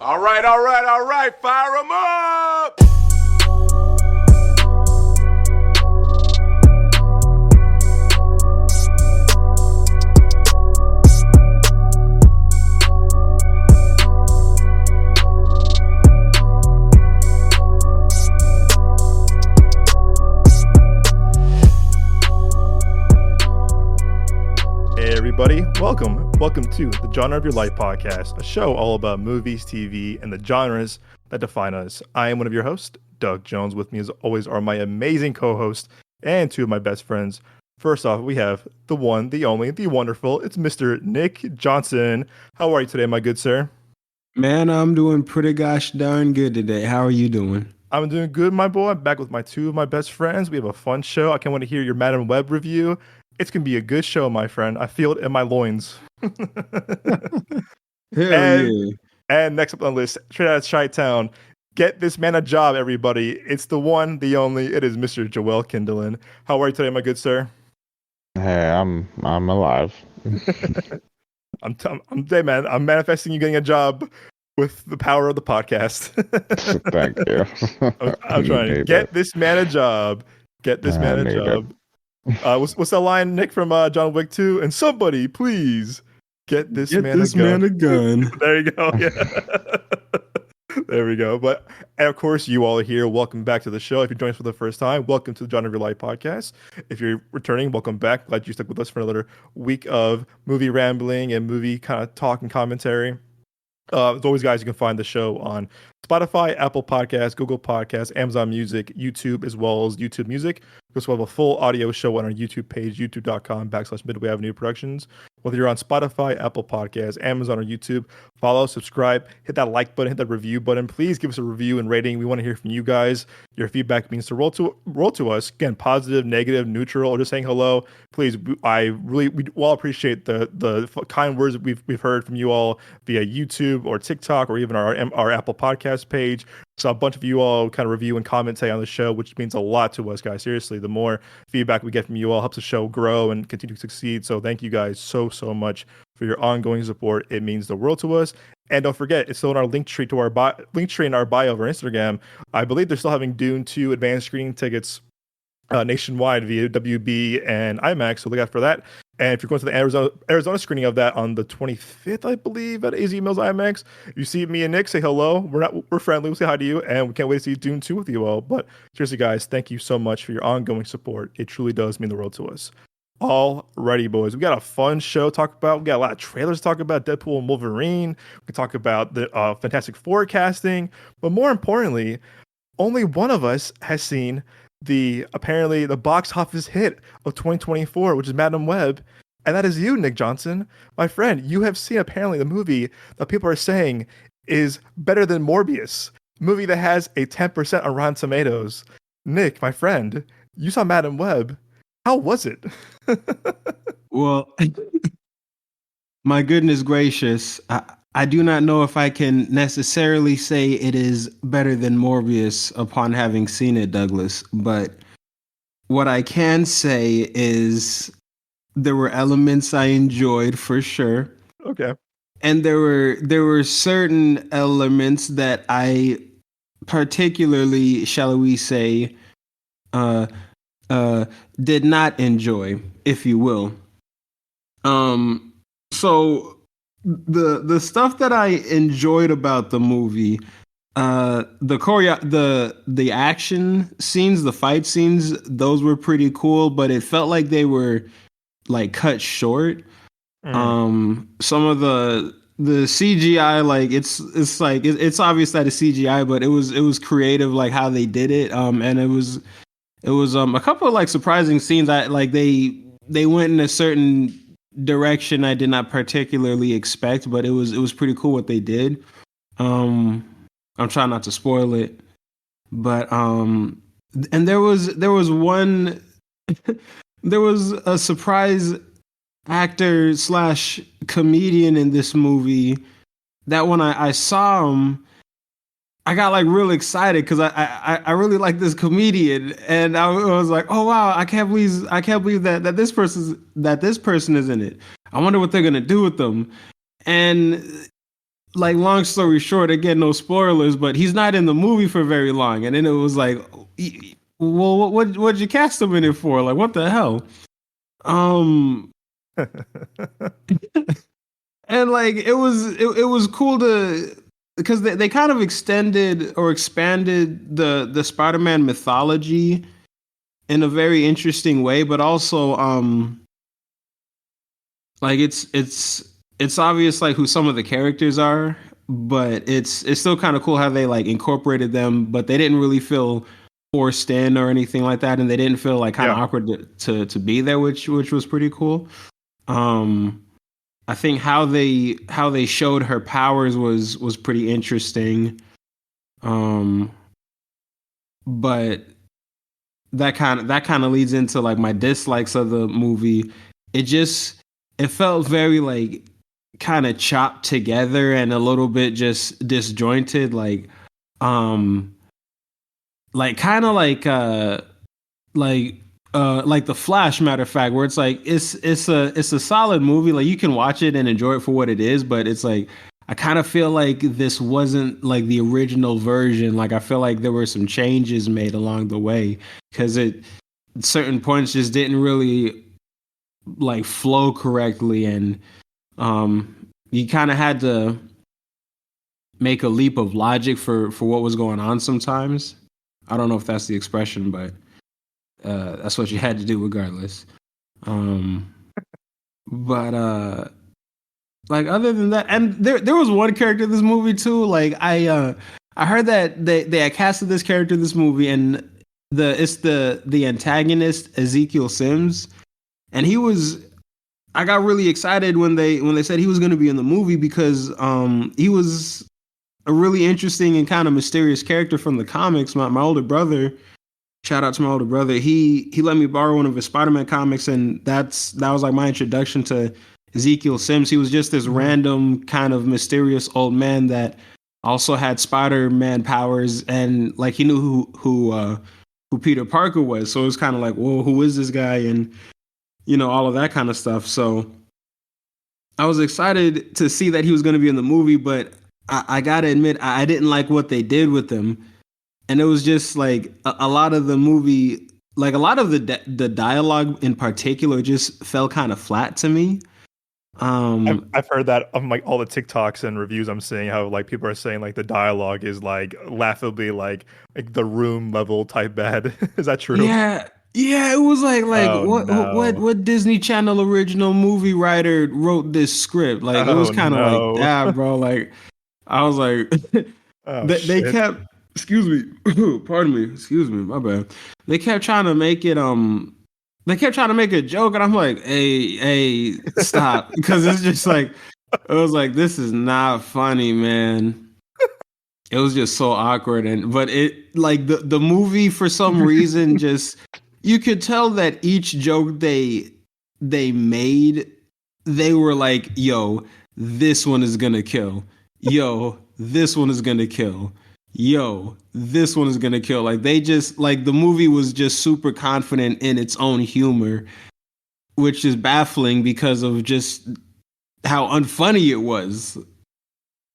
All right. Fire them up. Hey everybody, welcome to the Genre of Your Life podcast, a show all about movies, TV, and the genres that define us. I am one of your hosts, Doug Jones. With me as always are my amazing co-hosts and two of my best friends. First off, we have the one, the only, the wonderful, it's Mr. Nick Johnson. How are you today, my good sir? Man, I'm doing pretty gosh darn good today. How are you doing? I'm doing good, my boy. I'm back with my two of my best friends. We have a fun show. I can't wait to hear your Madam Web review. It's going to be a good show, my friend. I feel it in my loins. Hell and, yeah. and next up on the list, straight out of Chi-Town, get this man a job, everybody. It's the one, the only. It is Mr. Joel Kindlen. How are you today, my good sir? Hey, I'm alive. I'm dead, man. I'm manifesting you getting a job with the power of the podcast. Thank you. I'm trying to get this man a job. Get this man a job. What's that line, Nick, from John Wick 2? And somebody, please get this man a gun. There you go. Yeah. There we go. But and of course, you all are here. Welcome back to the show. If you're joining us for the first time, welcome to the Genre of Your Life podcast. If you're returning, welcome back. Glad you stuck with us for another week of movie rambling and movie kind of talk and commentary. As always, guys, you can find the show on Spotify, Apple Podcasts, Google Podcasts, Amazon Music, YouTube, as well as YouTube Music. We also have a full audio show on our YouTube page, youtube.com/Midway Avenue Productions. Whether you're on Spotify, Apple Podcasts, Amazon, or YouTube, follow, subscribe, hit that like button, hit that review button. Please give us a review and rating. We want to hear from you guys. Your feedback means to roll to us. Again, positive, negative, neutral, or just saying hello. Please, we all appreciate the kind words that we've heard from you all via YouTube or TikTok or even our Apple Podcast page. So a bunch of you all kind of review and comment on the show, which means a lot to us, guys. Seriously, the more feedback we get from you all helps the show grow and continue to succeed. So thank you guys so much for your ongoing support. It means the world to us. And don't forget, it's still in our link tree in our bio of our Instagram. I believe they're still having Dune 2 advanced screening tickets nationwide via WB and IMAX. So look out for that. And if you're going to the Arizona screening of that on the 25th, I believe, at AZ Mills IMAX, you see me and Nick, say hello. We're friendly. We'll say hi to you, and we can't wait to see Dune 2 with you all. But seriously, guys, thank you so much for your ongoing support. It truly does mean the world to us. Alrighty, boys. We got a fun show to talk about. We got a lot of trailers to talk about. Deadpool and Wolverine. We can talk about the Fantastic Four casting. But more importantly, only one of us has seen apparently the box office hit of 2024, which is Madam Web, and that is you, Nick Johnson, my friend. You have seen apparently the movie that people are saying is better than Morbius, a movie that has a 10% on Rotten Tomatoes. Nick, my friend, you saw Madam Web. How was it? Well, my goodness gracious, I do not know if I can necessarily say it is better than Morbius upon having seen it, Douglas. But what I can say is there were elements I enjoyed for sure. Okay. And there were certain elements that I particularly, shall we say, did not enjoy, if you will. So the stuff that I enjoyed about the movie, the action scenes, the fight scenes, those were pretty cool, but it felt like they were like cut short. Some of the CGI, like it's obvious that it's CGI, but it was creative, like how they did it. And it was a couple of like surprising scenes. They went in a certain direction I did not particularly expect, but it was pretty cool what they did. I'm trying not to spoil it, but and there was one there was a surprise actor / comedian in this movie that when I saw him, I got like real excited because I really like this comedian, and I was like, oh wow, I can't believe that this person is in it. I wonder what they're gonna do with them. And like long story short, again, no spoilers, but he's not in the movie for very long. And then it was like, well, what'd you cast him in it for? Like, what the hell? And like it was cool to because they kind of extended or expanded the Spider-Man mythology in a very interesting way, but also like it's obvious like who some of the characters are, but it's still kind of cool how they like incorporated them, but they didn't really feel forced in or anything like that, and they didn't feel like kind of awkward to be there, which was pretty cool. I think how they showed her powers was pretty interesting. But that kind of leads into like my dislikes of the movie. It felt very like kind of chopped together and a little bit just disjointed, like kind of like the Flash, matter of fact, where it's like it's a solid movie, like you can watch it and enjoy it for what it is, but it's like I kind of feel like this wasn't like the original version. Like I feel like there were some changes made along the way because certain points just didn't really like flow correctly, and you kind of had to make a leap of logic for what was going on sometimes. I don't know if that's the expression, but that's what you had to do regardless. But like other than that, and there was one character in this movie too. Like I heard that they had casted this character in this movie, and it's the antagonist Ezekiel Sims, and I got really excited when they said he was going to be in the movie because he was a really interesting and kind of mysterious character from the comics. My older brother, shout out to my older brother, he let me borrow one of his Spider-Man comics, and that was like my introduction to Ezekiel Sims. He was just this random kind of mysterious old man that also had Spider-Man powers, and like he knew who Peter Parker was. So it was kind of like, whoa, who is this guy? And all of that kind of stuff. So I was excited to see that he was going to be in the movie, but I gotta admit, I didn't like what they did with him. And it was just like a lot of the movie, like a lot of the dialogue in particular just fell kind of flat to me. I've heard that on like all the TikToks and reviews I'm seeing, how like people are saying like the dialogue is like laughably like the Room level type bad. Is that true? Yeah, it was like what Disney Channel original movie writer wrote this script? Like it was kind of like that, bro. Like I was like, they kept, excuse me, pardon me, excuse me, my bad. They kept trying to make it they kept trying to make a joke, and I'm like, hey, stop, because it's just like it was like this is not funny, man. It was just so awkward, but it like the movie for some reason just. You could tell that each joke they made, they were like, yo, this one is gonna kill. Yo, this one is gonna kill. Yo, this one is gonna kill. Like they just like the movie was just super confident in its own humor, which is baffling because of just how unfunny it was.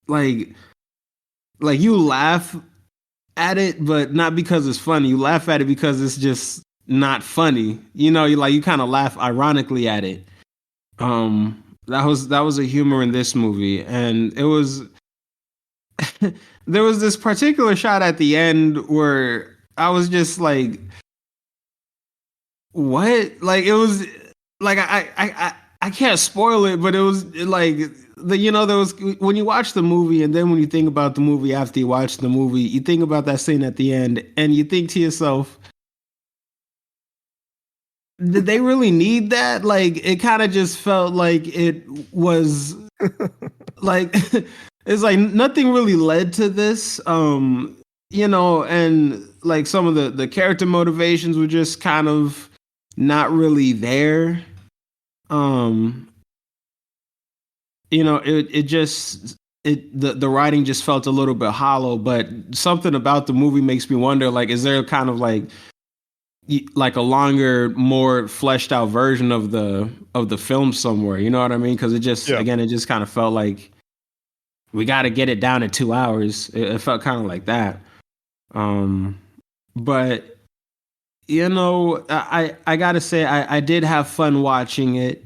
Like you laugh at it, but not because it's funny. You laugh at it because it's just not funny. You kind of laugh ironically at it. That was a humor in this movie, and it was there was this particular shot at the end where I was just like, what? Like it was like I can't spoil it, but it was like there was when you watch the movie, and then when you think about the movie after you watch the movie, you think about that scene at the end, and you think to yourself, did they really need that? Like it kind of just felt like it was like it's like nothing really led to this. And like some of the character motivations were just kind of not really there. The writing just felt a little bit hollow, but something about the movie makes me wonder, like, is there kind of like a longer, more fleshed out version of the film somewhere? You know what I mean? Because it just again, it just kind of felt like we got to get it down to 2 hours. It felt kind of like that. But you know, I gotta say I did have fun watching it.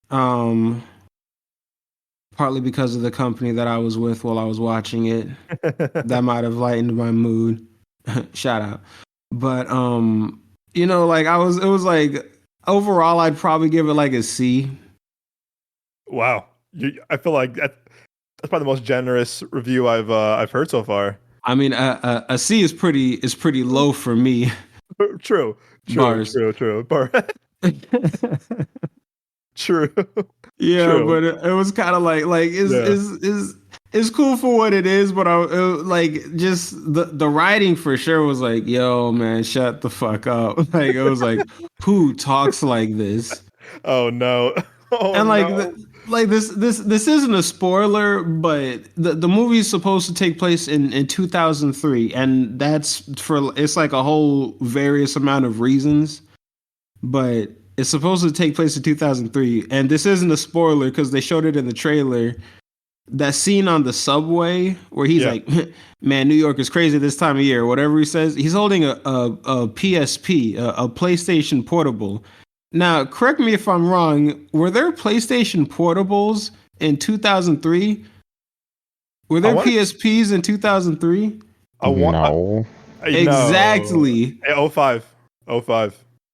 Partly because of the company that I was with while I was watching it. That might have lightened my mood. Shout out. But you know, like it was like overall I'd probably give it like a C. Wow. I feel like that's probably the most generous review I've heard so far. I mean, a C is pretty low for me. True. Bars. True. True. Yeah, True. but it was kind of like it's cool for what it is, but like just the writing for sure was like, yo man, shut the fuck up. Like it was like, who talks like this? Oh no. Oh, and like no. this isn't a spoiler, but the movie is supposed to take place in 2003, and it's like a whole various amount of reasons, but it's supposed to take place in 2003, and this isn't a spoiler because they showed it in the trailer. That scene on the subway where he's like, "Man, New York is crazy this time of year." Whatever he says, he's holding a PSP, a PlayStation Portable. Now, correct me if I'm wrong. Were there PlayStation Portables in 2003? Were there PSPs in 2003? No. Exactly. 05.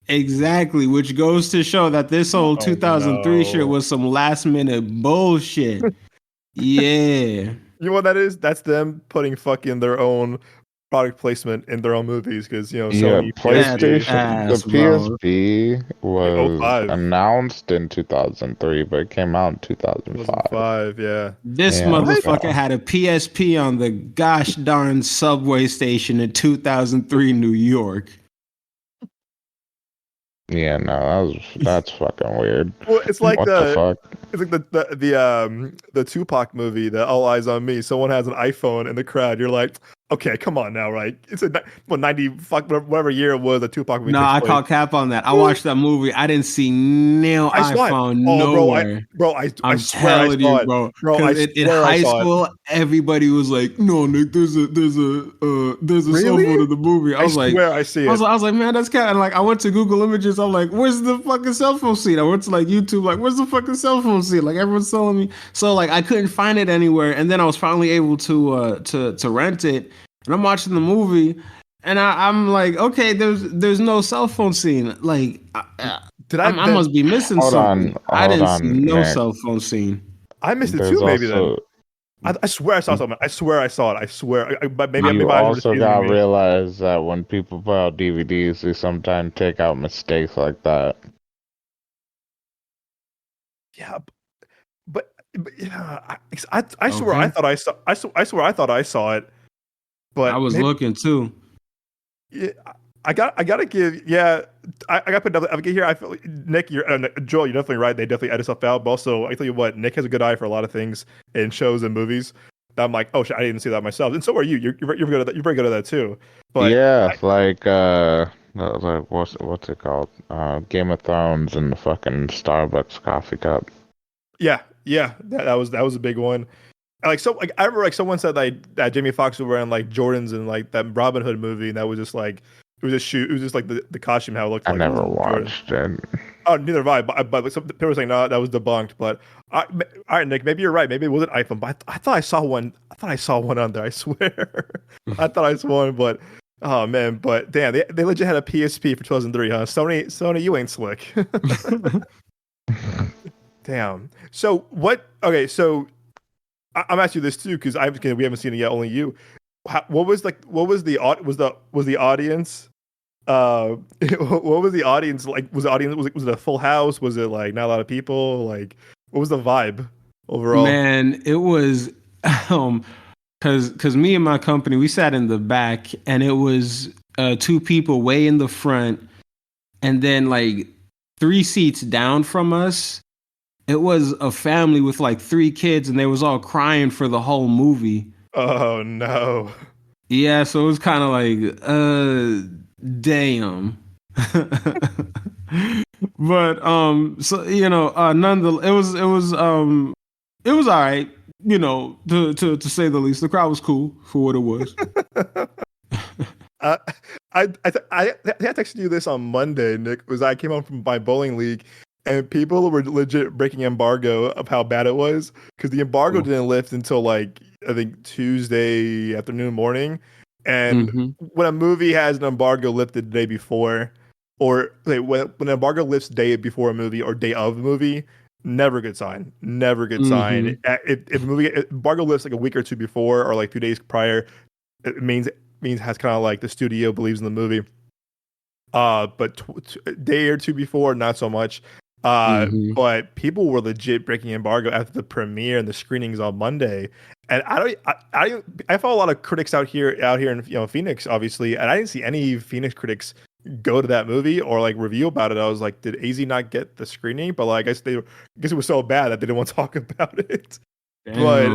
Exactly, which goes to show that this whole 2003 shit was some last minute bullshit. Yeah. You know what that is? That's them putting fucking their own product placement in their own movies because, you know, Sony. PlayStation, the PSP was announced in 2003, but it came out in 2005. Yeah. This motherfucker had a PSP on the gosh darn subway station in 2003 New York. Yeah, no, that's fucking weird. Well, it's like what the fuck? It's like the Tupac movie, the All Eyes on Me. Someone has an iPhone in the crowd. You're like, okay, come on now, right? It's 90 whatever year it was. The Tupac movie. No, I call cap on that. I watched that movie. I didn't see no iPhone nowhere. I swear I saw it, bro. In high school, everybody was like, "No, Nick, there's a cell phone in the movie." I swear I see it. I was like, man, that's kind of like. I went to Google Images. I'm like, where's the fucking cell phone scene? I went to like YouTube, like, where's the fucking cell phone scene? Like everyone's telling me. So like I couldn't find it anywhere, and then I was finally able to rent it, and I'm watching the movie. And I'm like, okay, there's no cell phone scene. Like, I must be missing something. I didn't see no cell phone scene. I missed it too. Maybe then. I swear I saw something. I swear I saw it. I swear. But maybe you also gotta realize that when people put out DVDs, they sometimes take out mistakes like that. Yeah, but yeah, I swear I thought I saw. I swear I thought I saw it. But I was looking too. Yeah, I gotta give. Yeah, I gotta put another. I get here. I feel like, Nick, Joel. You're definitely right. They definitely edit stuff out. But also, I tell you what, Nick has a good eye for a lot of things in shows and movies. I'm like, oh shit, I didn't see that myself. And so are you. You're good at that. You're very good at that too. But yeah, like what's it called? Game of Thrones and the fucking Starbucks coffee cup. Yeah, that was a big one. I remember someone said that Jamie Foxx was wearing like Jordans in like that Robin Hood movie, and that was just like it was just like the costume how it looked. I never watched it. Oh, neither have I. But some people were saying no, that was debunked. But all right, Nick, maybe you're right. Maybe it wasn't iPhone, but I thought I saw one. On there. I swear, I thought I saw one. But oh man, but damn, they legit had a PSP for 2003, huh? Sony, you ain't slick. Damn. So what? Okay, so. I'm asking you this too because we haven't seen it yet. Only you. What was the audience? What was the audience like? Was it a full house? Was it like not a lot of people? Like what was the vibe overall? Man, it was because me and my company we sat in the back and it was 2 people way in the front, and then like 3 seats down from us. It was a family with like 3 kids, and they was all crying for the whole movie. Oh no! Yeah, so it was kind of like, damn. But so you know, nonetheless, it was all right. to say the least. The crowd was cool for what it was. I texted you this on Monday, Nick. Was I came home from my bowling league, and people were legit breaking embargo of how bad it was because the embargo didn't lift until like I think Tuesday afternoon, morning. And when a movie has an embargo lifted the day before, or when an embargo lifts day before a movie or day of a movie, never good sign. Never good sign. If a movie embargo lifts like a week or two before or like 2 days prior, it means has kind of like the studio believes in the movie. But day or two before, not so much. But people were legit breaking embargo after the premiere and the screenings on Monday. And I follow a lot of critics out here in Phoenix, obviously, and I didn't see any Phoenix critics go to that movie or like review about it. I was like, did AZ not get the screening? But like, I guess it was so bad that they didn't want to talk about it. Damn. But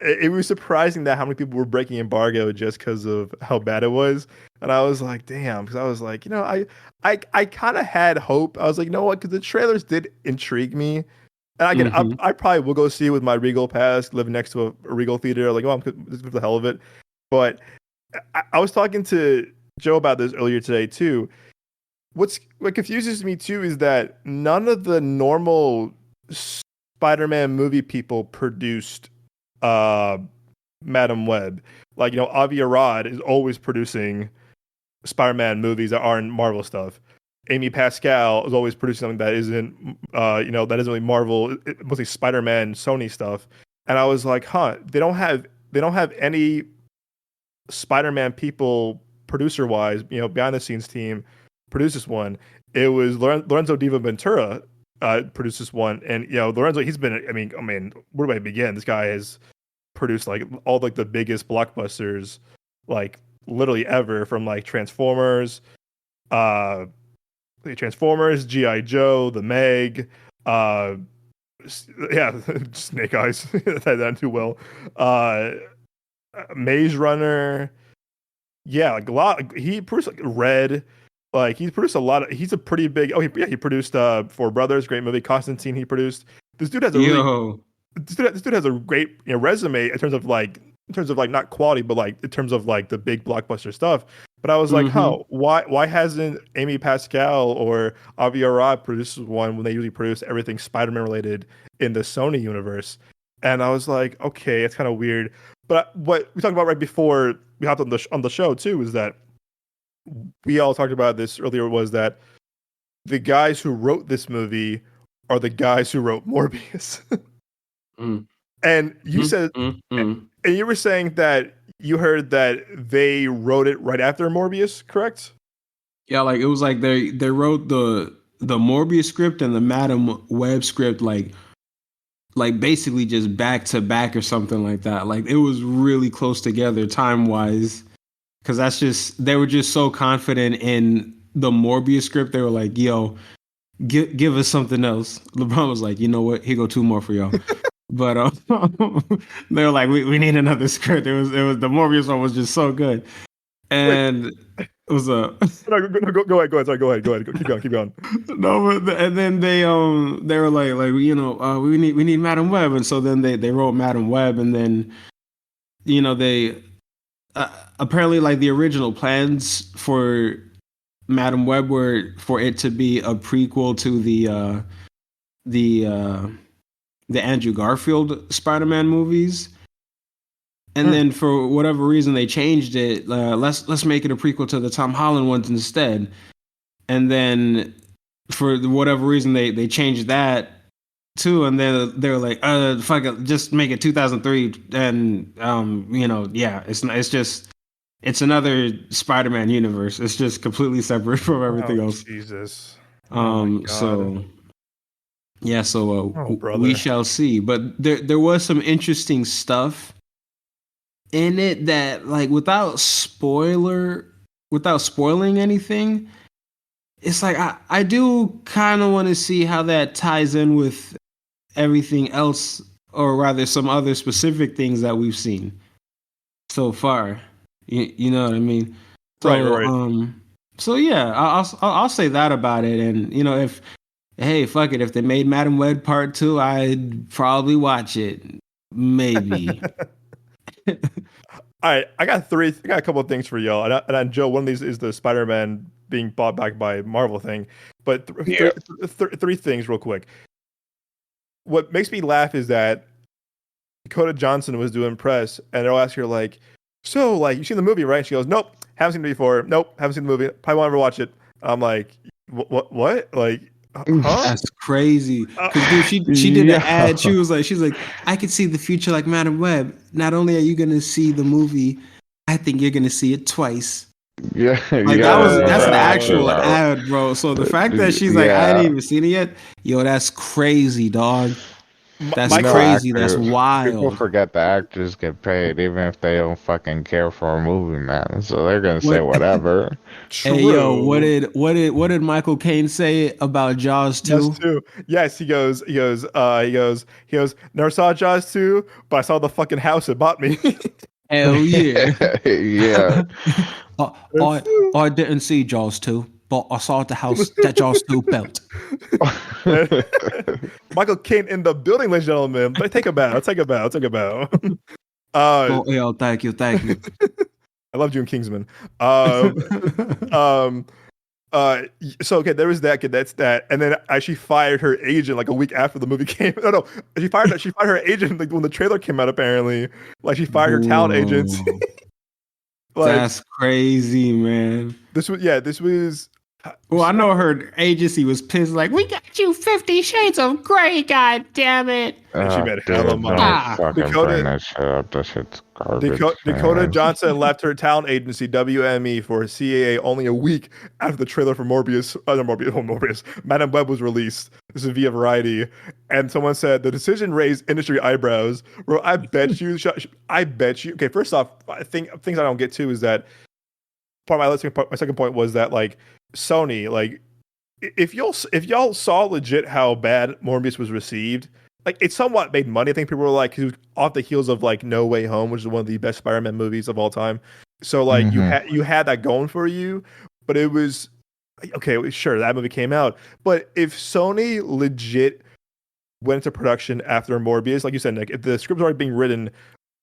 it was surprising that how many people were breaking embargo just because of how bad it was. And I was like, damn, because I was like, I kind of had hope. I was like, you know what? Because the trailers did intrigue me. And I probably will go see it with my Regal pass, living next to a Regal theater. Like, I'm just for the hell of it. But I was talking to Joe about this earlier today too. What confuses me too is that none of the normal Spider-Man movie people produced Madam Web. Like, Avi Arad is always producing Spider-Man movies that aren't Marvel stuff. Amy Pascal is always producing something that isn't that isn't really Marvel, mostly Spider-Man, Sony stuff. And I was like, they don't have any Spider-Man people producer wise, behind the scenes team produced this one. It was Lorenzo Di Ventura produced this one, and Lorenzo, he's been, I mean, where do I begin? This guy has produced like all like the biggest blockbusters, like literally ever, from like Transformers, G.I. Joe, The Meg, Snake Eyes, that too well, Maze Runner, like a lot. He produced like Red, like he's produced a lot of. He's a pretty big. He produced Four Brothers, great movie. Constantine, he produced. This dude has a this dude has a great resume in terms of like not quality, but like in terms of like the big blockbuster stuff. But I was like, why hasn't Amy Pascal or Avi Arad produced one when they usually produce everything Spider-Man related in the Sony universe? And I was like, okay, it's kind of weird. But what we talked about right before we hopped on the show too is that we all talked about this earlier, was that the guys who wrote this movie are the guys who wrote Morbius. And you said, and you were saying that you heard that they wrote it right after Morbius, correct? Yeah, like it was like they wrote the Morbius script and the Madam Web script like basically just back to back or something like that. Like it was really close together time wise, because they were just so confident in the Morbius script. They were like, "Yo, give us something else." LeBron was like, "You know what? Here go 2 more for y'all." But they were like, we need another script. It was the Morbius one was just so good, and it was a. Go ahead. Sorry, go ahead. Keep going. No, but and then they were like we need Madam Web, and so then they wrote Madam Web, and then they apparently like the original plans for Madam Web were for it to be a prequel to the Andrew Garfield Spider-Man movies, and then for whatever reason they changed it. Let's make it a prequel to the Tom Holland ones instead. And then for whatever reason they changed that too. And then they were like, fuck it, just make it 2003. And it's another Spider-Man universe. It's just completely separate from everything else. Jesus. So. Yeah, so we shall see. But there was some interesting stuff in it that, like, without spoiling anything, it's like I do kind of want to see how that ties in with everything else, or rather some other specific things that we've seen so far. You know what I mean? So, right. So yeah, I'll say that about it. And if hey, fuck it, if they made Madam Web Part 2, I'd probably watch it. maybe. All right, I got a couple of things for y'all, and Joe, one of these is the Spider-Man being bought back by Marvel thing, but three things real quick. What makes me laugh is that Dakota Johnson was doing press, and they'll ask her like, "So, like, you seen the movie, right?" She goes, "Nope, haven't seen it before. Nope, haven't seen the movie. Probably won't ever watch it." I'm like, "What? Like, huh?" That's crazy. Because dude, she did an ad. She's like, I could see the future like Madam Web. Not only are you gonna see the movie, I think you're gonna see it twice. Yeah, like that's an actual ad, bro. So the fact that she's like, I ain't even seen it yet, yo, that's crazy, dog. That's crazy. That's wild. People forget the actors get paid even if they don't fucking care for a movie, man. So they're gonna say whatever. Hey yo, what did Michael Caine say about Jaws 2? Jaws 2. Yes, he goes, never saw Jaws 2, but I saw the fucking house it bought me. Hell yeah. Yeah. I didn't see Jaws 2, but I saw the house that Jaws 2 built. Michael Caine in the building, ladies and gentlemen. Take a bow. Take a bow. Yo, thank you. I loved you in Kingsman. So okay, there was that kid. That's that, and then she fired her agent like a week after the movie came. No, she fired her agent like when the trailer came out. Apparently, like she fired her talent agency. Like, that's crazy, man. This was. Well, I know her agency was pissed. Like, we got you 50 Shades of Grey. God damn it! And she made hella money. That shit's garbage. Dakota Johnson left her talent agency WME for CAA only a week after the trailer for Morbius, Madam Web was released. This is via Variety, and someone said the decision raised industry eyebrows. Bro, I bet you. Okay, first off, things I don't get to is that my second point was that like Sony, like if y'all saw legit how bad Morbius was received. Like it somewhat made money. I think people were like, he was off the heels of like No Way Home, which is one of the best Spider-Man movies of all time. So like you had that going for you, but it was okay. Sure, that movie came out, but if Sony legit went into production after Morbius, like you said, Nick, if the script was already being written,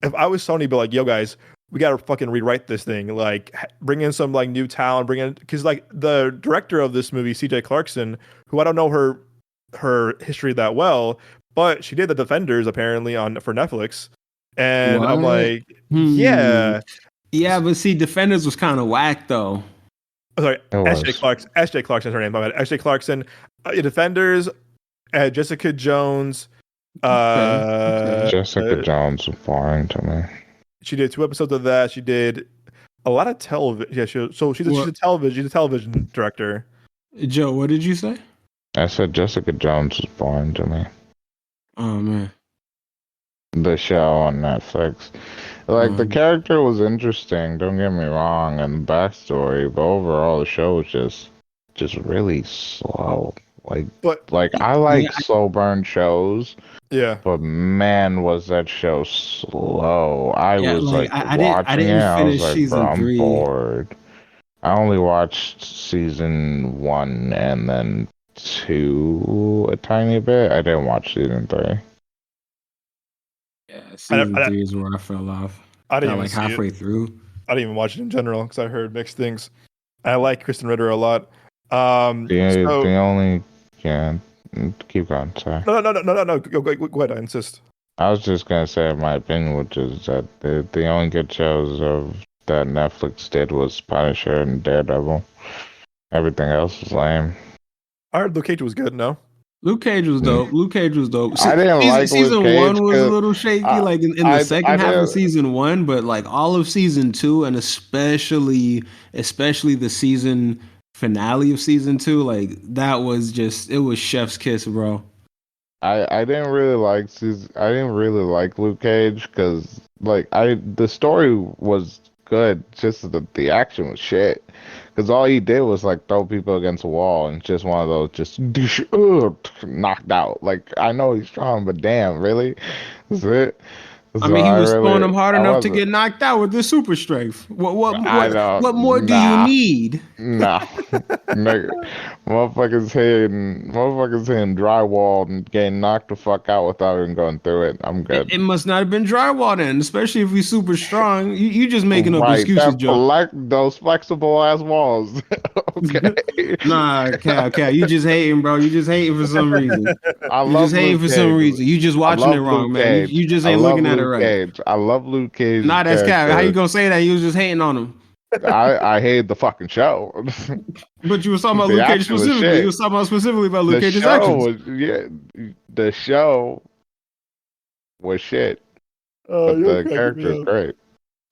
if I was Sony, be like, yo guys, we gotta fucking rewrite this thing. Like bring in some like new talent, because like the director of this movie, CJ Clarkson, who I don't know her history that well. But she did The Defenders apparently for Netflix, and I'm like, yeah. But see, Defenders was kind of whack though. Oh, sorry, S.J. Clarkson is her name. My bad. S.J. Clarkson, Defenders, Jessica Jones. Jessica Jones was boring to me. She did 2 episodes of that. She did a lot of television. Yeah, she's a television director. Joe, what did you say? I said Jessica Jones was boring to me. Oh man, the show on Netflix, like the character was interesting. Don't get me wrong, and the backstory, but overall the show was just really slow. I like slow burn shows. Yeah, but man, was that show slow. I didn't finish season 3. I'm bored. I only watched season 1 and then 2 a tiny bit. I didn't watch season 3. Yeah, season 3 is where I fell off. I didn't like halfway through. I didn't even watch it in general because I heard mixed things. I like Kristen Ritter a lot. Keep going. Sorry. No. Go ahead. I insist. I was just gonna say my opinion, which is that the only good shows that Netflix did was Punisher and Daredevil. Everything else was lame. I heard Luke Cage was good. No, Luke Cage was dope. I didn't like season Luke Cage 1 was a little shaky, like in the second half of season 1, but like all of season 2, and especially the season finale of season 2, like that was it was chef's kiss, bro. I didn't really like Luke Cage because the story was good, just the action was shit. Because all he did was like throw people against a wall, and just one of those just knocked out. Like I know he's strong, but damn, really, that's it. I So mean, he I was throwing really, them hard I enough to wasn't. get knocked out with the super strength. I don't. What more do you Nah, need? nah. Nigga, motherfuckers hitting drywall and getting knocked the fuck out without even going through it. I'm It good. must not have been drywall then, especially if we super strong. You just making up Right, excuses, Joe. those flexible ass walls. Okay. Nah, Cal, you just hating, bro. You just hating for some reason. I You just love hating Luke for some Cage. reason. You just I watching it love wrong, Luke man. Cage. You just I ain't love looking at it Luke right. Cage. I love Luke Cage's Nah, that's Cal. How you character. gonna say that? You was just hating on him. I hate the fucking show. But you was talking about The Luke Cage action was specifically. You shit. was talking about specifically about Luke The Cage's show actions. was yeah. The show was shit, Oh, but you're the cracking character me is up. great.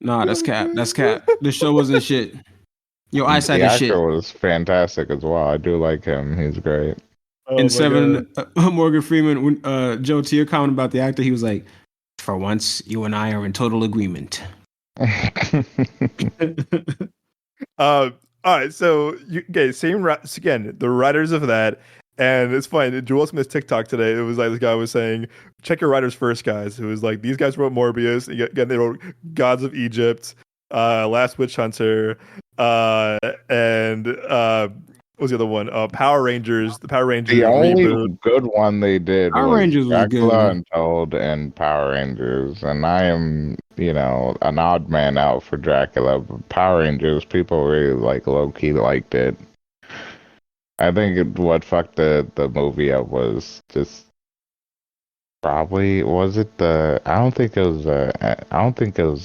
Nah, that's cap. That's cap. The show wasn't shit. Your eyesight The is actor shit. was fantastic as well. I do like him. He's great. In Oh my god. Seven, Morgan Freeman, when Joe Tier comment about the actor, he was like, "For once, you and I are in total agreement." All right, so okay, again, the writers of that, and it's fine. Joel Smith's TikTok today, it was like this guy was saying, check your writers first, guys. It was like these guys wrote Morbius. Again, they wrote Gods of Egypt, Last Witch Hunter, and what was the other one? Power Rangers, the Power The Rangers only reboot. good one they did Power was Rangers was Dracula good. Untold and Power Rangers, and I am, an odd man out for Dracula. But Power Rangers, people really low key liked it. I think what fucked the movie up was just probably was it the I don't think it was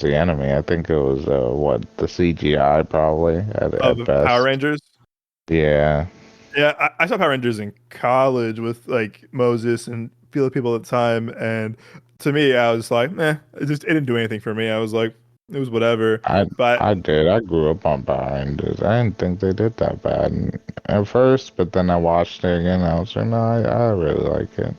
the enemy. I think it was the CGI probably Of at Power best. Rangers. Yeah. Yeah, I saw Power Rangers in college with like Moses and a few other people at the time, and to me, I was like, it didn't do anything for me. I was like, it was whatever. I But I did. I grew up on Power Rangers. I didn't think they did that bad at first, but then I watched it again. I was like, no, I really like it.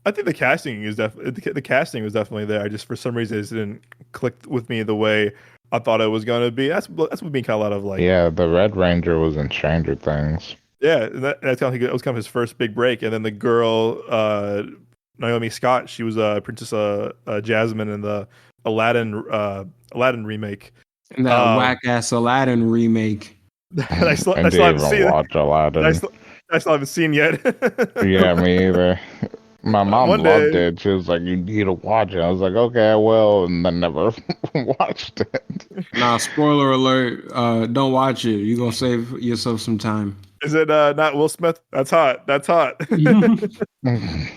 I think the casting is definitely the casting was definitely there. I just for some reason it just didn't click with me the way I thought it was going to be. That's what me kind of a lot of like, Yeah, the Red Ranger was in Stranger Things. yeah, that's kind of it was kind of his first big break, and then the girl Naomi Scott, she was Princess Jasmine in the Aladdin remake. And that Um, whack ass Aladdin remake. I I still didn't haven't even seen it. watch I Aladdin. still, I still haven't seen yet. Yeah, me either. My mom One loved day, it. She was like, "You need to watch it." I was like, "Okay, I will," and then never watched it. Nah, spoiler alert. Don't watch it. You're gonna save yourself some time. is it not Will Smith? That's hot. That's hot.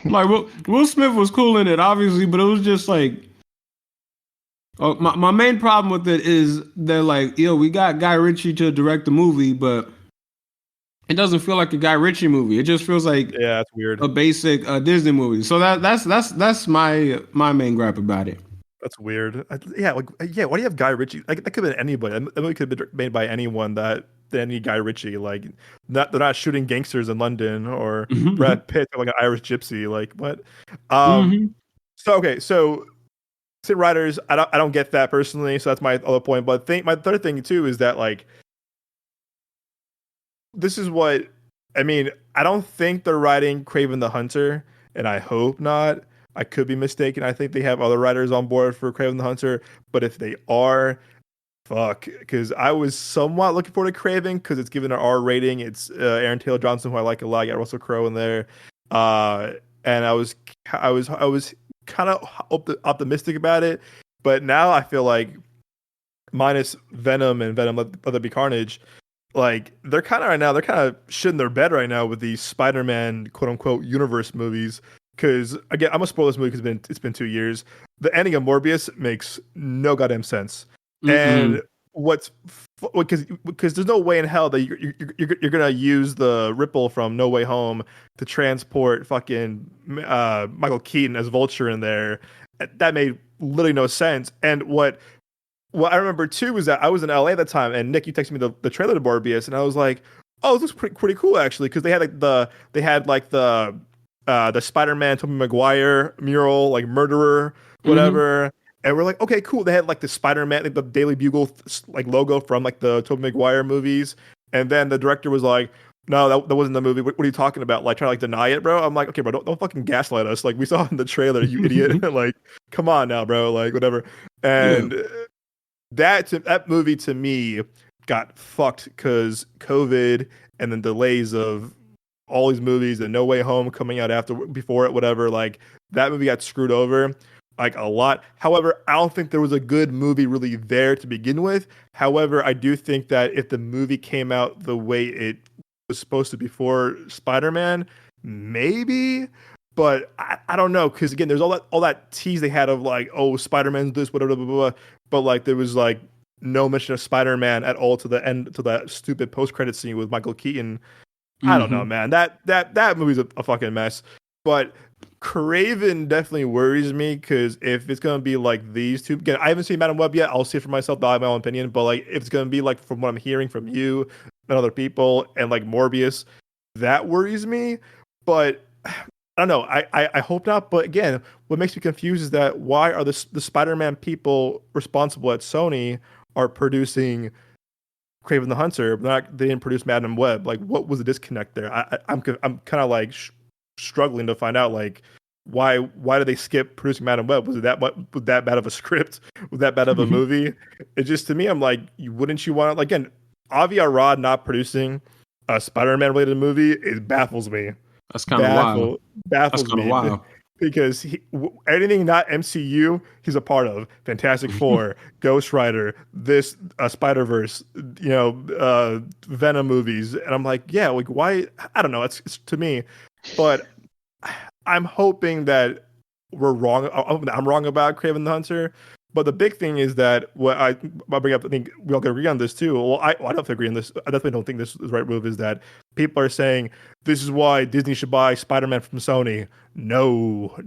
Like Will Smith was cool in it, obviously, but it was just like, oh, my main problem with it is they're like, yo, we got Guy Ritchie to direct the movie, but it doesn't feel like a Guy Ritchie movie. It just feels like Yeah, that's weird. a basic Disney movie. So that's my main gripe about it. That's weird. Yeah, like yeah. Why do you have Guy Ritchie? Like that could have been anybody. That movie could have been made by anyone that than any Guy Ritchie. Like they're not shooting gangsters in London or Brad Pitt like an Irish gypsy. Like what? Mm-hmm. So sit writers. I don't get that personally. So that's my other point. But my third thing too is that like this is what I mean. I don't think they're writing Craven the Hunter, and I hope not. I could be mistaken. I think they have other writers on board for Craven the Hunter, but if they are, fuck, because I was somewhat looking forward to Craven because it's given an R rating. It's Aaron Taylor Johnson, who I like a lot. You got Russell Crowe in there, and I was kind of optimistic about it, but now I feel like minus Venom and Venom Let There Be Carnage, like they're kind of shitting their bed right now with these Spider-Man quote unquote universe movies. Because again, I'm gonna spoil this movie because it's been 2 years. The ending of Morbius makes no goddamn sense, and because there's no way in hell that you're gonna use the Ripple from No Way Home to transport fucking Michael Keaton as Vulture in there. That made literally no sense. And what I remember too was that I was in LA at the time, and Nick, you texted me the trailer to Morbius, and I was like, "Oh, this looks pretty cool actually," because they had the Spider-Man Tobey Maguire mural, like murderer, whatever. And we're like, okay, cool. They had like the Spider-Man, like the Daily Bugle like logo from like the Tobey Maguire movies. And then the director was like, No, that wasn't the movie. What are you talking about? Like trying to like deny it, bro? I'm like, okay, bro, don't fucking gaslight us. Like we saw in the trailer, you idiot. Like, come on now, bro. Like whatever. And that movie to me got fucked because COVID and then delays of all these movies and No Way Home coming out before it, whatever. Like that movie got screwed over like a lot. However, I don't think there was a good movie really there to begin with. However, I do think that if the movie came out the way it was supposed to before Spider-Man, maybe. But I don't know because again, there's all that tease they had of like, oh, Spider-Man's this, whatever, blah, blah, blah. But like there was like no mention of Spider-Man at all to the end to that stupid post-credit scene with Michael Keaton. I don't know, man. That movie's a fucking mess. But Craven definitely worries me because if it's gonna be like these two, again, I haven't seen Madam Web yet. I'll see it for myself. I'll have my own opinion. But like, if it's gonna be like from what I'm hearing from you and other people, and like Morbius, that worries me. But I don't know. I hope not. But again, what makes me confused is that why are the Spider-Man people responsible at Sony are producing Craven the Hunter, but they didn't produce Madam Web? Like, what was the disconnect there? I'm kind of like struggling to find out like why did they skip producing Madam Web? Was that bad of a script? Was that bad of a movie? It just to me, I'm like, wouldn't you want to, like, again, Avi Arad not producing a Spider-Man related movie? It baffles me. That's kind of wild. Baffles me wild. Because anything not MCU, he's a part of. Fantastic Four, Ghost Rider, this Spider-Verse, Venom movies, and I'm like, yeah, like why? I don't know. It's to me, but I'm hoping that we're wrong. I'm wrong about Craven the Hunter. But the big thing is that what I'll bring up, I think we all can agree on this too. Well, I don't have to agree on this. I definitely don't think this is the right move. Is that people are saying this is why Disney should buy Spider-Man from Sony? No. I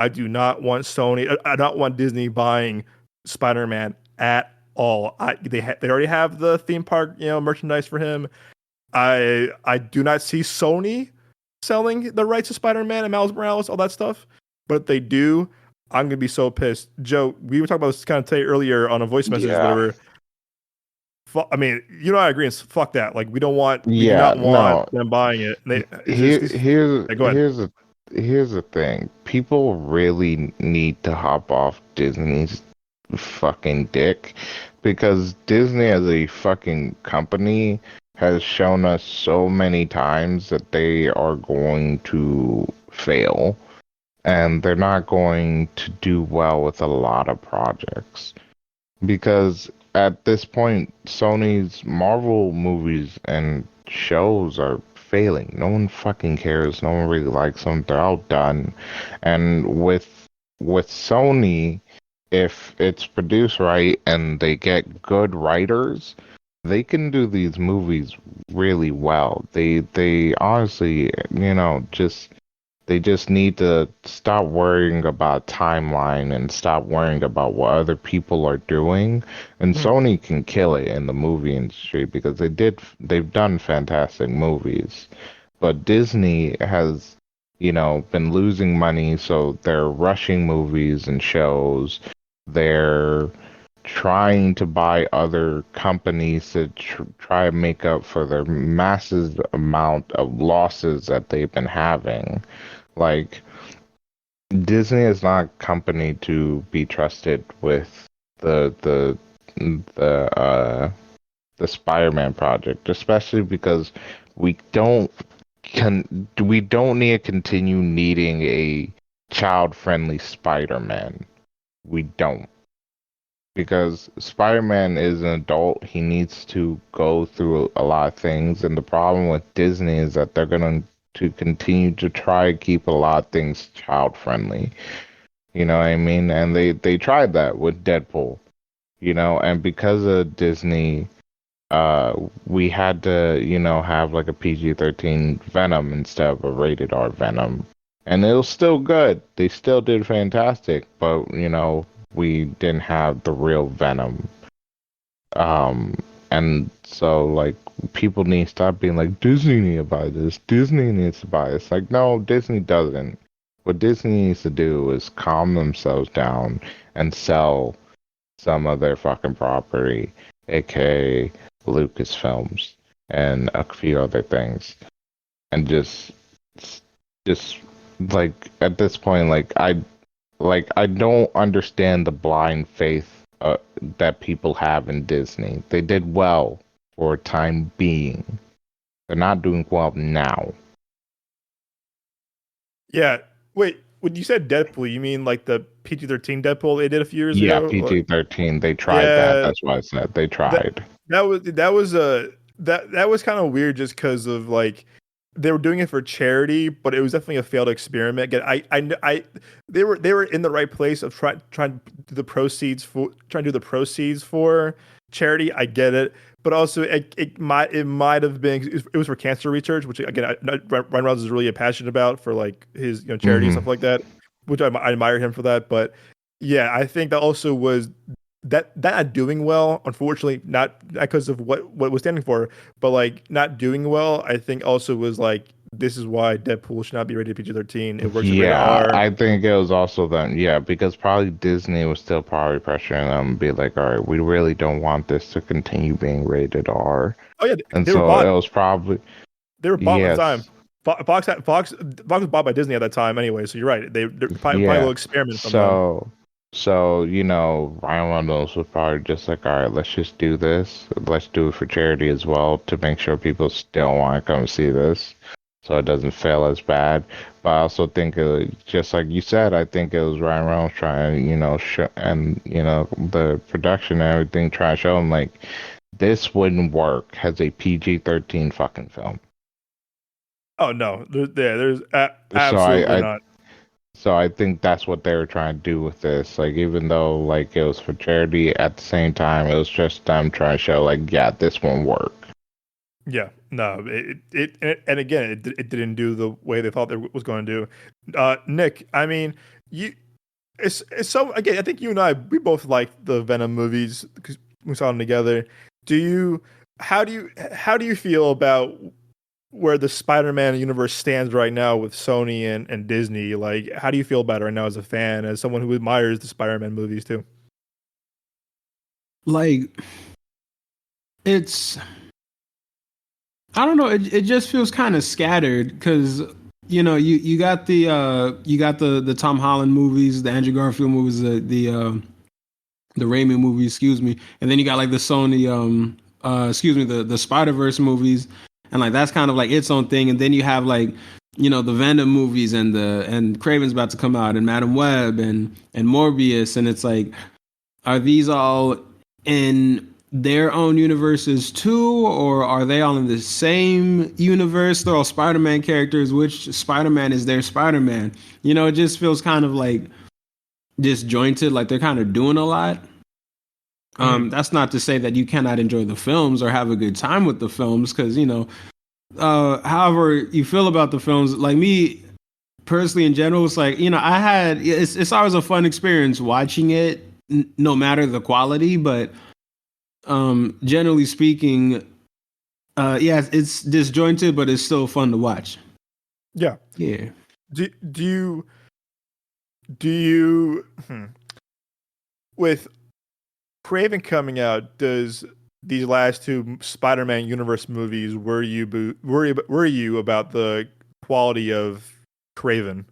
do not want Sony. I don't want Disney buying Spider-Man at all. They already have the theme park, merchandise for him. I do not see Sony selling the rights to Spider-Man and Miles Morales, all that stuff. But if they do, I'm gonna be so pissed. Joe, we were talking about this kind of today earlier on a voice message, whatever. I mean, I agree. Fuck that. Like, we do not want them buying it. Here's the thing. People really need to hop off Disney's fucking dick, because Disney as a fucking company has shown us so many times that they are going to fail. And they're not going to do well with a lot of projects. Because at this point, Sony's Marvel movies and shows are failing. No one fucking cares. No one really likes them. They're all done. And with Sony, if it's produced right and they get good writers, they can do these movies really well. They honestly, they just need to stop worrying about timeline and stop worrying about what other people are doing. And Sony can kill it in the movie industry because they've done fantastic movies. But Disney has, been losing money, so they're rushing movies and shows. They're trying to buy other companies to try to make up for their massive amount of losses that they've been having. Like, Disney is not a company to be trusted with the Spider-Man project, especially because we don't need to continue needing a child-friendly Spider-Man. We don't. Because Spider-Man is an adult, he needs to go through a lot of things, and the problem with Disney is that they're going to continue to try to keep a lot of things child-friendly. You know what I mean? And they tried that with Deadpool, and because of Disney, we had to, have like a PG-13 Venom instead of a rated R Venom. And it was still good. They still did fantastic, but, we didn't have the real Venom. And so, like, people need to stop being like, Disney needs to buy this, Disney needs to buy this. Like, no, Disney doesn't. What Disney needs to do is calm themselves down and sell some of their fucking property, aka Lucasfilms. and a few other things, and just like at this point, I don't understand the blind faith that people have in Disney. They did well for a time being. They're not doing well now. Yeah. Wait, when you said Deadpool, you mean like the PG-13 Deadpool they did a few years ago? Yeah, PG-13. They tried that. That's why I said they tried. That was kind of weird just because of like they were doing it for charity, but it was definitely a failed experiment. Again, they were in the right place of trying to do the proceeds for charity. I get it, but also it might have been it was for cancer research, which again Ryan Reynolds is really passionate about for like his charity and stuff like that, which I admire him for that. But yeah, I think that also was that not doing well, unfortunately, not because of what was standing for, but like not doing well, I think also was like this is why Deadpool should not be rated PG-13. It works rated R. I think it was also them. Yeah, because probably Disney was still probably pressuring them to be like, all right, we really don't want this to continue being rated R. Oh yeah, and so it was probably they were bought at the time. Fox was bought by Disney at that time anyway. So you're right. They're probably a little experiment from them. So, Ryan Reynolds was probably just like, all right, let's just do this. Let's do it for charity as well to make sure people still want to come see this so it doesn't fail as bad. But I also think, just like you said, I think it was Ryan Reynolds trying, the production and everything, trying to show him, like, this wouldn't work as a PG-13 fucking film. Oh, no. There's absolutely not. So I think that's what they were trying to do with this. Like, even though like it was for charity, at the same time it was just them trying to show like, yeah, this won't work. Yeah, no, and again, it didn't do the way they thought it was going to do. Nick, I mean, it's so again, I think you and I we both liked the Venom movies because we saw them together. How do you feel about where the Spider-Man universe stands right now with Sony and Disney? Like, how do you feel about it right now as a fan, as someone who admires the Spider-Man movies too? Like, I don't know. It just feels kind of scattered because you got the Tom Holland movies, the Andrew Garfield movies, the Raimi movies, excuse me, and then you got like the Sony the Spider-Verse movies. And like that's kind of like its own thing, and then you have like the Venom movies and Craven's about to come out, and Madam Web and Morbius, and it's like, are these all in their own universes too, or are they all in the same universe? They're all Spider-Man characters. Which Spider-Man is their Spider-Man? It just feels kind of like disjointed. Like they're kind of doing a lot. That's not to say that you cannot enjoy the films or have a good time with the films, because however you feel about the films, like me personally in general, it's like it's always a fun experience watching it, no matter the quality. But generally speaking, it's disjointed, but it's still fun to watch. Yeah. Do you with Craven coming out, does these last two Spider-Man universe movies worry you about the quality of Craven?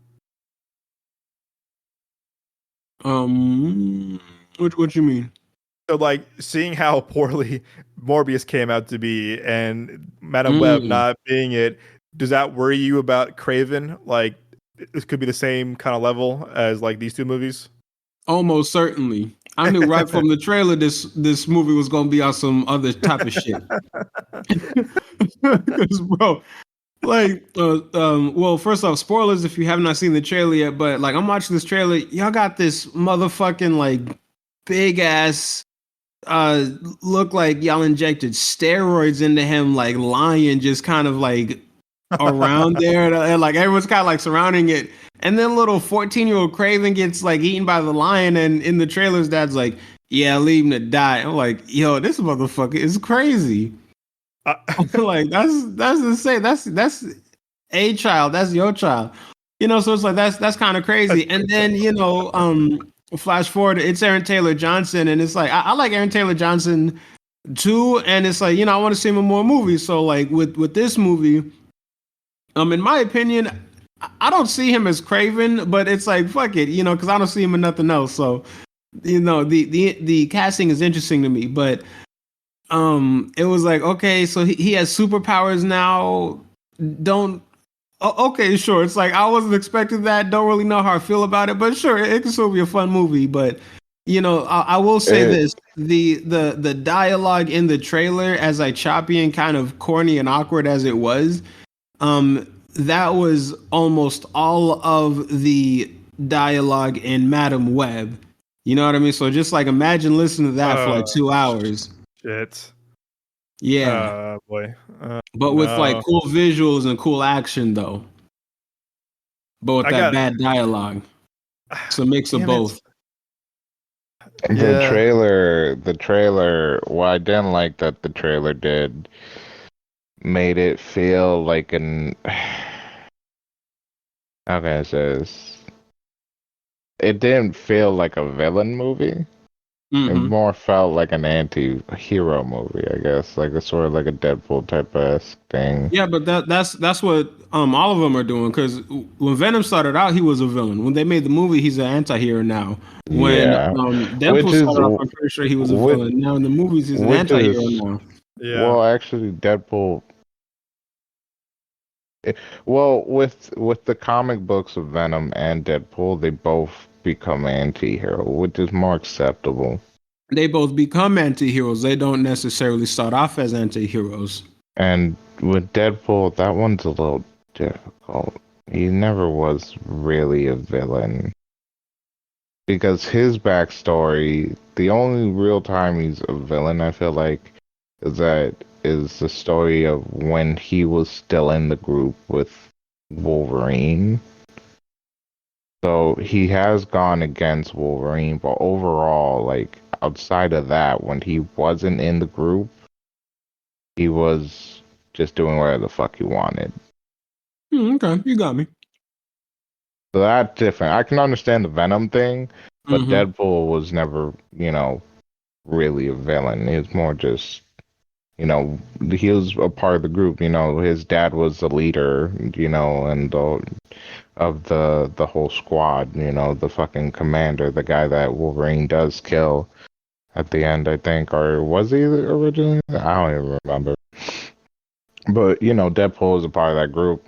What you mean? So like seeing how poorly Morbius came out to be and Madam Web not being it, does that worry you about Craven? Like this could be the same kind of level as like these two movies? Almost certainly. I knew right from the trailer this movie was gonna be on some other type of shit. Because bro, like, well, first off, spoilers if you have not seen the trailer yet. But like, I'm watching this trailer. Y'all got this motherfucking like big ass, look like y'all injected steroids into him, like lion, just kind of like around there, and like everyone's kind of like surrounding it. And then little 14-year-old Craven gets like eaten by the lion, and in the trailers, dad's like, "Yeah, leave him to die." I'm like, "Yo, this motherfucker is crazy." Like that's insane. That's a child. That's your child. So it's like that's kind of crazy. And then flash forward, it's Aaron Taylor Johnson, and it's like I like Aaron Taylor Johnson Two, and it's like, I want to see him in more movies. So like with this movie, in my opinion, I don't see him as Craven, but it's like fuck it, because I don't see him in nothing else. So the casting is interesting to me, but it was like, okay, so he has superpowers now. Don't okay, sure. It's like I wasn't expecting that. Don't really know how I feel about it, but sure, it can still be a fun movie. But I will say this: the dialogue in the trailer, as choppy and kind of corny and awkward as it was, that was almost all of the dialogue in Madam Web. You know what I mean? So just like imagine listening to that for like 2 hours. Shit. Yeah. Boy. But with like cool visuals and cool action though. But with that bad dialogue. So a mix of both. The trailer, what I didn't like that the trailer did made it feel like an how can I say this? It didn't feel like a villain movie. It more felt like an anti-hero movie, I guess, like a sort of like a Deadpool type of thing. Yeah, but that's what all of them are doing. Because when Venom started out, he was a villain. When they made the movie, he's an anti-hero now. When Deadpool started off, I'm pretty sure he was a villain. Now in the movies, he's an anti-hero now. Yeah. Well, actually, Deadpool. Well, with the comic books of Venom and Deadpool, they both become anti-hero, which is more acceptable. They both become anti-heroes. They don't necessarily start off as anti-heroes. And with Deadpool, that one's a little difficult. He never was really a villain. Because his backstory, the only real time he's a villain, I feel like, is the story of when he was still in the group with Wolverine. So he has gone against Wolverine, but overall, like, outside of that, when he wasn't in the group, he was just doing whatever the fuck he wanted. Okay, you got me. So that's different. I can understand the Venom thing, but Deadpool was never, really a villain. He was more just, he was a part of the group. His dad was the leader, and of the whole squad, the fucking commander, the guy that Wolverine does kill at the end, I think, or was he originally? I don't even remember. But, Deadpool is a part of that group,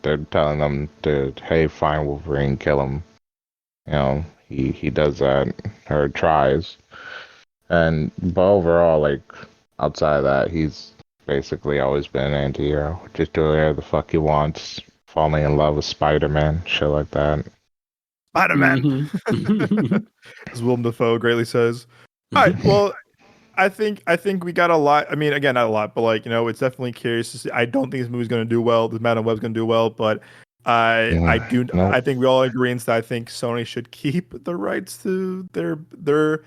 they're telling them to, hey, find Wolverine, kill him. He does that, or tries. But overall, like, outside of that, he's basically always been an anti-hero. Just doing whatever the fuck he wants. Falling in love with Spider-Man, shit like that. Spider-Man! As Willem Dafoe greatly says. All right, well, I think we got a lot. I mean, again, not a lot, but like, it's definitely curious to see. I don't think this movie's going to do well. This Madam Web's going to do well, but I think we all agree that I think Sony should keep the rights to their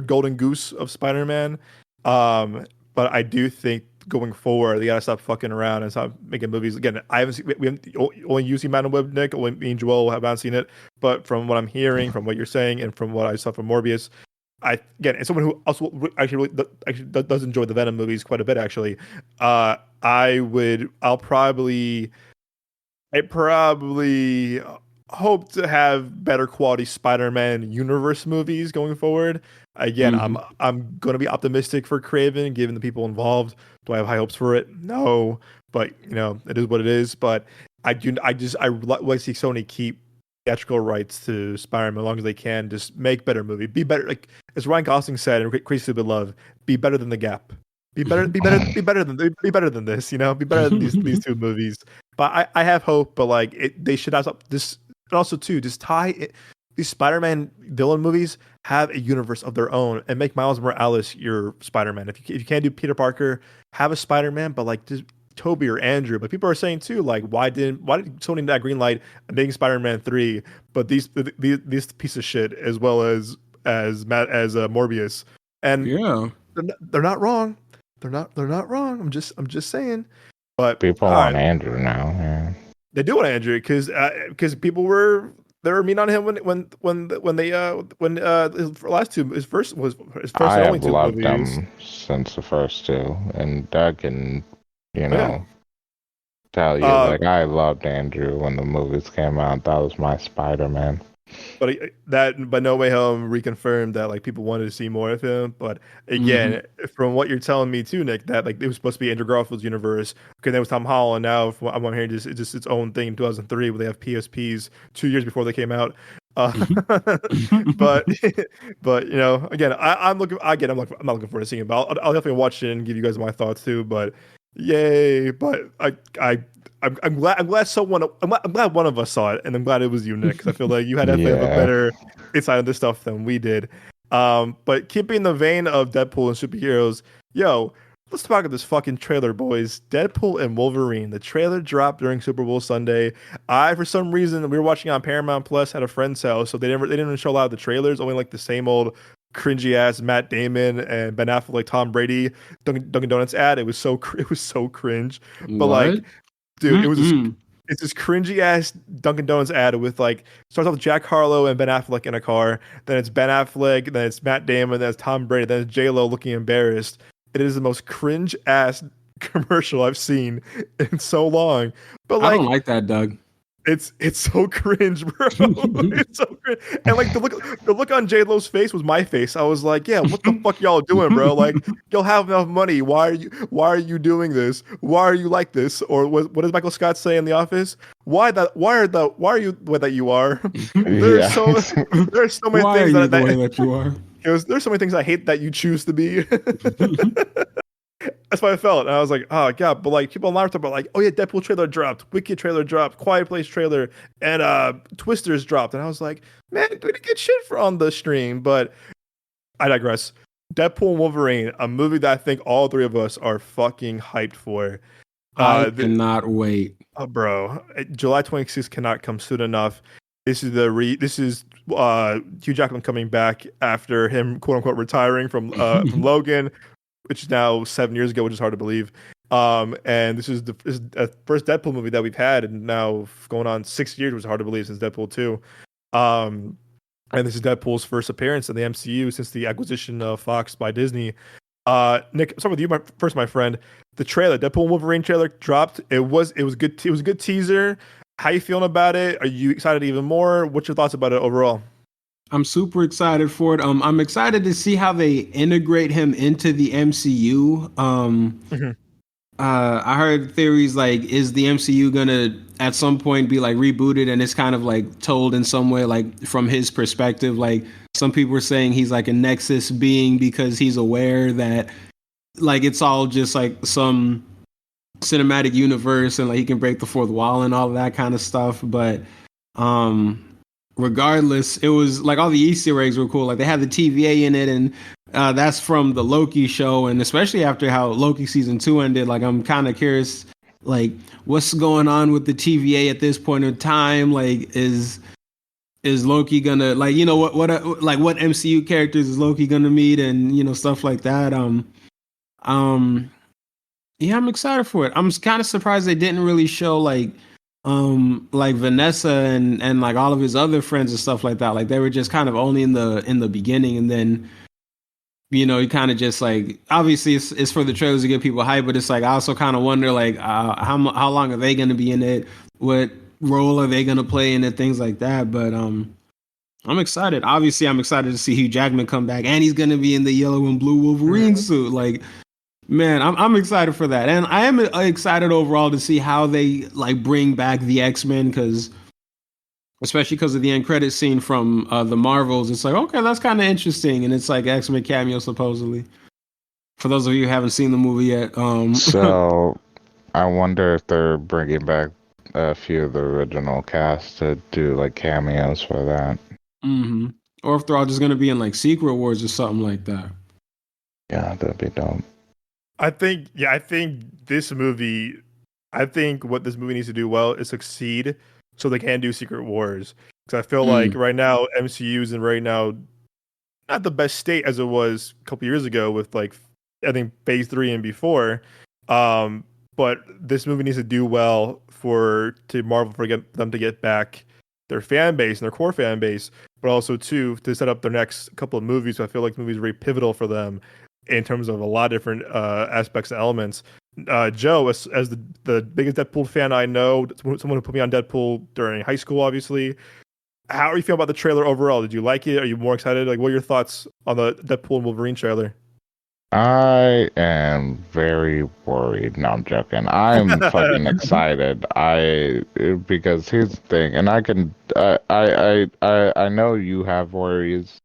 golden goose of Spider-Man. But I do think going forward, they gotta stop fucking around and stop making movies. Again, I haven't seen. We haven't only you seen Madam Web, Nick. Only me and Joel haven't seen it. But from what I'm hearing, from what you're saying, and from what I saw from Morbius, as someone who also actually does enjoy the Venom movies quite a bit, actually, I probably hope to have better quality Spider-Man universe movies going forward. Again, I'm going to be optimistic for Craven, given the people involved. Do I have high hopes for it? No, but it is what it is. But I like to see Sony keep theatrical rights to Spider-Man as long as they can. Just make better movie, be better. Like as Ryan Gosling said in Crazy Stupid Love, be better than The Gap. Be better than this. Be better than these two movies. But I have hope. But like they should have this. And also too, just tie it. These Spider-Man villain movies have a universe of their own, and make Miles Morales your Spider-Man. If you can't do Peter Parker, have a Spider-Man, but like just Toby or Andrew. But people are saying too, like why did Sony not green light Amazing Spider-Man 3? But these piece of shit as well as Morbius, and they're not wrong. They're not wrong. I'm just saying. But people want Andrew now. Yeah. They do want Andrew because people were they were mean on him when they his last two his first I and only have two loved movies. them since the first two, and Doug can, you Oh, yeah. know, tell you, Uh, like, I loved Andrew when the movies came out. That was my Spider-Man. but No Way Home reconfirmed that like people wanted to see more of him. But Hmm. again, from what you're telling me too, Nick, that like it was supposed to be Andrew Garfield's universe. Okay, that was Tom Holland. Now, from what I'm hearing, it's just its own thing in 2003, where they have PSPs 2 years before they came out. Uh, but but again, I'm looking. Again, I'm not looking forward to seeing it. But I'll definitely watch it and give you guys my thoughts too. But yay! But I'm glad I'm glad one of us saw it, and I'm glad it was you, Nick, because I feel like you had definitely have a Yeah. better insight on this stuff than we did. But keeping the vein of Deadpool and superheroes, yo, let's talk about this fucking trailer, boys. Deadpool and Wolverine. The trailer dropped during Super Bowl Sunday. For some reason, we were watching on Paramount Plus at a friend's house, so they didn't show a lot of the trailers, only like the same old cringy ass Matt Damon and Ben Affleck, like Tom Brady Dunkin' Donuts ad. It was so cringe, but like, What? dude, Mm-mm. it's this cringy ass Dunkin' Donuts ad with like starts off with Jack Harlow and Ben Affleck in a car, then it's Ben Affleck, then it's Matt Damon, then it's Tom Brady, then it's J Lo looking embarrassed. It is the most cringe ass commercial I've seen in so long. But I don't like, like that, Doug. it's so cringe, bro. It's so cringe. And like the look on J Lo's face was my face. I was like, yeah, what the fuck y'all doing, bro? Like, y'all have enough money. Why are you doing this? Why are you like this? Or what does Michael Scott say in The Office? Why are you the way that you are? There's Yeah. so there's so many Why are things you that the way that that you are? there's so many things I hate that you choose to be. That's what I felt. And I was like, oh god. But like people online talking about like, oh yeah, Deadpool trailer dropped, Wicked trailer dropped, Quiet Place trailer, and Twisters dropped. And I was like, man, we didn't get shit for on the stream. But I digress. Deadpool and Wolverine, a movie that I think all three of us are fucking hyped for. I The cannot wait. bro, July 26th cannot come soon enough. This is Hugh Jackman coming back after him quote unquote retiring from Logan, which is now 7 years ago, which is hard to believe. And this is the first Deadpool movie that we've had, and now going on 6 years, which is hard to believe since Deadpool 2. Um, and this is Deadpool's first appearance in the MCU since the acquisition of Fox by Disney. Nick, I'll start with you, my friend. The trailer, Deadpool and Wolverine trailer dropped. It was good. It was a good teaser. How you feeling about it? Are you excited even more? What's your thoughts about it overall? I'm super excited for it. I'm excited to see how they integrate him into the MCU. Mhm. I heard theories like, is the MCU gonna at some point be like rebooted and it's kind of like told in some way, like from his perspective? Like some people are saying he's like a Nexus being because he's aware that like it's all just like some cinematic universe and like he can break the fourth wall and all of that kind of stuff. But um regardless, it was like all the Easter eggs were cool. Like they had the TVA in it, and that's from the Loki show. And especially after how Loki season 2 ended, like I'm kind of curious, like what's going on with the TVA at this point in time? Like is Loki gonna like what MCU characters is Loki gonna meet and stuff like that. Um yeah, I'm excited for it. I'm kind of surprised they didn't really show like Vanessa and like all of his other friends and stuff like that. Like they were just kind of only in the beginning, and then you kind of just like obviously it's for the trailers to get people hype, but it's like I also kind of wonder like how long are they going to be in it? What role are they going to play in it? Things like that. But I'm excited. Obviously, I'm excited to see Hugh Jackman come back, and he's going to be in the yellow and blue Wolverine Mhm. suit. Like, man, I'm excited for that, and I am excited overall to see how they like bring back the X-Men because especially because of the end credit scene from the Marvels. It's like, okay, that's kind of interesting, and it's like X-Men cameo supposedly. For those of you who haven't seen the movie yet, So I wonder if they're bringing back a few of the original cast to do like cameos for that. hmm or if they're all just gonna be in like Secret Wars or something like that. Yeah, that'd be dope. I think this movie, I think what this movie needs to do well is succeed so they can do Secret Wars. Because I feel like Mm. right now, MCU's in right now not the best state as it was a couple years ago with like, I think phase three and before. Um, but this movie needs to do well for Marvel for them to get back their fan base and their core fan base, but also too to set up their next couple of movies. So I feel like the movie is very pivotal for them in terms of a lot of different aspects and elements. Joe, as the biggest Deadpool fan I know, someone who put me on Deadpool during high school, obviously. How are you feeling about the trailer overall? Did you like it? Are you more excited? Like, what are your thoughts on the Deadpool and Wolverine trailer? I am very worried. No, I'm joking. I'm fucking excited. Because here's the thing, and I know you have worries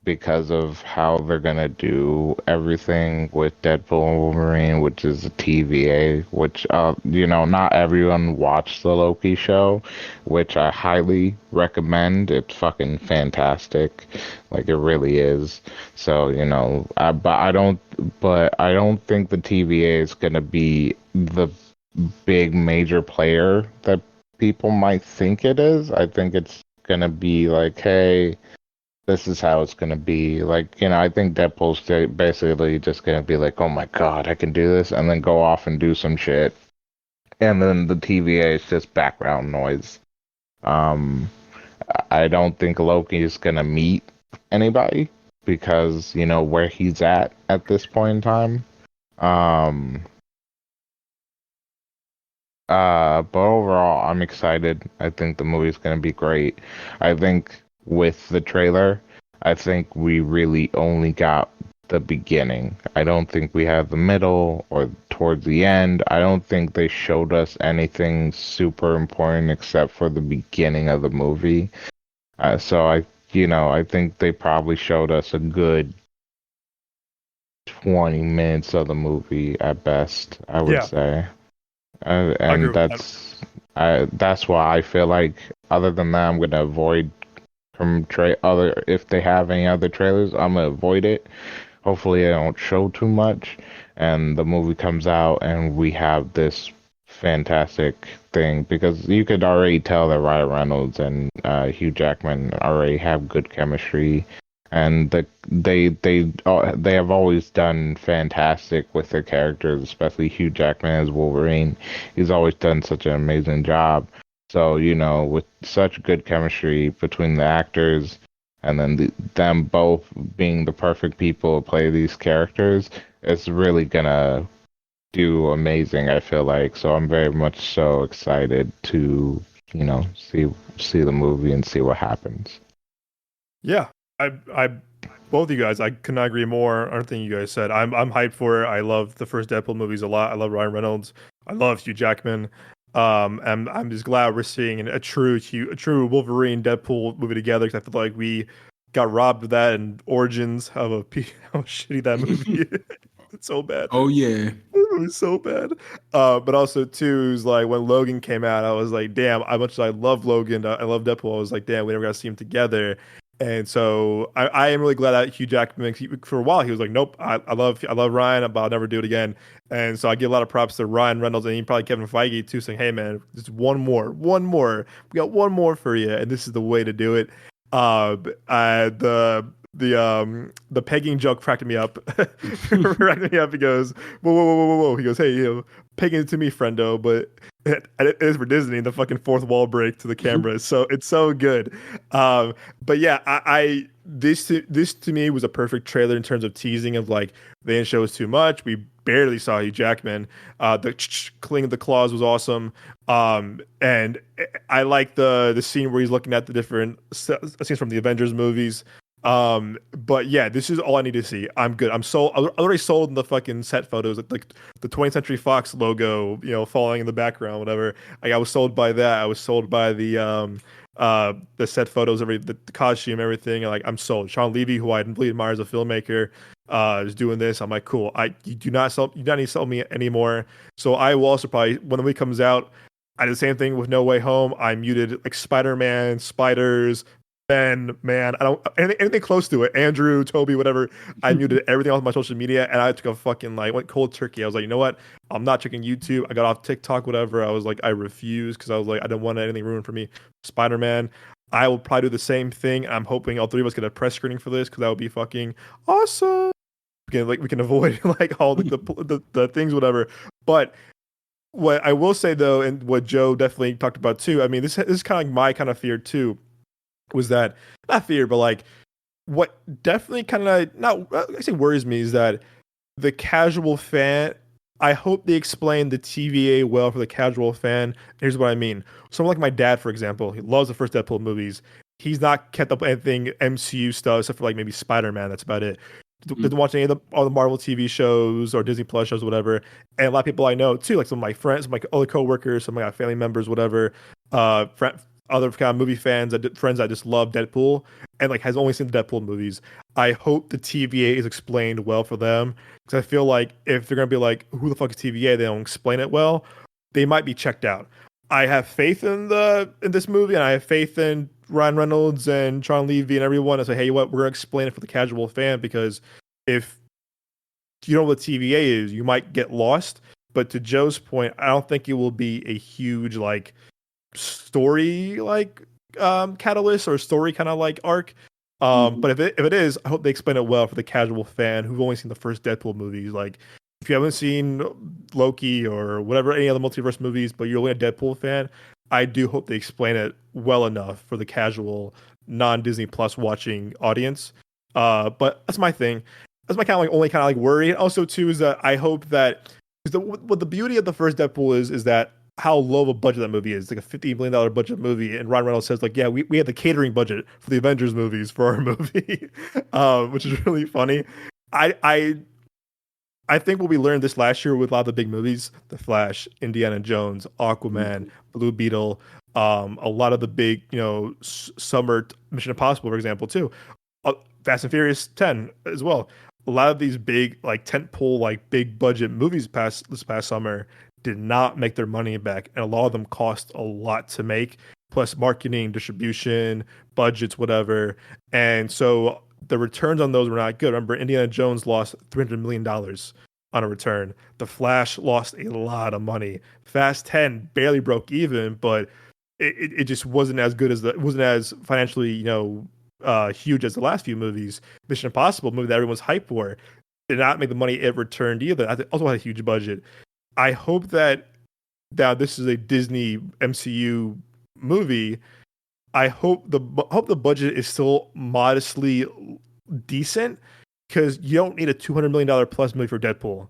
because of how they're gonna do everything with Deadpool and Wolverine, which is a TVA, which not everyone watched the Loki show, which I highly recommend. It's fucking fantastic, like it really is. So but I don't think the TVA is gonna be the big major player that people might think it is. I think it's gonna be like, hey, this is how it's gonna be. Like, I think Deadpool's basically just gonna be like, oh my god, I can do this, and then go off and do some shit. And then the TVA is just background noise. I don't think Loki is gonna meet anybody because, where he's at this point in time. But overall, I'm excited. I think the movie's gonna be great. I think with the trailer, I think we really only got the beginning. I don't think we have the middle or towards the end. I don't think they showed us anything super important except for the beginning of the movie. So I think they probably showed us a good 20 minutes of the movie at best, I would say. And that's why I feel like, other than that, I'm gonna avoid from if they have any other trailers, I'm gonna avoid it. Hopefully they don't show too much and the movie comes out and we have this fantastic thing, because you could already tell that Ryan Reynolds and Hugh Jackman already have good chemistry, and they have always done fantastic with their characters, especially Hugh Jackman as Wolverine. He's always done such an amazing job. So, with such good chemistry between the actors, and then them both being the perfect people to play these characters, it's really gonna do amazing, I feel like. So I'm very much so excited to, see the movie and see what happens. Yeah, I both of you guys, I could not agree more on everything you guys said. I'm hyped for it. I love the first Deadpool movies a lot. I love Ryan Reynolds. I love Hugh Jackman. And I'm just glad we're seeing a true Wolverine Deadpool movie together, because I feel like we got robbed of that in Origins of how shitty that movie is. It's so bad. Oh yeah, it was so bad. But also too, it was like when Logan came out, I was like, damn, how much I love Logan. I love Deadpool. I was like, damn, we never got to see him together. And so I am really glad that Hugh Jackman, for a while, he was like, nope, I love Ryan, but I'll never do it again. And so I give a lot of props to Ryan Reynolds and probably Kevin Feige too, saying, hey man, just one more. We got one more for you, and this is the way to do it. The pegging joke cracked me up. He goes, whoa. He goes, hey, pegging it to me, friendo, but it is for Disney, the fucking fourth wall break to the camera. So it's so good. But yeah, this to me was a perfect trailer in terms of teasing of like, they didn't show us too much. We barely saw Hugh Jackman. The cling of the claws was awesome. And I like the scene where he's looking at the different scenes from the Avengers movies. But yeah, this is all I need to see. I'm good. I'm already sold in the fucking set photos, like the 20th Century Fox logo, falling in the background, whatever. Like, I was sold by that. I was sold by the set photos, the costume, everything. Like, I'm sold. Sean Levy, who I really admire as a filmmaker, is doing this. I'm like, cool. You do not need to sell me anymore. So I will also probably, when the movie comes out, I did the same thing with No Way Home. I muted like Spider-Man, spiders, Ben, man, I don't anything close to it. Andrew, Toby, whatever. I muted everything off my social media, and I took a fucking went cold turkey. I was like, you know what? I'm not checking YouTube. I got off TikTok, whatever. I was like, I refuse, because I was like, I don't want anything ruined for me. Spider-Man. I will probably do the same thing. I'm hoping all three of us get a press screening for this, because that would be fucking awesome. We can avoid like all the things, whatever. But what I will say though, and what Joe definitely talked about too. I mean, this is kind of like my kind of fear too. Was that not fear, but like what definitely kind of not I say worries me is that the casual fan. I hope they explain the TVA well for the casual fan. Here's what I mean. Someone like my dad, for example, he loves the first Deadpool movies. He's not kept up with anything MCU stuff except for like maybe Spider-Man. That's about it. Doesn't watch any of all the Marvel TV shows or Disney Plus shows, whatever. And a lot of people I know too, like some of my friends, some of my other coworkers, some of my family members, whatever. Other kind of movie fans, friends that just love Deadpool and like has only seen the Deadpool movies. I hope the TVA is explained well for them because I feel like if they're gonna be like, "Who the fuck is TVA?" They don't explain it well. They might be checked out. I have faith in this movie, and I have faith in Ryan Reynolds and Sean Levy and everyone. I say, "Hey, what? We're gonna explain it for the casual fan because if you know what TVA is, you might get lost." But to Joe's point, I don't think it will be a huge like story like catalyst or story kind of like arc. But if it is, I hope they explain it well for the casual fan who've only seen the first Deadpool movies. Like, if you haven't seen Loki or whatever any other multiverse movies, but you're only a Deadpool fan, I do hope they explain it well enough for the casual, non-Disney Plus watching audience. But that's my thing. That's my kind of like only kind of like worry. Also, too, is that I hope that what the beauty of the first Deadpool is that how low of a budget that movie is. It's like a $50 million budget movie. And Ryan Reynolds says like, yeah, we had the catering budget for the Avengers movies for our movie, which is really funny. I think what we learned this last year with a lot of the big movies, The Flash, Indiana Jones, Aquaman, Blue Beetle, a lot of the big, summer Mission Impossible, for example, too. Fast and Furious 10 as well. A lot of these big, like tentpole, like big budget movies this past summer did not make their money back, and a lot of them cost a lot to make, plus marketing, distribution, budgets, whatever. And so the returns on those were not good. Remember, Indiana Jones lost $300 million on a return. The Flash lost a lot of money. Fast 10 barely broke even, but it just wasn't as good as it wasn't as financially, huge as the last few movies. Mission Impossible, movie that everyone's hyped for, did not make the money it returned either. I also had a huge budget. I hope that this is a Disney MCU movie. I hope the budget is still modestly decent because you don't need a $200 million plus movie for Deadpool.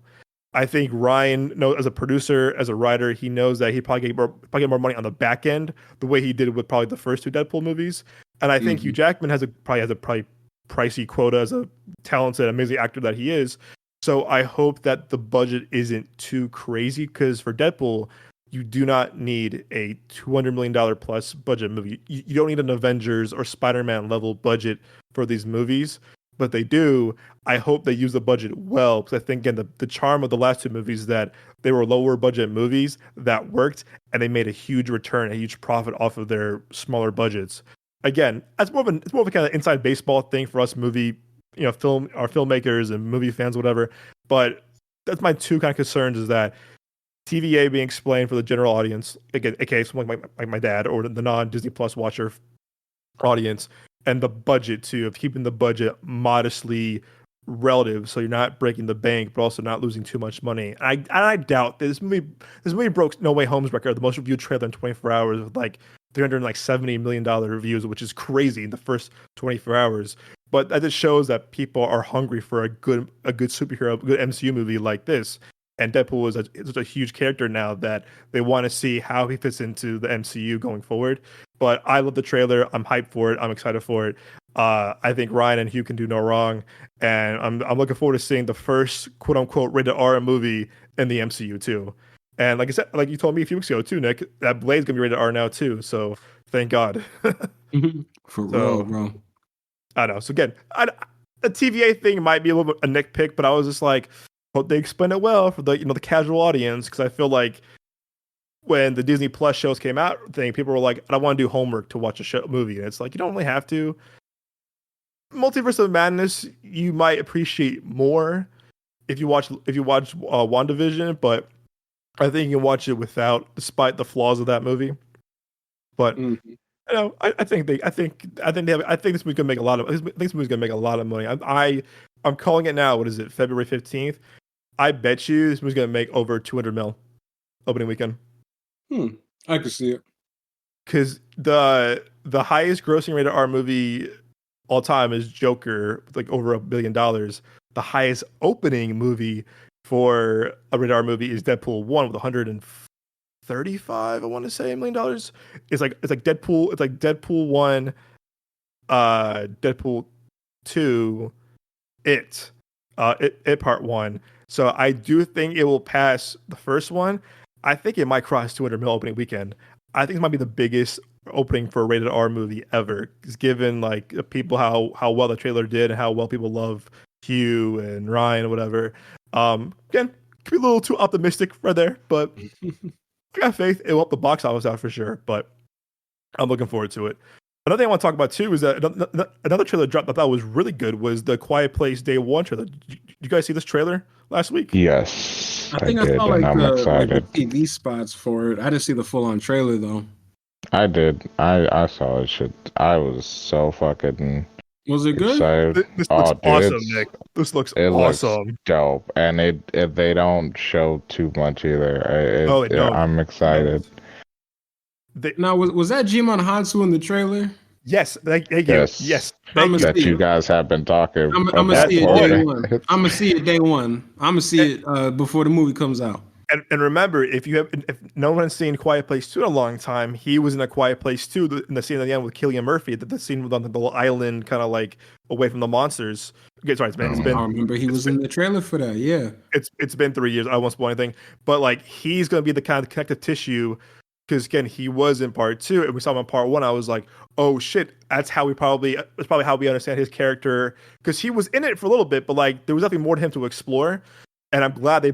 I think Ryan knows as a producer, as a writer, he knows that he probably get more money on the back end the way he did with probably the first two Deadpool movies. And I think Hugh Jackman probably has a pricey quota as a talented, amazing actor that he is. So I hope that the budget isn't too crazy because for Deadpool, you do not need a $200 million plus budget movie. You don't need an Avengers or Spider-Man level budget for these movies, but they do. I hope they use the budget well because I think, again, the charm of the last two movies is that they were lower budget movies that worked and they made a huge return, a huge profit off of their smaller budgets. Again, it's more of a kind of inside baseball thing for us filmmakers and movie fans, whatever. But that's my two kind of concerns is that TVA being explained for the general audience, again, aka someone like my dad or the non-Disney Plus watcher audience, and the budget too, of keeping the budget modestly relative, so you're not breaking the bank, but also not losing too much money. I doubt this movie broke No Way Home's record, the most reviewed trailer in 24 hours, with like $370 million reviews, which is crazy in the first 24 hours. But that just shows that people are hungry for a good superhero, a good MCU movie like this. And Deadpool is such a huge character now that they want to see how he fits into the MCU going forward. But I love the trailer. I'm hyped for it. I'm excited for it. I think Ryan and Hugh can do no wrong, and I'm looking forward to seeing the first quote unquote rated R movie in the MCU too. And like I said, like you told me a few weeks ago too, Nick, that Blade's gonna be rated R now too. So thank God. For real, bro. I know. So again, the TVA thing might be a little bit a nitpick, but I was just like, hope they explain it well for the the casual audience, because I feel like when the Disney Plus shows came out, people were like, I want to do homework to watch a movie, and it's like you don't really have to. Multiverse of Madness, you might appreciate more if you watch WandaVision, but I think you can watch it without, despite the flaws of that movie. But I think this movie's gonna make a lot of. I think this movie's gonna make a lot of money. I'm calling it now. What is it? February 15th. I bet you this movie's gonna make over 200 mil. opening weekend. I can see it. Because the highest grossing rated R movie all time is Joker, with like over $1 billion. The highest opening movie for a rated R movie is Deadpool 1 with 135, I want to say, $1 million. It's like Deadpool 1, Deadpool 2, It Part 1. So I do think it will pass the first one. I think it might cross 200 mil opening weekend. I think it might be the biggest opening for a rated R movie ever. Just given like people how well the trailer did and how well people love Hugh and Ryan or whatever. Again, could be a little too optimistic right there, but I got faith it will help the box office out for sure. But I'm looking forward to it. Another thing I want to talk about too is that another trailer drop that I thought was really good was the Quiet Place Day 1 trailer. Did you guys see this trailer last week? Yes, I think I did, saw and I'm the excited. TV spots for it. I didn't see the full on trailer though. I did. I saw it. Shit, I was so fucking Was it good? excited. This looks awesome, dude, Nick. This looks it awesome. looks dope, and they don't show too much either. No, they don't. I'm excited. Now, was that Jimon Hansu in the trailer? Yes, thank you. Yes, I'ma thank you. That you guys have been talking. I'm gonna see it about. day one. I'm gonna see it day one. I'm gonna see it before the movie comes out. And remember, if no one's seen Quiet Place 2 in a long time, he was in A Quiet Place 2 in the scene at the end with Cillian Murphy, the scene on the little island, kind of like away from the monsters. Okay, sorry, it's been. I remember he was in the trailer for that. Yeah, it's been 3 years. I won't spoil anything, but like he's gonna be the kind of connective tissue. Because again, he was in part 2, and we saw him in part 1. I was like, "Oh shit!" That's how that's probably how we understand his character. Because he was in it for a little bit, but like there was nothing more to him to explore. And I'm glad they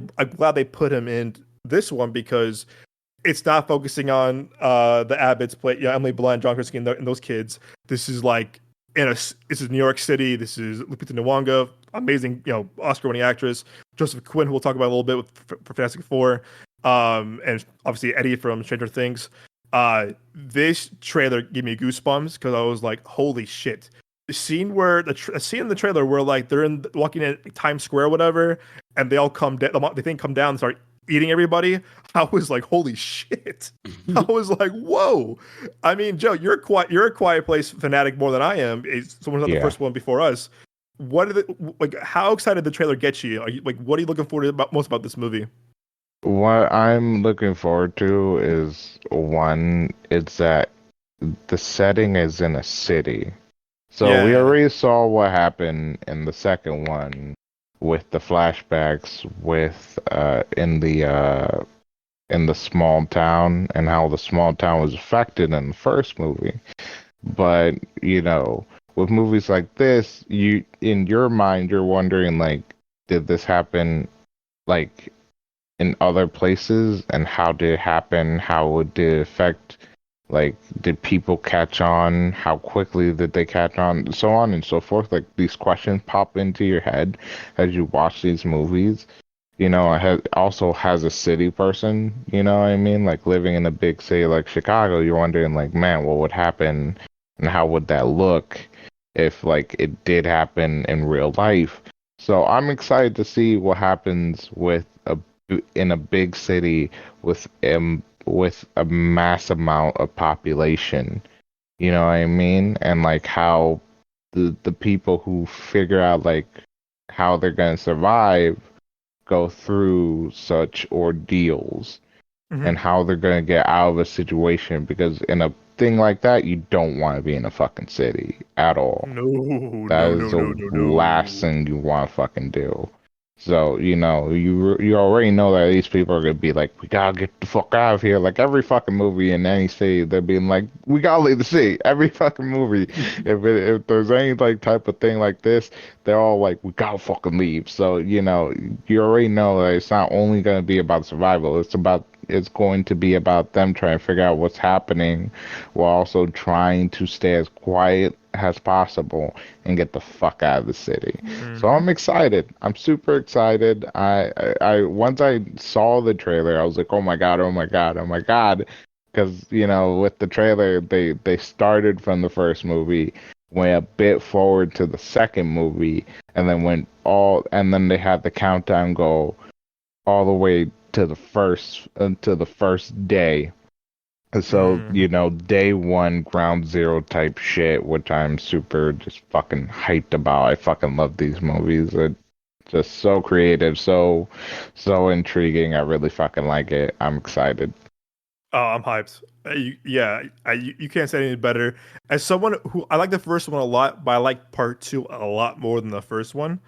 put him in this one because it's not focusing on the Abbotts play, Emily Blunt, John Krasinski, and those kids. This is like this is New York City. This is Lupita Nyong'o, amazing, Oscar-winning actress. Joseph Quinn, who we'll talk about a little bit for Fantastic Four. And obviously Eddie from Stranger Things. This trailer gave me goosebumps because I was like, "Holy shit!" The scene a scene in the trailer where like they're walking in Times Square, or whatever, and they all come down. Come down and start eating everybody. I was like, "Holy shit!" I was like, "Whoa!" I mean, Joe, you're a Quiet Place fanatic more than I am. Someone's not the first one before us. How excited did the trailer get you? What are you looking forward to most about this movie? What I'm looking forward to is it's that the setting is in a city. So we already saw what happened in the second one with the flashbacks in the small town and how the small town was affected in the first movie. But, with movies like this, in your mind you're wondering like, did this happen like in other places, and how did it happen? How did it affect? Like, did people catch on? How quickly did they catch on? So on and so forth. Like, these questions pop into your head as you watch these movies. It also has a city person, you know what I mean? Like, living in a big city like Chicago, you're wondering, like, man, what would happen? And how would that look if, like, it did happen in real life? So I'm excited to see what happens in a big city with a mass amount of population, you know what I mean? And like how the people who figure out like how they're gonna survive go through such ordeals, and how they're gonna get out of a situation, because in a thing like that you don't want to be in a fucking city at all. That is the last thing you want to fucking do. So, you already know that these people are going to be like, we got to get the fuck out of here. Like, every fucking movie in any city, they're being like, we got to leave the city. Every fucking movie. If there's any, like, type of thing like this, they're all like, we got to fucking leave. So, you already know that it's not only going to be about survival. It's going to be about them trying to figure out what's happening while also trying to stay as quiet as possible and get the fuck out of the city. So I'm excited. I'm super excited. I once I saw the trailer, I was like, oh my god, because with the trailer they started from the first movie, went a bit forward to the second movie, and then they had the countdown go all the way to the first day. So, day one, ground zero type shit, which I'm super just fucking hyped about. I fucking love these movies. They're just so creative, so intriguing. I really fucking like it. I'm excited. Oh, I'm hyped. You can't say anything better. As someone who I like the first one a lot, but I like part two a lot more than the first one.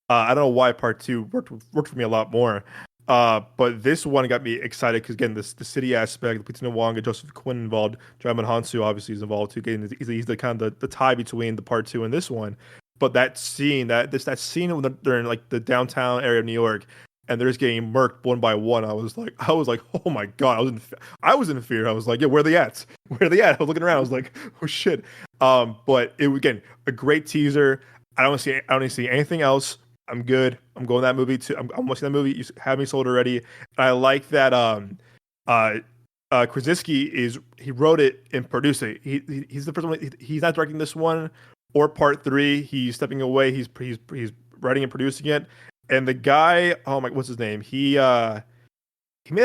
I don't know why part two worked for me a lot more. But this one got me excited because again, the city aspect, Peter Wong and Joseph Quinn involved. Dramon Hansu obviously is involved too. Again, he's the kind of the tie between the part two and this one. But that scene, that scene when they're in like the downtown area of New York, and they're just getting murked one by one. I was like, oh my god, I was in fear. I was like, yeah, where are they at? Where are they at? I was looking around. I was like, oh shit. But it again a great teaser. I don't see anything else. I'm good. I'm going to that movie too. I'm watching that movie. You have me sold already. And I like that. Krasinski he wrote it and produced it. He's the first one. He's not directing this one or part three. He's stepping away. He's writing and producing it. And the guy, oh my, what's his name? He made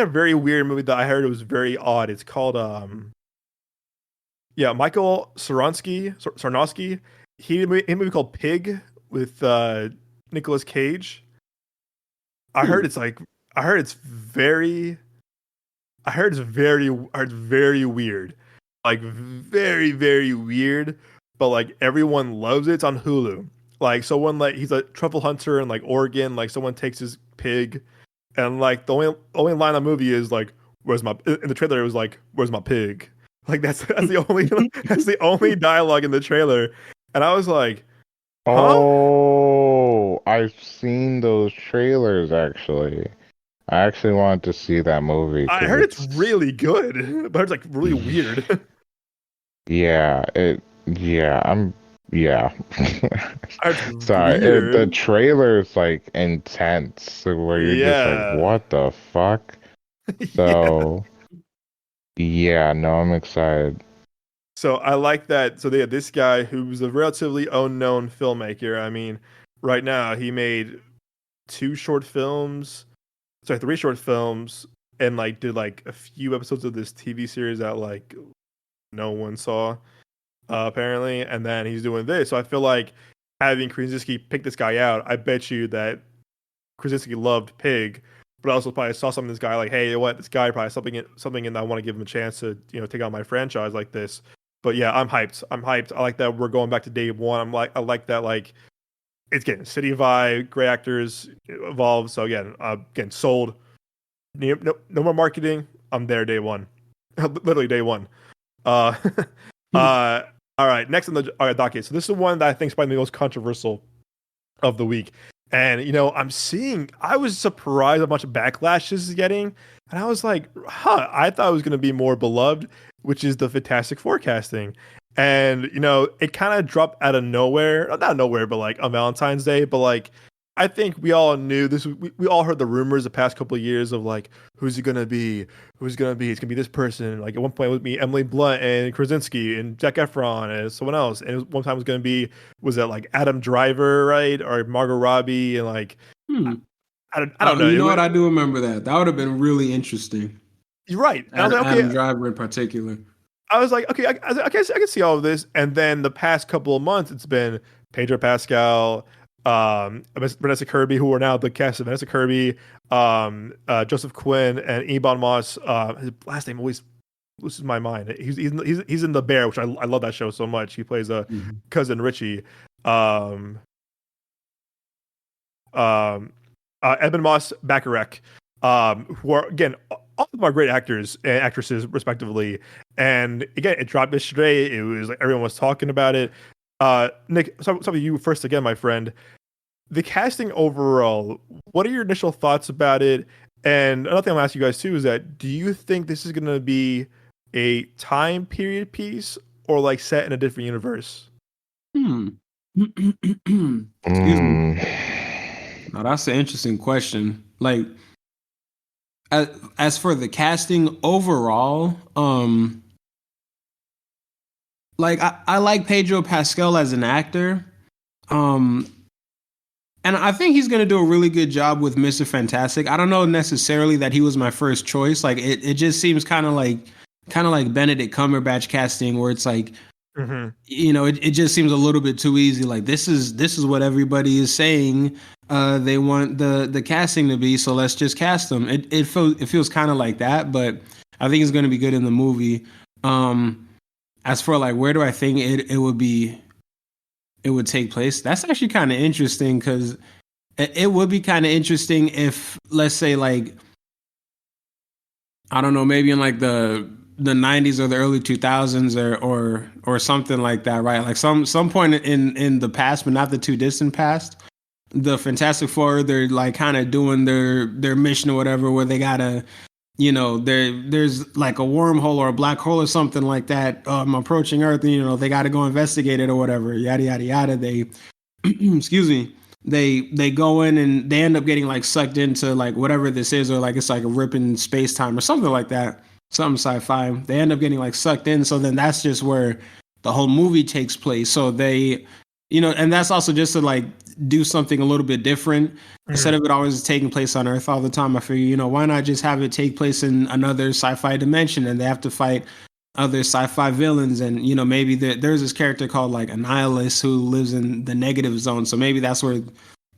a very weird movie that I heard it was very odd. It's called Michael Sarnowski. He made a movie called Pig with Nicolas Cage. I heard it's very weird. Like very, very weird. But like everyone loves it. It's on Hulu. Like someone he's a truffle hunter in like Oregon. Like someone takes his pig, and like the only line of the movie is like, "Where's my?" In the trailer, it was like, "Where's my pig?" Like that's the only dialogue in the trailer, and I was like, huh? Oh, I've seen those trailers actually. I actually wanted to see that movie. I heard it's really good, but it's like really weird. Yeah, yeah. Sorry, Weird. the trailer's like intense, where you're just like, what the fuck? So, no, I'm excited. So I like that. So they had this guy who's a relatively unknown filmmaker. I mean, right now he made three short films, and like did like a few episodes of this TV series that like no one saw. Apparently, and then he's doing this. So I feel like having Krasinski pick this guy out, I bet you that Krasinski loved Pig, but also probably saw something in this guy like, hey, you know what, this guy probably something in I want to give him a chance to take out my franchise like this. But yeah, I'm hyped. I like that we're going back to day one. I like that like it's getting city vibe, great actors involved. So again, sold. No more marketing. I'm there day one, literally day one. All right, next on the docket. So this is the one that I think is probably the most controversial of the week. And, I was surprised how much backlash this is getting. And I was like, I thought it was going to be more beloved, which is the Fantastic Forecasting. And, it kind of dropped out of nowhere. Not nowhere, but like on Valentine's Day. But like, I think we all knew this. We all heard the rumors the past couple of years of like, who's it gonna be? Who's gonna be? It's gonna be this person. Like at one point it would be Emily Blunt and Krasinski and Zac Efron and someone else. And one time it was gonna be, was that like Adam Driver, right, or Margot Robbie and like I don't know. You know what? I do remember that. That would have been really interesting. You're right. And I was like, okay. Adam Driver in particular. I was like, okay, I can see all of this. And then the past couple of months, it's been Pedro Pascal, Vanessa Kirby, who are now the cast of Vanessa Kirby, Joseph Quinn, and Ebon Moss. His last name always loses my mind. He's in The Bear, which I love that show so much. He plays a cousin Richie. Eben Moss, Bacharach, who are again all of them are great actors and actresses respectively. And again, it dropped yesterday. It was like everyone was talking about it. Nick, some of you first again, my friend. The casting overall, what are your initial thoughts about it? And another thing I'm asking you guys too is that, do you think this is going to be a time period piece or like set in a different universe? Excuse me. Now that's an interesting question. Like, as for the casting overall, like I like Pedro Pascal as an actor. And I think he's going to do a really good job with Mr. Fantastic. I don't know necessarily that he was my first choice. Like it just seems kind of like Benedict Cumberbatch casting, where it's like, it just seems a little bit too easy. Like this is what everybody is saying. They want the casting to be, so let's just cast them. It feels kind of like that, but I think it's going to be good in the movie. As for like where do I think it would take place? That's actually kind of interesting because it would be kind of interesting if, let's say, like, I don't know, maybe in like the 90s or the early 2000s or something like that, right? Like some point in the past, but not the too distant past. The Fantastic Four, they're like kind of doing their mission or whatever, where they gotta, there's like a wormhole or a black hole or something like that approaching Earth, and they got to go investigate it or whatever, yada yada yada. They, excuse me, they go in and they end up getting like sucked into like whatever this is, or like it's like a rip in space time or something like that, something sci-fi. They end up getting like sucked in, so then that's just where the whole movie takes place. So they, and that's also just to like do something a little bit different. Instead of it always taking place on Earth all the time, I figure, why not just have it take place in another sci-fi dimension, and they have to fight other sci-fi villains, and maybe there's this character called like Annihilus who lives in the negative zone, so maybe that's where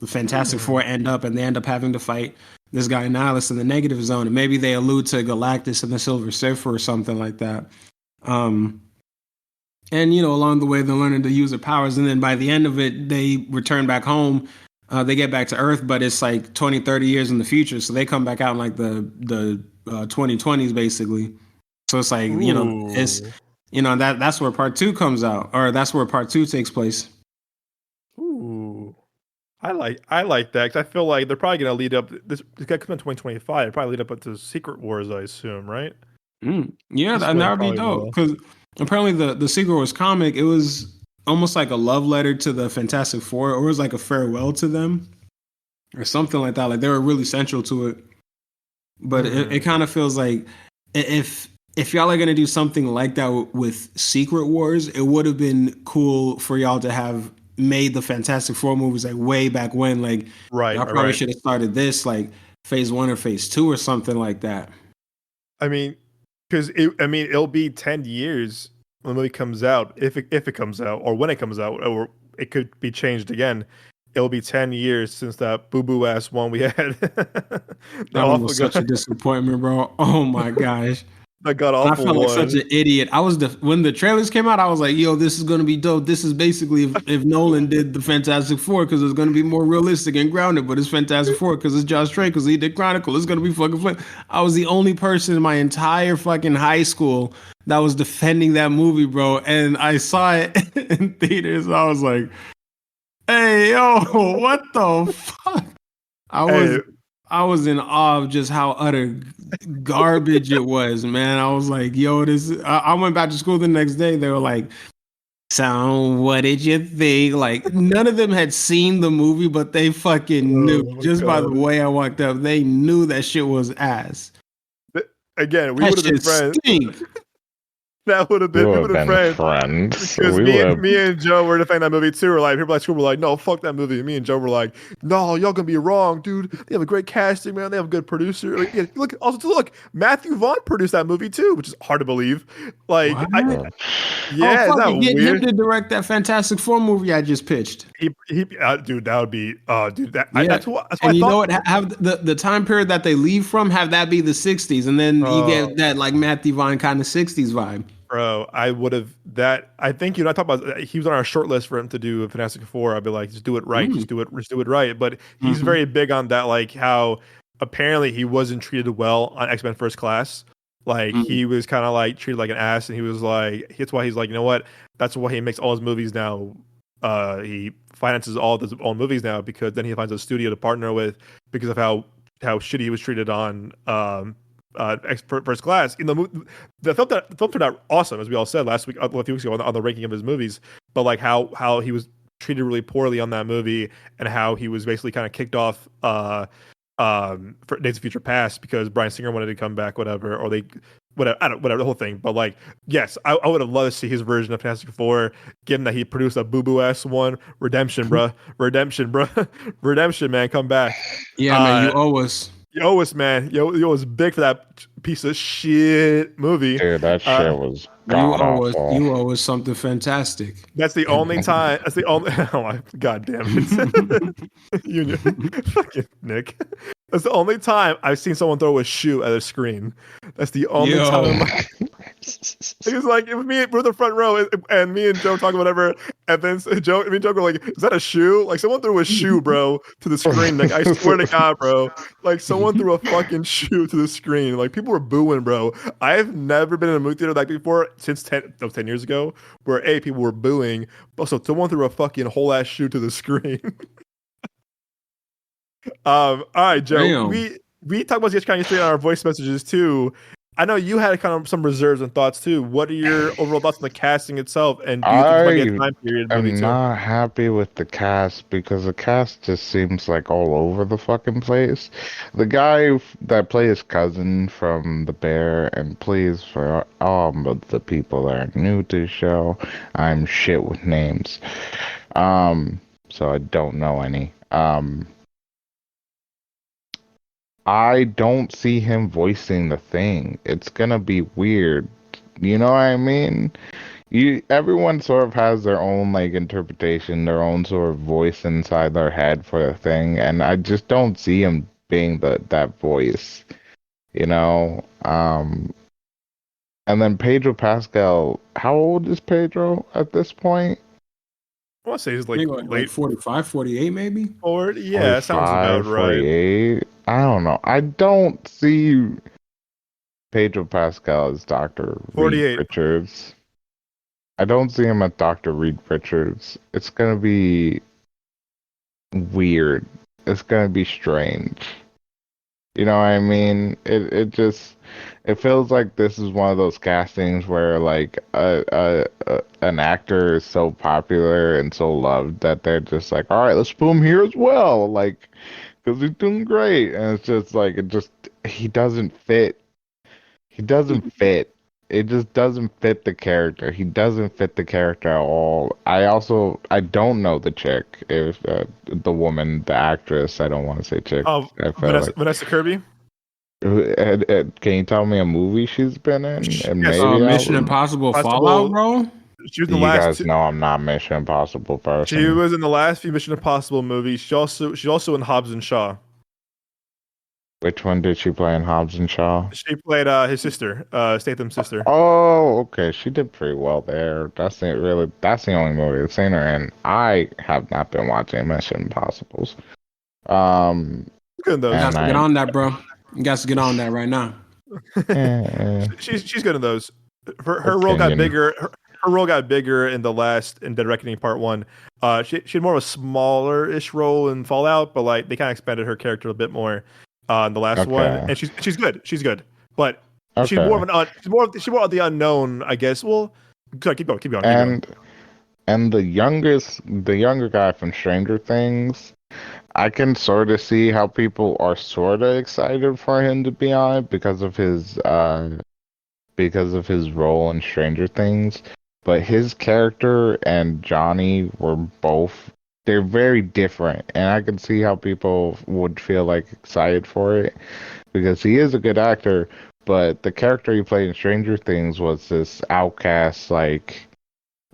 the Fantastic Four end up, and they end up having to fight this guy Annihilus in the negative zone, and maybe they allude to Galactus and the Silver Surfer or something like that. And along the way they're learning to use their powers, and then by the end of it they return back home. They get back to Earth, but it's like 20, 30 years in the future. So they come back out in like the 2020s, basically. So it's like, it's, that's where part 2 comes out, or that's where part 2 takes place. Ooh. I like that, because I feel like they're probably going to lead up, this guy comes in 2025, probably lead up to Secret Wars, I assume, right? Yeah, and that would be dope, because apparently the Secret Wars comic, it was almost like a love letter to the Fantastic Four, or it was like a farewell to them, or something like that. Like they were really central to it. But it kind of feels like if y'all are gonna do something like that with Secret Wars, it would have been cool for y'all to have made the Fantastic Four movies like way back when. Like, y'all probably should have started this like phase 1 or phase 2 or something like that. I mean, because it'll be 10 years when the movie comes out, if it comes out, or when it comes out, or it could be changed again. It'll be 10 years since that boo-boo ass one we had. That one was such a disappointment, bro. Oh my gosh. That got awful. I felt like such an idiot. When the trailers came out, I was like, yo, this is going to be dope. This is basically if Nolan did the Fantastic Four, because it's going to be more realistic and grounded, but it's Fantastic Four because it's Josh Trank, because he did Chronicle. It's going to be fucking fun. I was the only person in my entire fucking high school that was defending that movie, bro. And I saw it in theaters. And I was like, hey, yo, what the fuck? I was in awe of just how utter garbage it was, man. I was like, yo, I went back to school the next day. They were like, so what did you think? Like, none of them had seen the movie, but they fucking knew. Just by the way I walked up, they knew that shit was ass. Again, we would have been friends. That would have been, we would have been friends. Because me and Joe were defending that movie too. We're like, people at school were like, no, fuck that movie. And me and Joe were like, no, y'all gonna be wrong, dude. They have a great casting, man. They have a good producer. Like, yeah, look, Matthew Vaughn produced that movie too, which is hard to believe. Like, isn't that get weird? Him to direct that Fantastic Four movie I just pitched. Dude, that would be, that's what. And you know what? Have the time period that they leave from, have that be the 60s, and then you get that like Matthew Vaughn kind of 60s vibe. Bro, I would have that. I think I talked about he was on our short list for him to do Fantastic Four. I'd be like, just do it right, just do it right. But he's very big on that, like how apparently he wasn't treated well on X-Men First Class. Like he was kind of like treated like an ass, and he was like, that's why he's like, you know what? That's why he makes all his movies now. He finances all of his own movies now, because then he finds a studio to partner with because of how shitty he was treated on First Class. In the film turned out awesome, as we all said last week, a few weeks ago, on the ranking of his movies. But like how he was treated really poorly on that movie, and how he was basically kind of kicked off for Days of Future Past because Bryan Singer wanted to come back, whatever, or they whatever, I don't, whatever the whole thing. But like, yes, I would have loved to see his version of Fantastic Four, given that he produced a boo boo ass one. Redemption, bruh. Redemption, bruh. Redemption, man, come back. Yeah, man, you owe us. You owe us, man. You owe us big for that piece of shit movie. Dude, that shit was god awful. You owe us something fantastic. That's the only time. That's the only. Oh my god damn it! You fucking Nick. That's the only time I've seen someone throw a shoe at a screen. That's the only time. It's like if we're the front row, and me and Joe talking whatever, and then me and Joe go like, "Is that a shoe?" Like someone threw a shoe, bro, to the screen. Like I swear to God, bro, like someone threw a fucking shoe to the screen. Like people were booing, bro. I've never been in a movie theater like before since 10 years ago, where people were booing. Also, someone threw a fucking whole ass shoe to the screen. All right, Joe. Damn. We talked about this kind of yesterday on our voice messages too. I know you had kind of some reserves and thoughts too. What are your overall thoughts on the casting itself? And do you think it might be a time period movie too? I'm not happy with the cast because the cast just seems like all over the fucking place. The guy that plays his cousin from The Bear, and please, for all of the people that are new to the show, I'm shit with names. So I don't know any. I don't see him voicing the Thing. It's gonna be weird. You know what I mean? Everyone sort of has their own like interpretation, their own sort of voice inside their head for the Thing, and I just don't see him being that voice. You know? And then Pedro Pascal, how old is Pedro at this point? I want to say he's like late 45, 48 maybe? 40, yeah, sounds about right. 48. I don't know. I don't see Pedro Pascal as Dr. Reed Richards. I don't see him as Dr. Reed Richards. It's going to be weird. It's going to be strange. You know what I mean? It feels like this is one of those castings where like an actor is so popular and so loved that they're just like, all right, let's put him here as well, like because he's doing great, and it's just like he doesn't fit. He doesn't fit. It just doesn't fit the character. He doesn't fit the character at all. I don't know the chick, if the woman, the actress. I don't want to say chick. Oh, Vanessa Kirby. Can you tell me a movie she's been in? And maybe Mission Impossible Fallout, bro. She was in the last. You guys know I'm not Mission Impossible person. She was in the last few Mission Impossible movies. She's also in Hobbs and Shaw. Which one did she play in Hobbs and Shaw? She played his sister, Statham's sister. Oh, okay. She did pretty well there. That's the only movie I've seen her in. I have not been watching Mission Impossibles. Good in those. You got to get on that, bro. You got to get on that right now. She's good in those. Her role got bigger. Her role got bigger in Dead Reckoning Part 1. She had more of a smaller-ish role in Fallout, but like they kind of expanded her character a bit more in the last one, and she's good. She's good, but she's more of the unknown, I guess. Well, sorry, keep going. And the younger guy from Stranger Things, I can sort of see how people are sort of excited for him to be on it because of his role in Stranger Things. But his character and Johnny they're very different. And I can see how people would feel like excited for it because he is a good actor. But the character he played in Stranger Things was this outcast, like,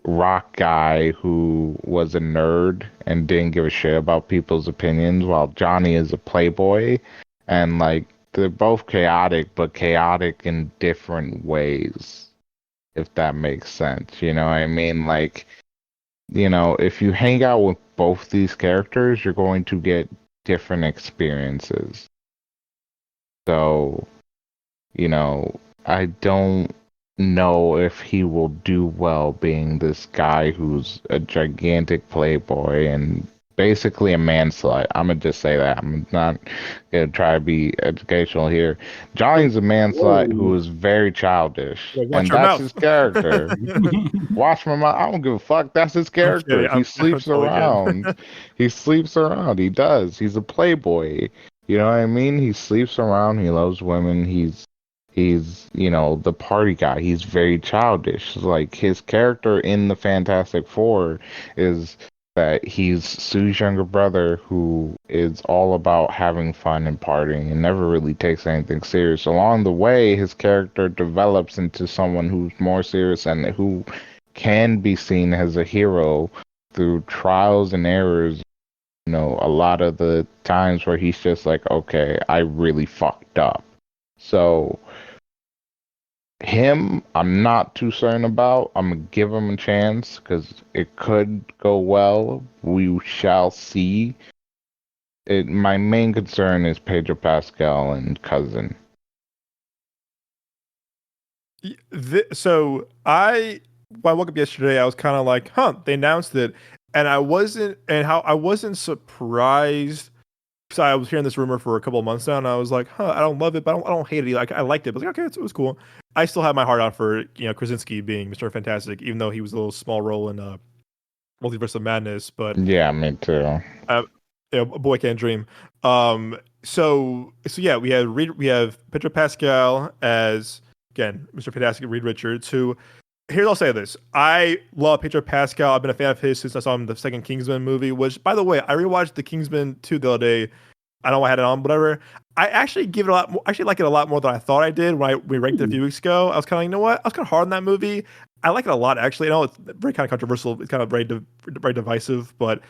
rock guy who was a nerd and didn't give a shit about people's opinions, while Johnny is a playboy. And, like, they're both chaotic, but chaotic in different ways. If that makes sense, you know what I mean? Like, you know, if you hang out with both these characters, you're going to get different experiences. So, you know, I don't know if he will do well being this guy who's a gigantic playboy and basically a man slut. I'm gonna just say that. I'm not gonna try to be educational here. Johnny's a man slut who is very childish, and that's his character. Watch my mouth. I don't give a fuck. That's his character. He sleeps around. He sleeps around. He does. He's a playboy. You know what I mean? He sleeps around. He loves women. He's He's, the party guy. He's very childish. Like, his character in the Fantastic Four is that he's Sue's younger brother who is all about having fun and partying and never really takes anything serious. Along the way, his character develops into someone who's more serious and who can be seen as a hero through trials and errors. A lot of the times where he's just like, okay, I really fucked up. So him, I'm not too certain about. I'm gonna give him a chance because it could go well. We shall see. My main concern is Pedro Pascal and Cousin. So when I woke up yesterday, I was kind of like, they announced it, and I wasn't surprised. So I was hearing this rumor for a couple of months now, and I was like, I don't love it, but I don't hate it. Like, I liked it. But I was like, okay, it was cool. I still have my heart out for Krasinski being Mr. Fantastic, even though he was a little small role in Multiverse of Madness. But yeah, me too. A boy can't dream. So yeah, we have Pedro Pascal as, again, Mr. Fantastic, Reed Richards. Who, here's, I'll say this: I love Pedro Pascal. I've been a fan of his since I saw him in the second Kingsman movie. Which, by the way, I rewatched the Kingsman 2 the other day. I don't know why I had it on, whatever. I actually give it a lot more, actually like it a lot more than I thought I did when we ranked it a few weeks ago. I was kind of like, you know what? I was kind of hard on that movie. I like it a lot, actually. I know it's very kind of controversial. It's kind of very divisive, but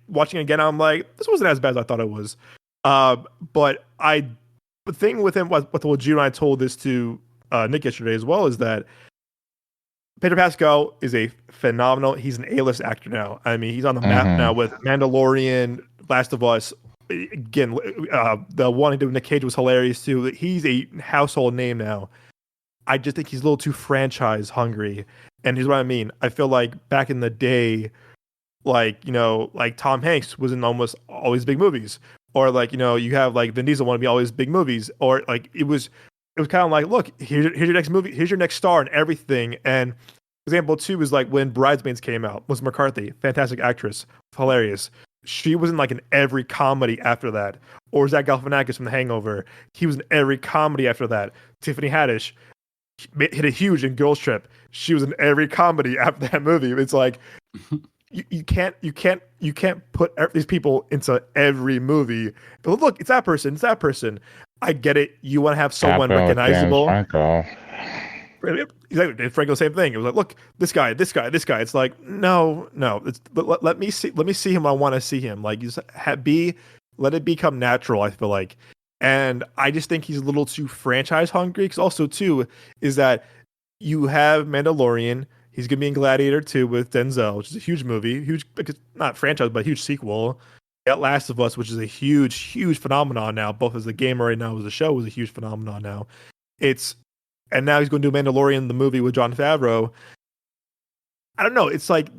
watching it again, I'm like, this wasn't as bad as I thought it was. But the thing with him, what Gino and I told this to Nick yesterday as well, is that Pedro Pascal is a phenomenal. He's an A-list actor now. I mean, he's on the map now with Mandalorian, Last of Us. Again, the one he did with Nick Cage was hilarious too. He's a household name now. I just think he's a little too franchise hungry. And here's what I mean. I feel like back in the day, like Tom Hanks was in almost always big movies, or you have like Vin Diesel want to be always big movies, or like it was kind of like, look, here's your next movie, here's your next star and everything. And example 2 is like when Bridesmaids came out. Melissa McCarthy, fantastic actress, hilarious. She was in like in every comedy after that. Or Zach Galifianakis from The Hangover. He was in every comedy after that. Tiffany Haddish hit a huge in Girls Trip. She was in every comedy after that movie. It's like you can't put these people into every movie. But look, it's that person. It's that person. I get it. You want to have someone recognizable. Exactly. Did Franco the same thing? It was like, look, this guy. It's like, no. Let me see him. I want to see him. Like, let it become natural. I feel like, and I just think he's a little too franchise hungry. Because also too is that you have Mandalorian. He's gonna be in Gladiator 2 with Denzel, which is a huge movie, not franchise, but a huge sequel. Got Last of Us, which is a huge phenomenon now, both as a game right now as a show is a huge phenomenon now. And now he's going to do Mandalorian, the movie with Jon Favreau. I don't know. It's like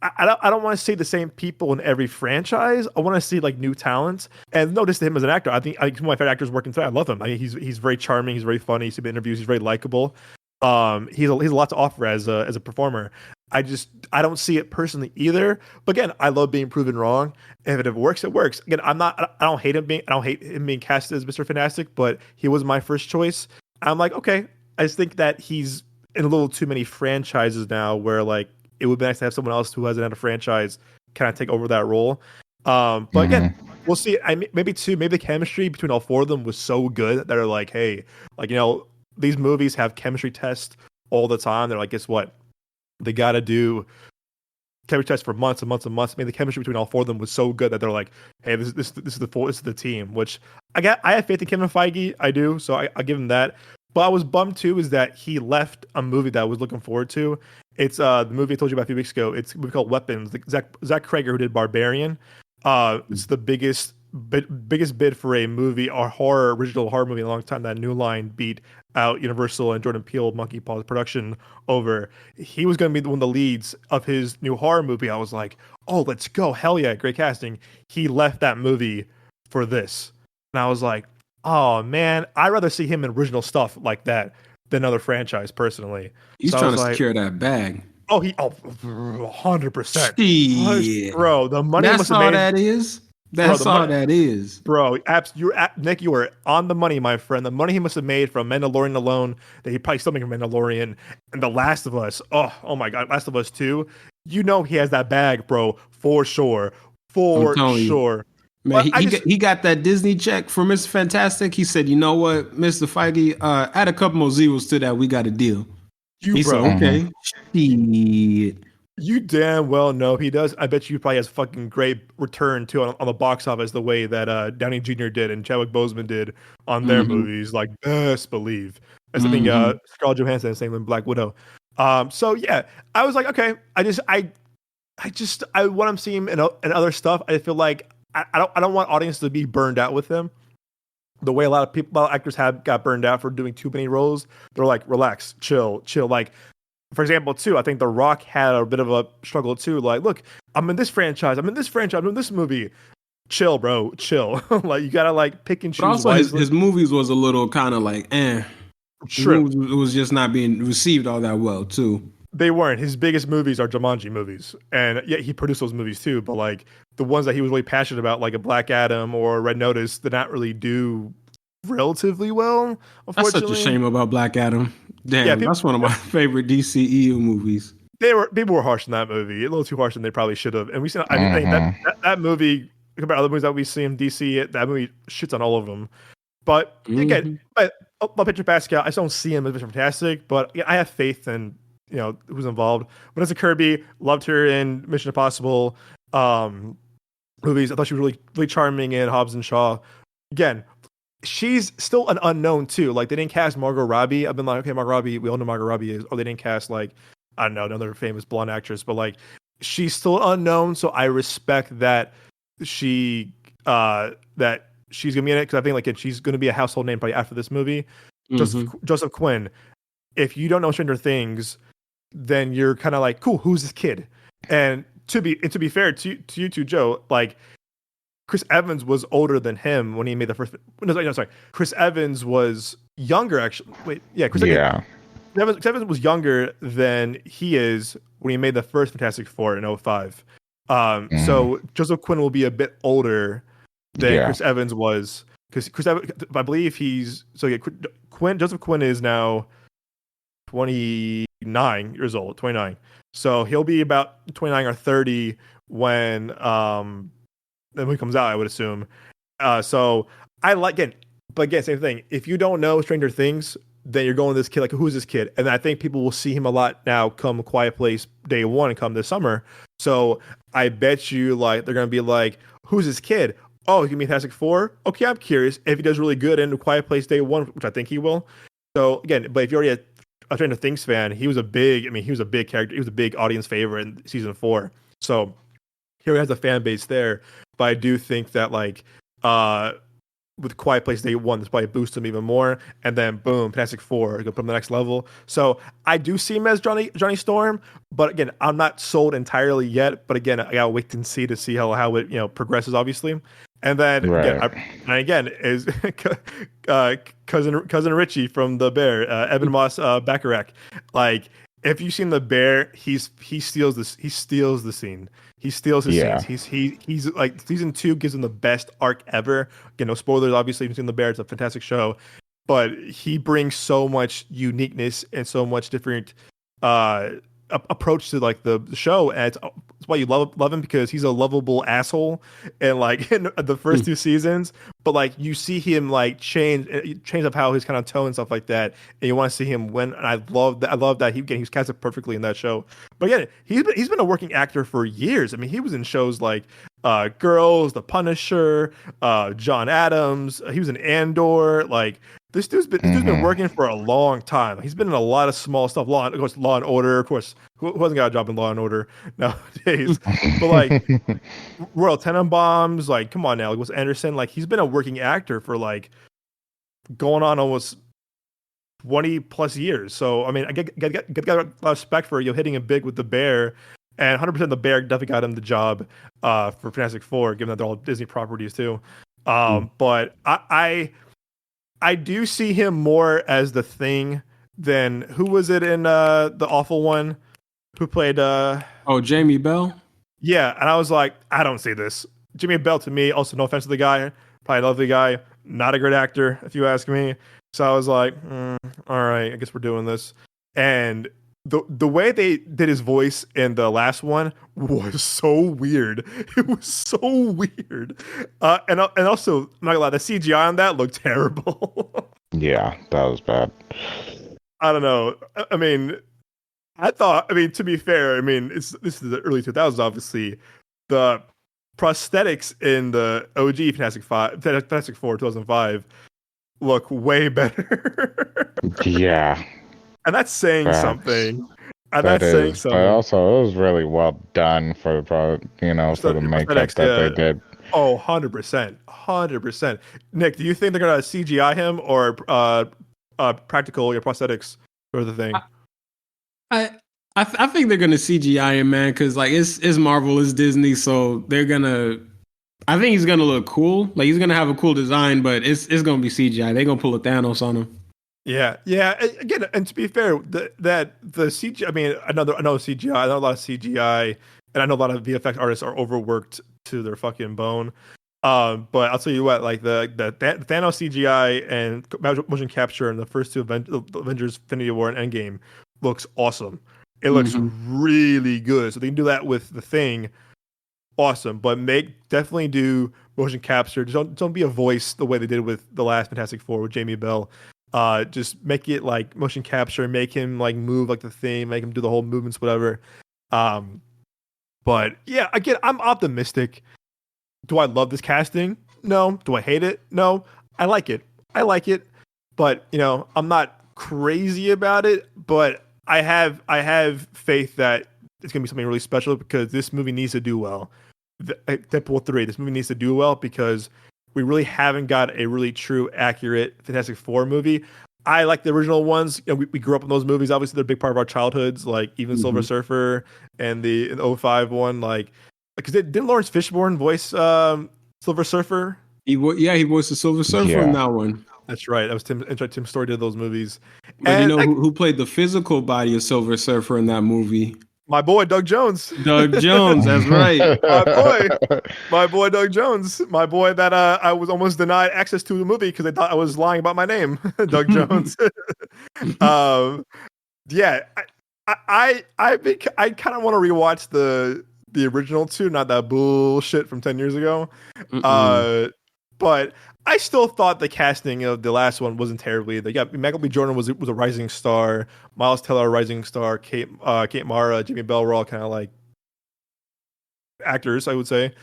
I don't want to see the same people in every franchise. I want to see like new talents. And notice to him as an actor. I think one of my favorite actors working today. I love him. I mean, he's very charming. He's very funny. He's in interviews. He's very likable. He's a lot to offer as a performer. I don't see it personally either. But again, I love being proven wrong. And if it works, it works. Again, I don't hate him being cast as Mr. Fantastic, but he was my first choice. I'm like, okay. I just think that he's in a little too many franchises now where like it would be nice to have someone else who hasn't had a franchise kind of take over that role. But again, we'll see. Maybe the chemistry between all 4 of them was so good that they're like, hey, like, these movies have chemistry tests all the time. They're like, guess what? They got to do chemistry tests for months and months and months. Maybe the chemistry between all 4 of them was so good that they're like, hey, this is the team. Which I have faith in Kevin Feige. I do, so I'll give him that. But I was bummed too is that he left a movie that I was looking forward to. It's the movie I told you about a few weeks ago. It's a movie called Weapons. Zach Krager, who did Barbarian. It's the biggest bid for a movie, original horror movie in a long time. That New Line beat out Universal and Jordan Peele Monkey Paws production over. He was going to be one of the leads of his new horror movie. I was like, oh, let's go. Hell yeah, great casting. He left that movie for this. And I was like, oh man, I'd rather see him in original stuff like that than another franchise personally. He's trying to secure that bag. 100%. Bro, the money that's all that is. That's all that is. Bro, Nick, you were on the money, my friend. The money he must have made from Mandalorian alone, that he probably still making from Mandalorian, and The Last of Us. Oh my God, Last of Us 2. You know he has that bag, bro, for sure. For sure. Man, he got that Disney check for Mr. Fantastic. He said, you know what, Mr. Feige, add a couple more zeros to that. We got a deal. He said, okay. Shit. You damn well know he does. I bet you probably has fucking great return too on the box office, the way that Downey Jr. did and Chadwick Boseman did on their movies. Like, best believe. That's the thing. Scarlett Johansson, same with Black Widow. So yeah, I was like, okay. I what I'm seeing in other stuff. I feel like I don't want audience to be burned out with him. The way a lot of actors got burned out for doing too many roles. They're like, relax, chill. Like, for example, too, I think The Rock had a bit of a struggle too. Like, look, I'm in this franchise, I'm in this movie. Chill, bro, chill. Like, you gotta like pick and choose. But also, his movies was a little kind of like, True. It was just not being received all that well too. They weren't. His biggest movies are Jumanji movies, and yeah, he produced those movies too. But like the ones that he was really passionate about, like a Black Adam or Red Notice, did not really do relatively well. That's such a shame about Black Adam. Damn, that's one of my favorite DCEU movies. People were harsh in that movie, a little too harsh than they probably should have. And we seen, I mean, that movie compared to other movies that we see in DC, that movie shits on all of them. But again, Pedro Pascal, I just don't see him as Mr. Fantastic, but yeah, I have faith in who's involved. Vanessa Kirby, loved her in Mission Impossible movies. I thought she was really, really charming in Hobbs and Shaw. Again, she's still an unknown too. Like, they didn't cast Margot Robbie. I've been like, okay, Margot Robbie, we all know Margot Robbie is. Or they didn't cast, like, I don't know, another famous blonde actress. But like, she's still unknown, so I respect that she's gonna be in it, because I think like she's gonna be a household name probably after this movie. Joseph Quinn. If you don't know Stranger Things, then you're kind of like, cool, who's this kid? And to be fair to you two, Joe, like, Chris Evans was older than him when he made the first. No, sorry. Chris Evans was younger, actually. Wait, yeah, Chris Evans was younger than he is when he made the first Fantastic Four in 2005. So Joseph Quinn will be a bit older than Chris Evans was, because Chris Evans, I believe Joseph Quinn is now 29 years old, 29. So he'll be about 29 or 30 when the movie comes out, I would assume. So I like it. But again, same thing. If you don't know Stranger Things, then you're going to this kid, like, who's this kid? And I think people will see him a lot now come Quiet Place Day 1 and come this summer. So I bet you, like, they're going to be like, who's this kid? Oh, he's going to be Fantastic Four? Okay, I'm curious. If he does really good in Quiet Place Day 1, which I think he will. So again, but if you're already a Stranger Things fan, he was a big character. He was a big audience favorite in season 4. So here he has a fan base there. But I do think that, like, with Quiet Place Day 1, this probably boosts him even more. And then boom, Fantastic Four, go put him on the next level. So I do see him as Johnny Storm, but again, I'm not sold entirely yet. But again, I gotta wait and see how it progresses, obviously. And then again is cousin Richie from The Bear, Evan Moss Bacharach. Like, if you've seen The Bear, he steals the scene. He steals his scenes. He's like, season 2 gives him the best arc ever. Again, no spoilers, obviously. You've seen The Bear; it's a fantastic show, but he brings so much uniqueness and so much different approach to like the show, and it's why you love him, because he's a lovable asshole, and like in the first 2 seasons, but like you see him like change up how his kind of tone and stuff like that, and you want to see him win. And I love that he's casted perfectly in that show. But again, he's been a working actor for years. I mean, he was in shows like Girls, The Punisher, John Adams. He was in Andor. Like, this dude's been working for a long time. He's been in a lot of small stuff. Law and Order, of course. Who hasn't got a job in Law and Order nowadays? But like Royal Tenenbaums, like, come on now, like Wes Anderson, like, he's been a working actor for like going on almost 20 plus years. So I mean, I get a lot of respect for hitting it big with The Bear, and 100% The Bear definitely got him the job for Fantastic Four, given that they're all Disney properties too. But I do see him more as the Thing than, who was it in the awful one who played Jamie Bell? Yeah, and I was like, I don't see this. Jimmy Bell to me, also no offense to the guy, probably love the guy, not a great actor if you ask me. So I was like, all right, I guess we're doing this. And the way they did his voice in the last one was so weird. It was so weird. And also, I'm not gonna lie, the CGI on that looked terrible. Yeah, that was bad. I don't know. I mean, to be fair, I mean, this is the early 2000s, obviously. The prosthetics in the OG Fantastic Four 2005 look way better. Yeah. And that's saying Facts. something. And That that's saying is, something. but also it was really well done for the for the makeup that they did. Oh, 100%. 100%. Nick, do you think they're going to CGI him or practical prosthetics for the thing? I think they're gonna CGI him, man, because like it's Marvel, it's Disney, so they're gonna. I think he's gonna look cool. Like he's gonna have a cool design, but it's gonna be CGI. They're gonna pull a Thanos on him. Yeah. Again, and to be fair, the CGI. I mean, I know CGI. I know a lot of CGI, and I know a lot of VFX artists are overworked to their fucking bone. But I'll tell you what, like the Thanos CGI and motion capture in the first two Avengers: Infinity War and Endgame looks awesome. It looks really good. So they can do that with the Thing. Awesome, but definitely do motion capture. Just don't be a voice the way they did with the last Fantastic Four with Jamie Bell. Just make it like motion capture, make him like move like the Thing, make him do the whole movements, whatever. But yeah, again, I'm optimistic. Do I love this casting? No. Do I hate it? No. I like it. But I'm not crazy about it. But I have faith that it's gonna be something really special because this movie needs to do well. Deadpool 3, this movie needs to do well because we really haven't got a really true, accurate Fantastic Four movie. I like the original ones. We grew up in those movies. Obviously, they're a big part of our childhoods. Like even Silver Surfer and the 05 one. Like, because didn't Lawrence Fishburne voice Silver Surfer? He voiced the Silver Surfer in that one. That's right. That was Tim Story did those movies. But and who played the physical body of Silver Surfer in that movie? My boy Doug Jones. Doug Jones, that's right. My boy Doug Jones. My boy that I was almost denied access to the movie because they thought I was lying about my name, Doug Jones. Yeah, I kind of want to rewatch the original two, not that bullshit from 10 years ago. But I still thought the casting of the last one wasn't terribly. Michael B. Jordan was a rising star, Miles Teller a rising star, Kate Mara, Jamie Bell were all kind of like actors, I would say.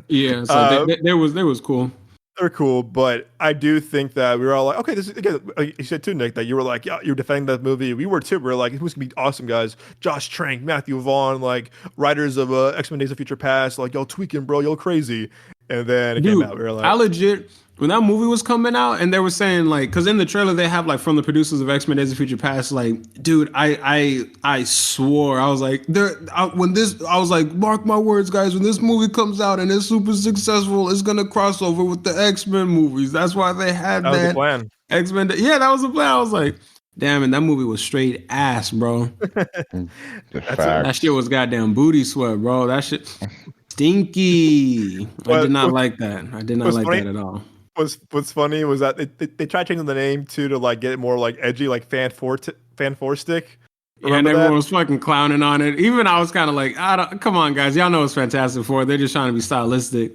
Yeah, so they was cool. They're cool, but I do think that we were all like, okay, this is again. You said too, Nick, that you were like, yeah, you were defending that movie. We were too. We were like, it was gonna be awesome, guys. Josh Trank, Matthew Vaughn, like writers of X-Men: Days of Future Past, like y'all tweaking, bro, y'all crazy. And then it came out. We were like, I legit, when that movie was coming out, and they were saying like, because in the trailer they have like from the producers of X-Men: Days of Future Past, like, dude, I swore I was like, I was like, mark my words, guys, when this movie comes out and it's super successful, it's gonna cross over with the X-Men movies. That's why they had that. Was the plan. X-Men. Yeah, that was the plan. I was like, damn, and that movie was straight ass, bro. That shit was goddamn booty sweat, bro. That shit. Stinky. I did not like that. I did not like that at all. What's funny was that they tried changing the name to like get it more like edgy, like Fan Four Stick. Yeah, and everyone was fucking clowning on it. Even I was kind of like, come on, guys, y'all know it's Fantastic Four. They're just trying to be stylistic.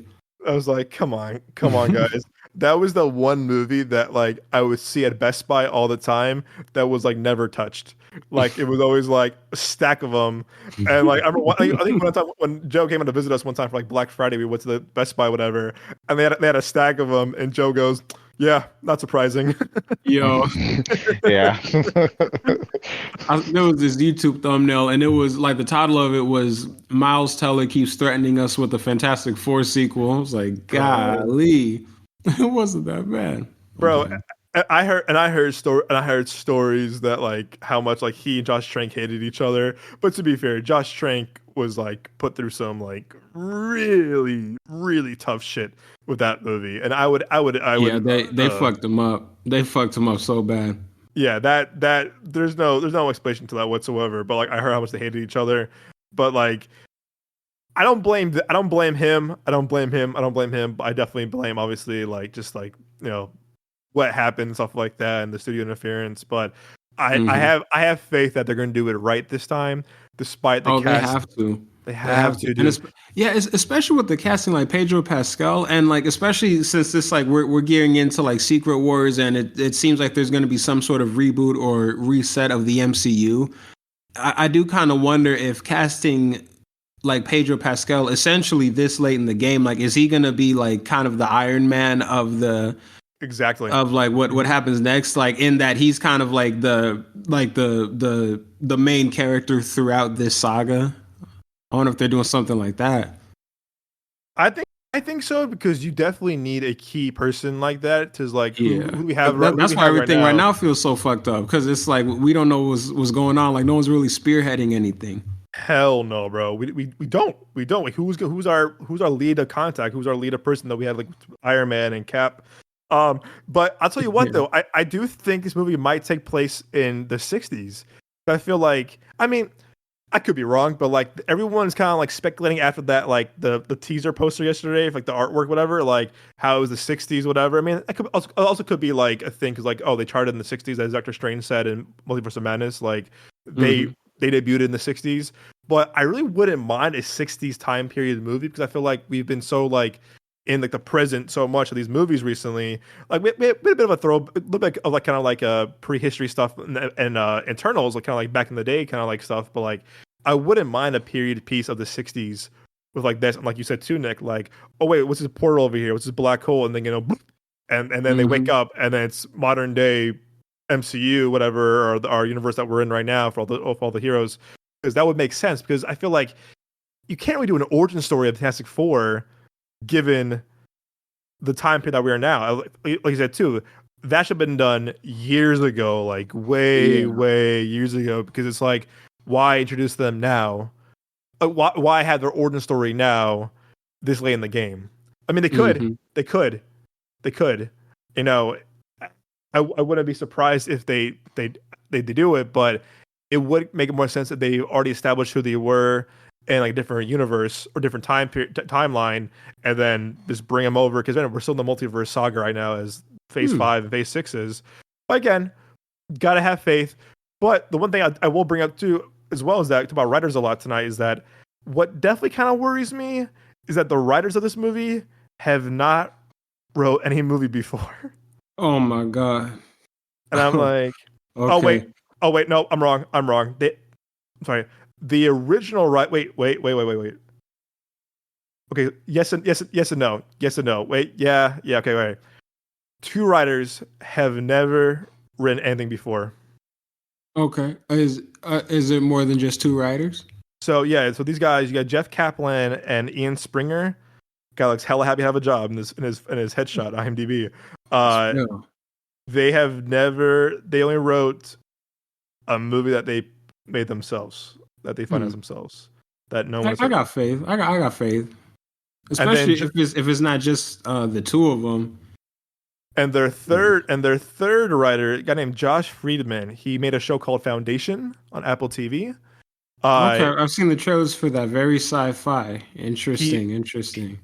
I was like, come on, guys. That was the one movie that like I would see at Best Buy all the time that was like never touched. Like it was always like a stack of them. And like I remember I think when Joe came in to visit us one time for like Black Friday, we went to the Best Buy, whatever, and they had a stack of them. And Joe goes, "Yeah, not surprising." Yo, yeah. There was this YouTube thumbnail, and it was like the title of it was "Miles Teller keeps threatening us with the Fantastic Four sequel." I was like, golly. It wasn't that bad, bro. I heard stories that like how much like he and Josh Trank hated each other. But to be fair, Josh Trank was like put through some like really really tough shit with that movie, and I would. Yeah, they fucked him up. They fucked him up so bad. Yeah, that there's no explanation to that whatsoever. But like I heard how much they hated each other. But like I don't blame him. I don't blame him. I don't blame him. But I definitely blame, obviously, like just like what happened, stuff like that, and the studio interference. But I have faith that they're going to do it right this time, despite the cast. They have to. They have to. And especially with the casting, like Pedro Pascal, and like especially since this like we're gearing into like Secret Wars, and it seems like there's going to be some sort of reboot or reset of the MCU. I do kind of wonder if casting like Pedro Pascal essentially this late in the game, like is he going to be like kind of the Iron Man of the exactly of like what happens next, like in that he's kind of like the main character throughout this saga. I wonder if they're doing something like that. I think so, because you definitely need a key person like that to like who we have. That's why everything right now feels so fucked up, because it's like we don't know what's going on. Like no one's really spearheading anything. Hell no, bro. We don't. Like, who's our lead of contact? Who's our lead of person that we had like Iron Man and Cap? But I'll tell you what though, I do think this movie might take place in the 60s. I feel like, I mean, I could be wrong, but like everyone's kind of like speculating after that, like the teaser poster yesterday, like the artwork, whatever, like how it was the 60s, whatever. I mean, it could also could be like a thing, because like, oh, they charted in the 60s, as Doctor Strange said in Multiverse of Madness, like they debuted in the 60s. But I really wouldn't mind a 60s time period movie, because I feel like we've been so like in like the present so much of these movies recently. Like we had a bit of a little bit of like kind of like prehistory stuff and Eternals, like kind of like back in the day kind of like stuff. But like I wouldn't mind a period piece of the 60s with like this, and like you said too, Nick, like, oh wait, what's this portal over here? What's this black hole? And then and then they wake up, and then it's modern day MCU, whatever, or our universe that we're in right now for all the heroes. Because that would make sense, because I feel like you can't really do an origin story of Fantastic Four given the time period that we are now. Like you said too, that should have been done years ago, like way years ago, because it's like, why introduce them now? Why have their origin story now this late in the game? I mean, they could. You know, I wouldn't be surprised if they do it, but it would make more sense if they already established who they were in like a different universe or different timeline, and then just bring them over, because we're still in the multiverse saga right now, as Phase 5 and Phase 6 is. But again, gotta have faith. But the one thing I will bring up too, as well as that, talk about writers a lot tonight, is that what definitely kind of worries me is that the writers of this movie have not wrote any movie before. Oh my god! And I'm like, okay. oh wait, no, I'm wrong. I'm sorry. The original wait. Okay, yes and no. Wait, yeah, okay, wait. 2 writers have never written anything before. Okay, is it more than just 2 writers? So these guys, you got Jeff Kaplan and Ian Springer. Guy looks hella happy to have a job in his headshot, IMDb. They only wrote a movie that they made themselves, that they financed themselves. That no one. I got faith. I got faith, especially if it's not just the 2 of them. And their third writer, a guy named Josh Friedman, he made a show called Foundation on Apple TV. Okay, I've seen the trailers for that. Very sci-fi. Interesting.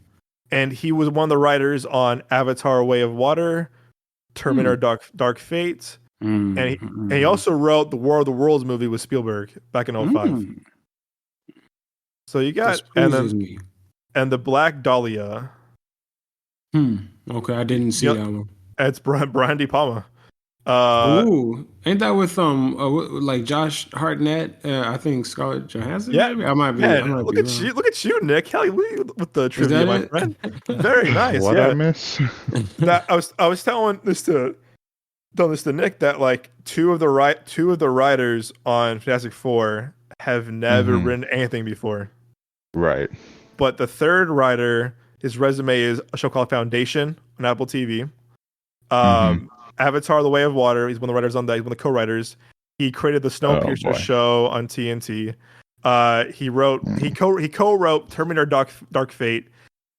And he was one of the writers on Avatar: Way of Water, Terminator: Dark Fate, and he also wrote the War of the Worlds movie with Spielberg back in 2005. So you got and the Black Dahlia. Okay, I didn't see that one. It's Brian De Palma. Ooh, ain't that with like Josh Hartnett? I think Scarlett Johansson. Yeah, maybe? I might be. Look at you, Nick. Kelly, with the trivia, my friend. Very nice. What I miss? I was telling this to Nick that like two of the writers on Fantastic Four have never written anything before. Right. But the third writer, his resume is a show called Foundation on Apple TV. Avatar: The Way of Water. He's one of the writers on that. He's one of the co-writers. He created the Snowpiercer show on TNT. He co-wrote Terminator: Dark Fate,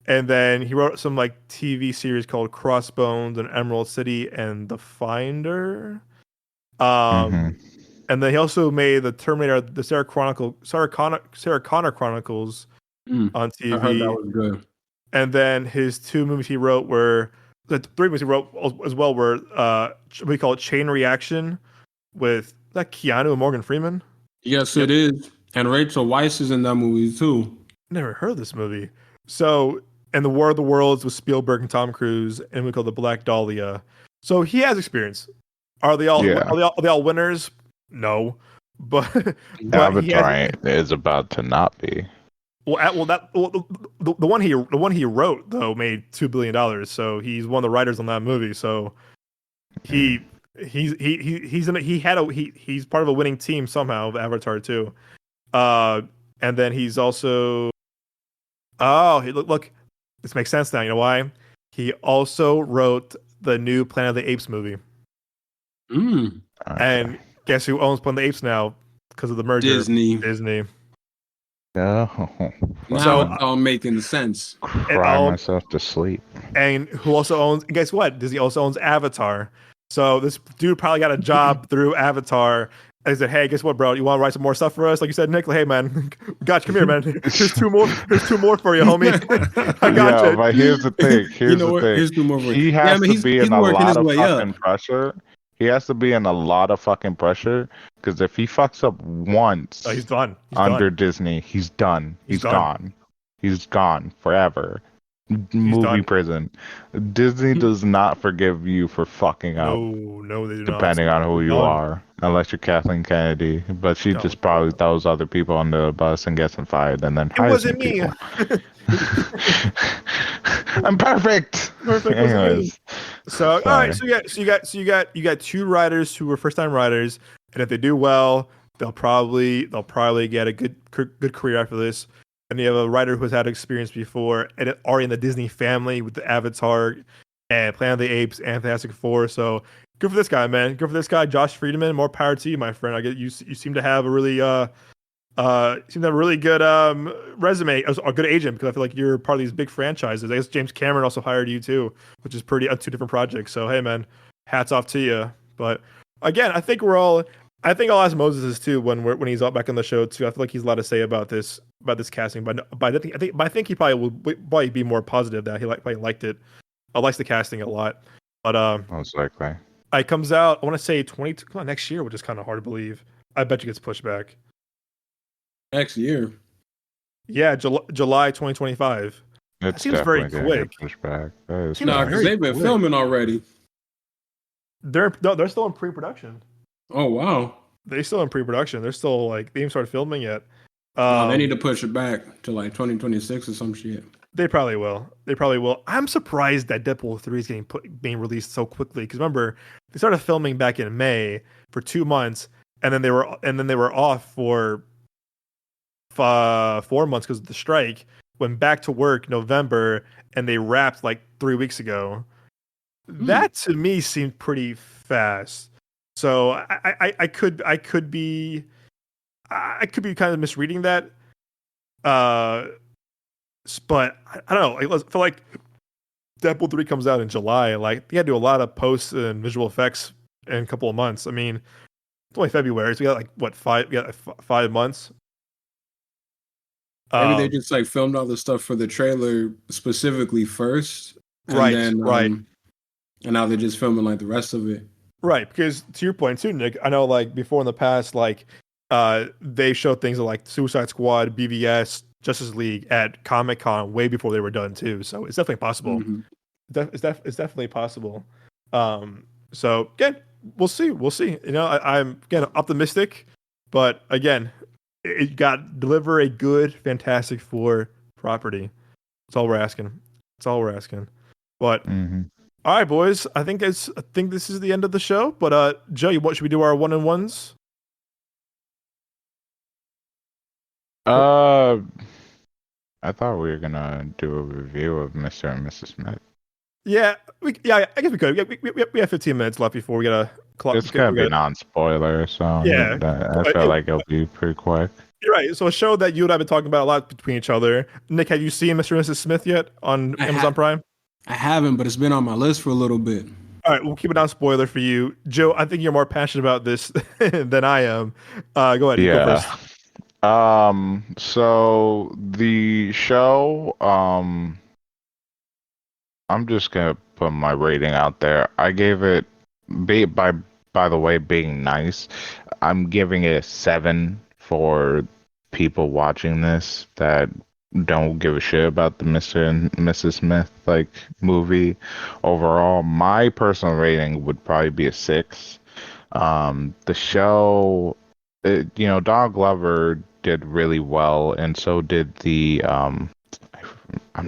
and then he wrote some like TV series called Crossbones and Emerald City and The Finder. And then he also made the Terminator, the Sarah Connor Chronicles I on heard that TV. was good. And then his 2 movies he wrote were the 3 movies he wrote as well were what we call it, Chain Reaction with that Keanu and Morgan Freeman. Yes, it is. And Rachel Weisz is in that movie too. Never heard of this movie. So, and the War of the Worlds with Spielberg and Tom Cruise, and we call the Black Dahlia. So he has experience. Are they all? Yeah. Are they all winners? No, but Avatar is about to not be. The one he wrote though made $2 billion. So he's one of the writers on that movie. So he's part of a winning team somehow of Avatar too. And then he's also look, this makes sense now. You know why? He also wrote the new Planet of the Apes movie. Okay. And guess who owns Planet of the Apes now because of the merger? Disney. Oh. Now it's all making sense. Cry myself to sleep. And who also owns? Guess what? Disney also owns Avatar. So this dude probably got a job through Avatar. I said, "Hey, guess what, bro? You want to write some more stuff for us?" Like you said, Nick. Like, hey, man, gotcha. Come here, man. Here's 2 more. Here's 2 more for you, homie. I got you. But here's the thing. Here's Here's 2 more for you. He has to be in a lot of fucking pressure. He has to be in a lot of fucking pressure because if he fucks up once, he's done. Disney, he's done. He's gone. He's gone forever. Movie prison. Disney does not forgive you for fucking up. No, they do not. Depending on who you are, unless you're Kathleen Kennedy, but she just probably throws other people under the bus and gets them fired, and then it wasn't me. I'm perfect. Anyways, so all right, so you got 2 writers who were first time writers, and if they do well, they'll probably get a good career after this. And you have a writer who has had experience before and already in the Disney family with the Avatar and Planet of the Apes and Fantastic Four. So good for this guy, man. Good for this guy, Josh Friedman. More power to you, my friend. I get you seem to have a really good resume as a good agent, because I feel like you're part of these big franchises. I guess James Cameron also hired you too, which is pretty 2 different projects. So hey, man, hats off to you. But again, I think I'll ask Moses too when he's out back on the show too. I feel like he's allowed to say about this casting, but I think he probably will be more positive that he probably liked it. I likes the casting a lot, but most likely it comes out. I want to say next year, which is kind of hard to believe. I bet you gets pushed back next year. Yeah, July 2025. That seems very quick. Pushed back. No, because they've been filming already. They're still in pre-production. Oh wow. They're still in pre-production. They're still they haven't started filming yet. They need to push it back to 2026 or some shit. They probably will. I'm surprised that Deadpool 3 is being released so quickly, because remember they started filming back in May for 2 months, and then they were off for 4 months because of the strike. Went back to work November, and they wrapped 3 weeks ago. That to me seemed pretty fast. So I could be kind of misreading that, but I don't know. I feel like Deadpool 3 comes out in July. They had to do a lot of posts and visual effects in a couple of months. I mean, it's only February, so we got 5 months. Maybe they just filmed all the stuff for the trailer specifically first, right? And now they're just filming the rest of it. Right, because to your point too, Nick, I know before in the past, they showed things like Suicide Squad, BVS, Justice League at Comic-Con way before they were done too. So it's definitely possible. Mm-hmm. It's definitely possible. So again, we'll see. You know, I'm again optimistic, but again, it got to deliver a good Fantastic Four property. That's all we're asking. But. Mm-hmm. All right, boys. I think this is the end of the show. But Joe, what should we do? Our 1-on-1s? I thought we were gonna do a review of Mr. and Mrs. Smith. Yeah, I guess we could. We have 15 minutes left before we gotta. It's gonna be non-spoiler, so yeah, I feel like it'll be pretty quick. You're right. So a show that you and I have been talking about a lot between each other. Nick, have you seen Mr. and Mrs. Smith yet on Amazon Prime? I haven't, but it's been on my list for a little bit. All right, we'll keep it on spoiler for you. Joe, I think you're more passionate about this than I am. Go ahead. Yeah. Go first. So the show, I'm just gonna put my rating out there. I gave it, be by the way, being nice, I'm giving it a 7 for people watching this that don't give a shit about the Mr. and Mrs. Smith like movie. Overall, my personal rating would probably be a 6. The show, Donald Glover did really well, and so did the I'm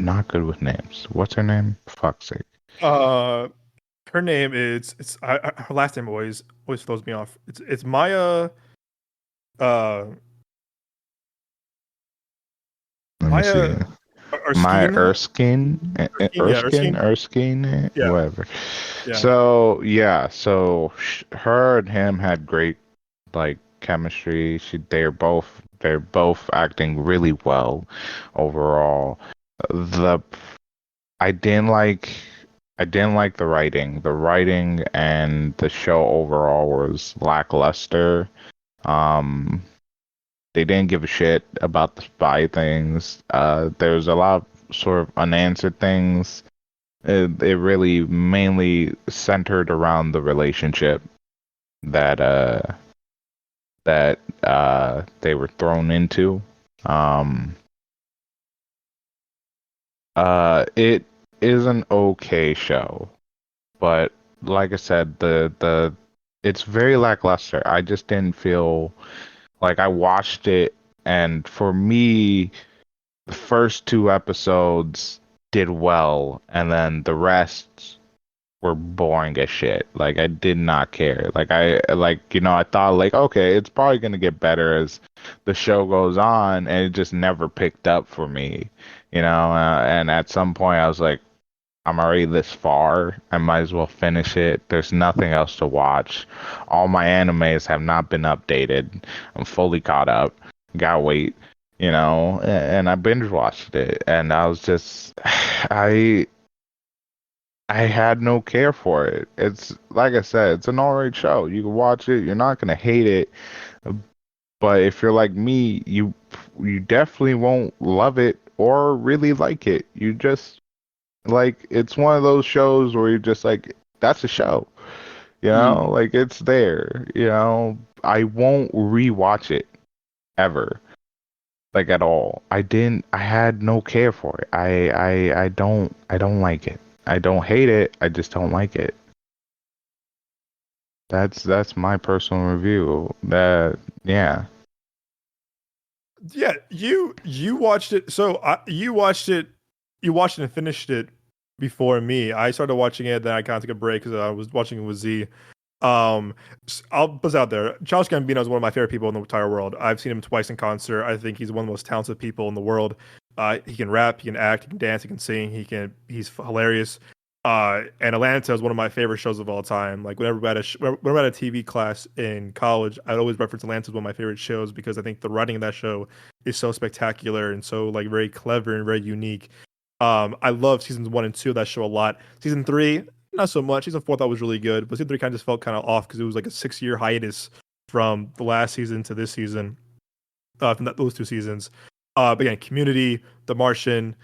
not good with names. What's her name? Fuck's sake. Her name is her last name always throws me off. It's Maya. Uh, Let me see. Maya Erskine. Erskine, Yeah. whatever. Yeah. So her and him had great like chemistry. They're both acting really well overall. I didn't like the writing. The writing and the show overall was lackluster. They didn't give a shit about the spy things. There's a lot of sort of unanswered things. It really mainly centered around the relationship that they were thrown into. It is an okay show, but like I said, the it's very lackluster. I just didn't feel like I watched it, and for me, the first 2 episodes did well, and then the rest were boring as shit. Like I did not care. I thought like, okay, it's probably gonna get better as the show goes on, and it just never picked up for me. And at some point I was like, I'm already this far. I might as well finish it. There's nothing else to watch. All my animes have not been updated. I'm fully caught up. Gotta wait, and I binge watched it, and I was just, I had no care for it. It's like I said, it's an alright show. You can watch it. You're not gonna hate it, but if you're like me, you definitely won't love it or really like it. You just like, it's one of those shows where you're just like, that's a show, like it's there, I won't rewatch it ever, like at all. I had no care for it. I don't like it. I don't hate it. I just don't like it. That's my personal review. Yeah. Yeah, you watched it. So you watched it and finished it before me. I started watching it, then I kind of took a break because I was watching it with Z. I'll put this out there. Childish Gambino is one of my favorite people in the entire world. I've seen him twice in concert. I think he's one of the most talented people in the world. He can rap, he can act, he can dance, he can sing, he's hilarious. And Atlanta is one of my favorite shows of all time. Like whenever we had whenever I had a TV class in college, I'd always reference Atlanta as one of my favorite shows because I think the writing of that show is so spectacular and so like very clever and very unique. I love seasons 1 and 2 of that show a lot. Season 3, not so much. Season 4 I thought was really good, but season 3 kind of just felt kind of off because it was like a 6-year hiatus from the last season to this season. From those 2 seasons. But again, Community, The Martian,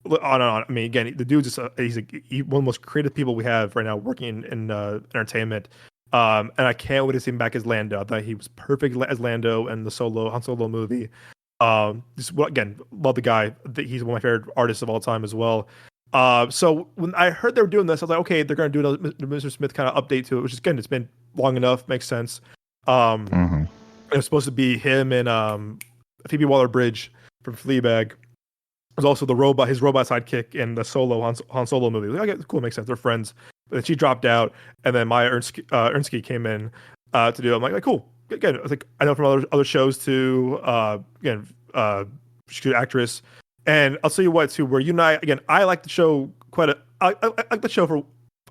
on and on. I mean, again, the dude's just he's one of the most creative people we have right now working in entertainment. And I can't wait to see him back as Lando. I thought he was perfect as Lando in the Han Solo movie. Again, love the guy. He's one of my favorite artists of all time as well. So when I heard they were doing this, I was like, okay, they're going to do a Mr. Smith kind of update to it, which is, again, it's been long enough, makes sense. It was supposed to be him and Phoebe Waller-Bridge from Fleabag. There's also his robot sidekick in the Han Solo movie. Like, okay, cool, makes sense. They're friends. But then she dropped out, and then Maya Ernsky came in to do it. I'm like, cool. Again, I was like, I know from other shows too. She's an actress, and I'll tell you what too. Where you and I like the show I like the show for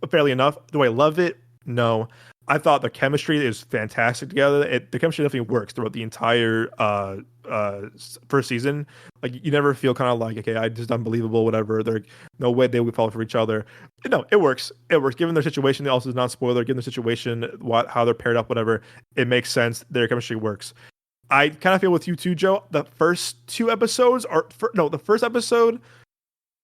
fairly enough. Do I love it? No. I thought the chemistry is fantastic together. The chemistry definitely works throughout the entire first season. Like you never feel kind of like, okay, I just unbelievable, whatever. There's no way they would fall for each other. No, it works. It works. Given their situation, it also is not spoiler. Given the situation, how they're paired up, whatever, it makes sense. Their chemistry works. I kind of feel with you too, Joe. The first two episodes the first episode,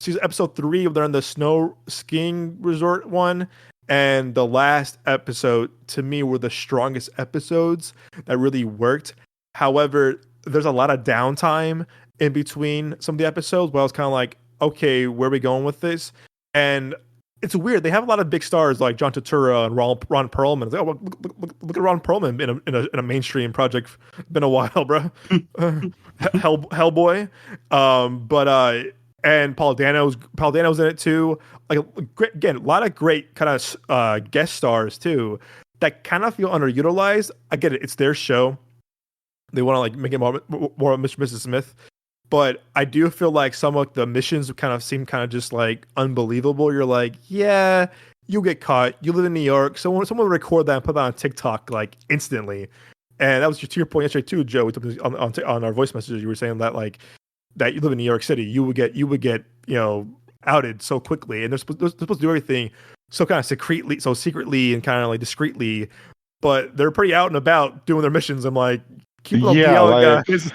season episode 3, they're in the snow skiing resort one, and the last episode to me were the strongest episodes that really worked. However, there's a lot of downtime in between some of the episodes where I was kind of like, okay, where are we going with this? And it's weird. They have a lot of big stars like John Turturro and Ron Perlman. It's like, oh, look at Ron Perlman in a mainstream project. Been a while, bro. Hellboy. And Paul Dano's in it too. Like again, a lot of great kind of guest stars too that kind of feel underutilized. I get it. It's their show. They want to like make it more Mr. Mrs. Smith. But I do feel like some of the missions kind of seem kind of just like unbelievable. You're like, yeah, you'll get caught. You live in New York. Someone will record that and put that on TikTok like instantly. And that was to your point yesterday too, Joe. We took this on our voice messages. You were saying that like that you live in New York City, you would get outed so quickly, and they're supposed to do everything so kind of secretly and kind of like discreetly, but they're pretty out and about doing their missions. I'm like, keep up yelling, guys.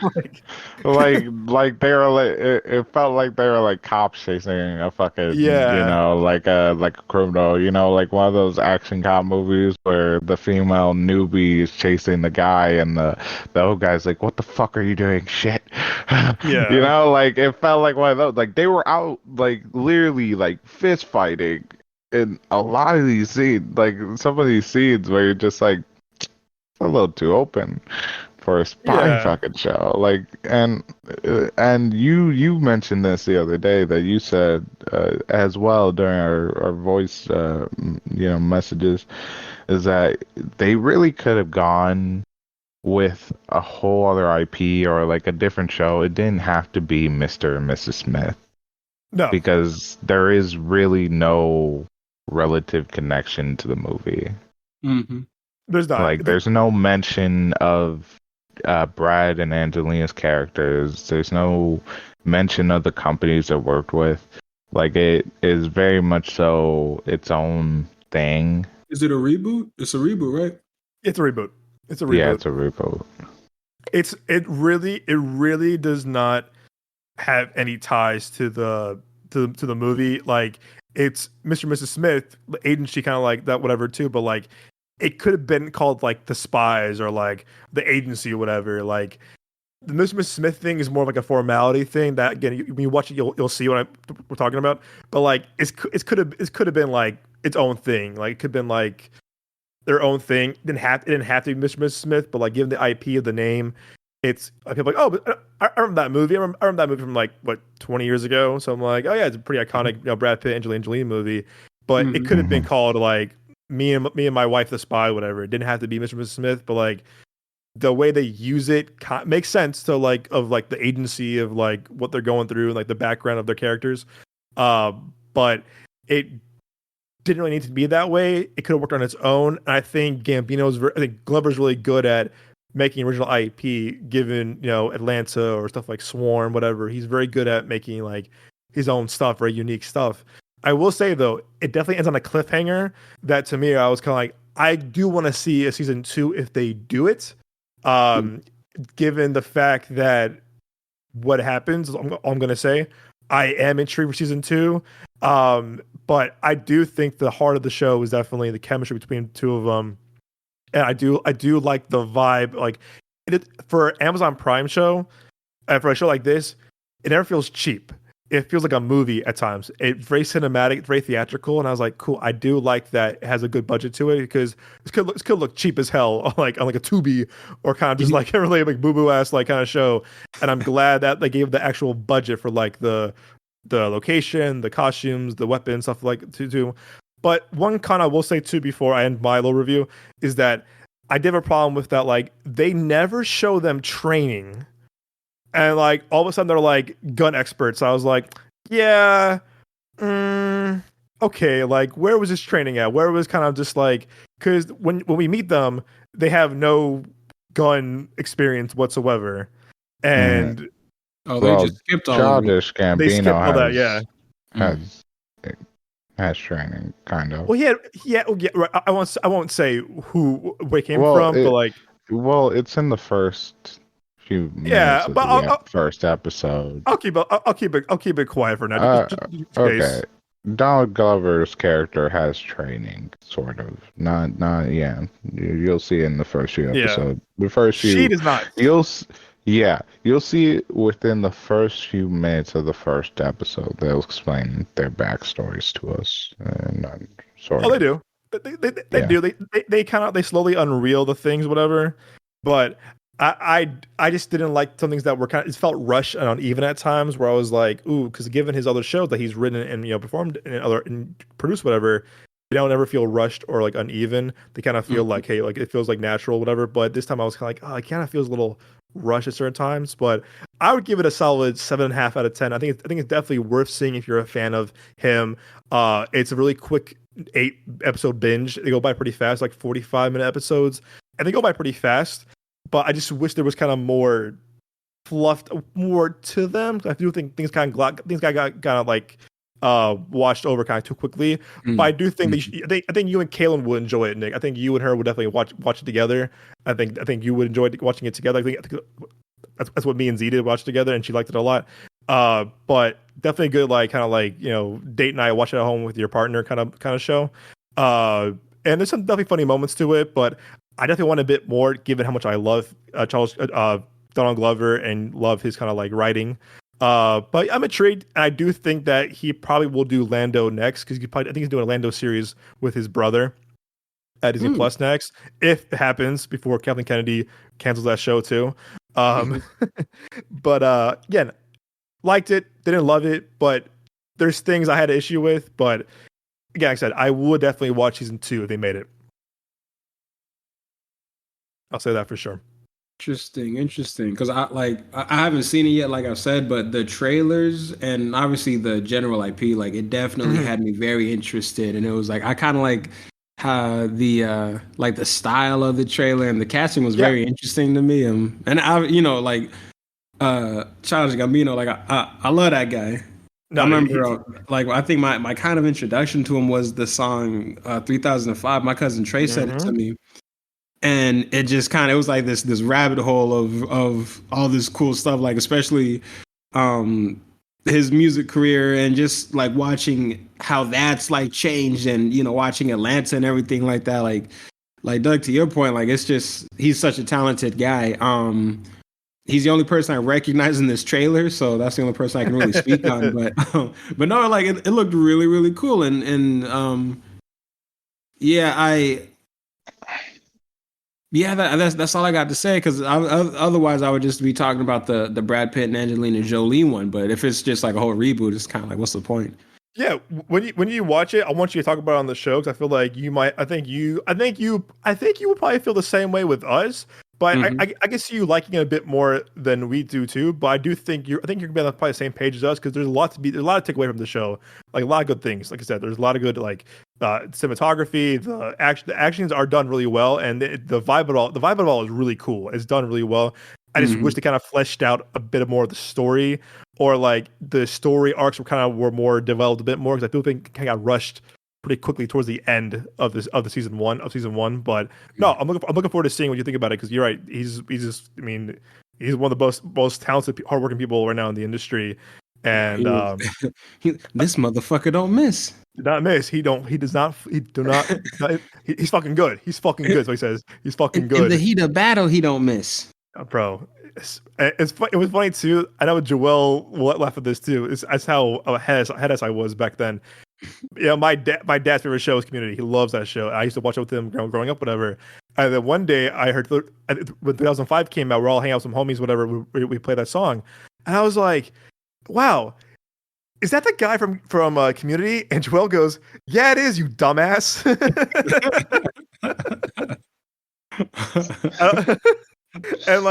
like they were like it felt like they were like cops chasing a fucking like a criminal, like one of those action cop movies where the female newbie is chasing the guy and the old guy's like, what the fuck are you doing? Shit. Yeah. Like it felt like one of those, like they were out like literally like fist fighting in a lot of these scenes, like some of these scenes where you're just like a little too open for a spy fucking show. Like, and you mentioned this the other day that you said as well during our voice messages, is that they really could have gone with a whole other IP or like a different show. It didn't have to be Mr. and Mrs. Smith. No, because there is really no relative connection to the movie. Mm-hmm. There's not. Like, there's no mention of Brad and Angelina's characters. There's no mention of the companies they worked with. Like, it is very much so its own thing. Is it a reboot? It's a reboot, right? It's a reboot. Yeah, it's a reboot. It really does not have any ties to the movie. Like, it's Mr. and Mrs. Smith, agency, kind of like that, whatever too. But like, it could have been called like The Spies or like The Agency or whatever. Like, the Mr. and Mrs. Smith thing is more of like a formality thing that, again, when you watch it, you'll see what we're talking about. But like, it could have been like its own thing. Like, it could have been like their own thing. It didn't have to be Mr. and Mrs. Smith, but like, given the IP of the name, it's like, people like, oh, but I remember that movie. I remember that movie from like 20 years ago. So I'm like, oh yeah, it's a pretty iconic, Brad Pitt, Angelina Jolie movie. But it could have been called like me and My Wife, the Spy, whatever. It didn't have to be Mr. and Mrs. Smith, but like the way they use it makes sense to like of like the agency of like what they're going through and like the background of their characters. But it didn't really need to be that way. It could have worked on its own. And I think I think Glover's really good at making original IP, given Atlanta or stuff like Swarm, whatever. He's very good at making like his own stuff, very unique stuff. I will say though, it definitely ends on a cliffhanger that to me I was kind of like, I do want to see a season 2 if they do it. Given the fact that what happens, I'm going to say I am intrigued for season 2. But I do think the heart of the show is definitely the chemistry between the two of them. And I do like the vibe. Like, for Amazon Prime show, for a show like this, it never feels cheap. It feels like a movie at times. It's very cinematic, it's very theatrical, and I was like, cool. I do like that it has a good budget to it, because this could look cheap as hell, like on like a Tubi or kind of just like a really like boo boo ass like kind of show. And I'm glad that they gave the actual budget for like the location, the costumes, the weapons, stuff like to. But one con I will say too before I end my little review is that I did have a problem with that. Like, they never show them training, and like all of a sudden they're like gun experts. I was like, yeah, okay. Like, where was this training at? Where was kind of just like, because when we meet them, they have no gun experience whatsoever, and they just skipped all Childish Gambino. They skipped all that, yeah. Has training, kind of. Well, yeah. Right. I won't say where it came from, but like, well, it's in the first few minutes of but the first episode. I'll keep it quiet for now. Just Okay. Donald Glover's character has training, sort of. Not. Yeah, you'll see in the first few episodes. The first few. She does not. You'll see within the first few minutes of the first episode. They'll explain their backstories to us, and they do. They do. They kind of slowly unreal the things, whatever. But I just didn't like some things that were it felt rushed and uneven at times, where I was like, ooh, because given his other shows that he's written and performed and produced, whatever, they don't ever feel rushed or like uneven. They kind of feel like, hey, like it feels like natural, whatever. But this time I was kind of like, oh, it kind of feels a little rushed at certain times. But I would give it a solid 7.5 out of 10. I think it's definitely worth seeing if you're a fan of him. It's a really quick 8-episode binge. They go by pretty fast, like 45-minute episodes, and they go by pretty fast. But I just wish there was kind of more fluffed, more to them. I do think things got like washed over kind of too quickly. But I do think I think you and Kaylin would enjoy it, Nick. I think you and her would definitely watch it together. I think you would enjoy watching it together. I think that's what me and Z did, watch together, and she liked it a lot. But definitely a good kind of date night, watch it at home with your partner kind of show. And there's some definitely funny moments to it, but I definitely want a bit more, given how much I love Donald Glover and love his kind of writing. But I'm intrigued, and I do think that he probably will do Lando next, because I think he's doing a Lando series with his brother at Disney Plus next, if it happens before Kathleen Kennedy cancels that show too. But again, liked it, didn't love it, but there's things I had an issue with. But again, like I said, I would definitely watch season 2 if they made it. I'll say that for sure. Interesting. Because I haven't seen it yet, like I've said, but the trailers and obviously the general IP, it definitely had me very interested. And it was I kind of like how the style of the trailer and the casting was very interesting to me. And I, Childish Gambino, I love that guy. No, I remember, I think my kind of introduction to him was the song 3005. My cousin Trey sent it to me. And it just kind of, it was like this rabbit hole of all this cool stuff, especially his music career, and just watching how that's changed, and watching Atlanta and everything like that. Like Doug, to your point, it's just, he's such a talented guy. He's the only person I recognize in this trailer, so that's the only person I can really speak on. But no, it looked really, really cool, and that's all I got to say, because otherwise I would just be talking about the Brad Pitt and Angelina Jolie one. But if it's just a whole reboot, it's kind of what's the point? Yeah, when you watch it, I want you to talk about it on the show, because I feel like you might. I think you would probably feel the same way with us. But I can see you liking it a bit more than we do too. But I think you're gonna be on probably the same page as us, because there's a lot to take away from the show. A lot of good things. Like I said, there's a lot of good cinematography. The actions are done really well, and the vibe of it all is really cool. It's done really well. I just wish they kind of fleshed out a bit more of the story, or the story arcs were more developed a bit more, because I feel like kind of got rushed pretty quickly towards the end of the season one. But no, I'm looking forward to seeing what you think about it, because you're right. He's just, he's one of the most talented, hardworking people right now in the industry, and this motherfucker don't miss. Did not miss. He's fucking good. He's fucking good. So he says he's fucking good. In the heat of battle, he don't miss. Bro, it was funny too. I know Joel will laugh at this too. That's how head I was back then. My dad's favorite show is Community. He loves that show. I used to watch it with him growing up, whatever. And then one day I heard when 2005 came out, we're all hanging out with some homies, whatever. We played that song, and I was like, "Wow, is that the guy from Community?" And Joel goes, "Yeah, it is, you dumbass." And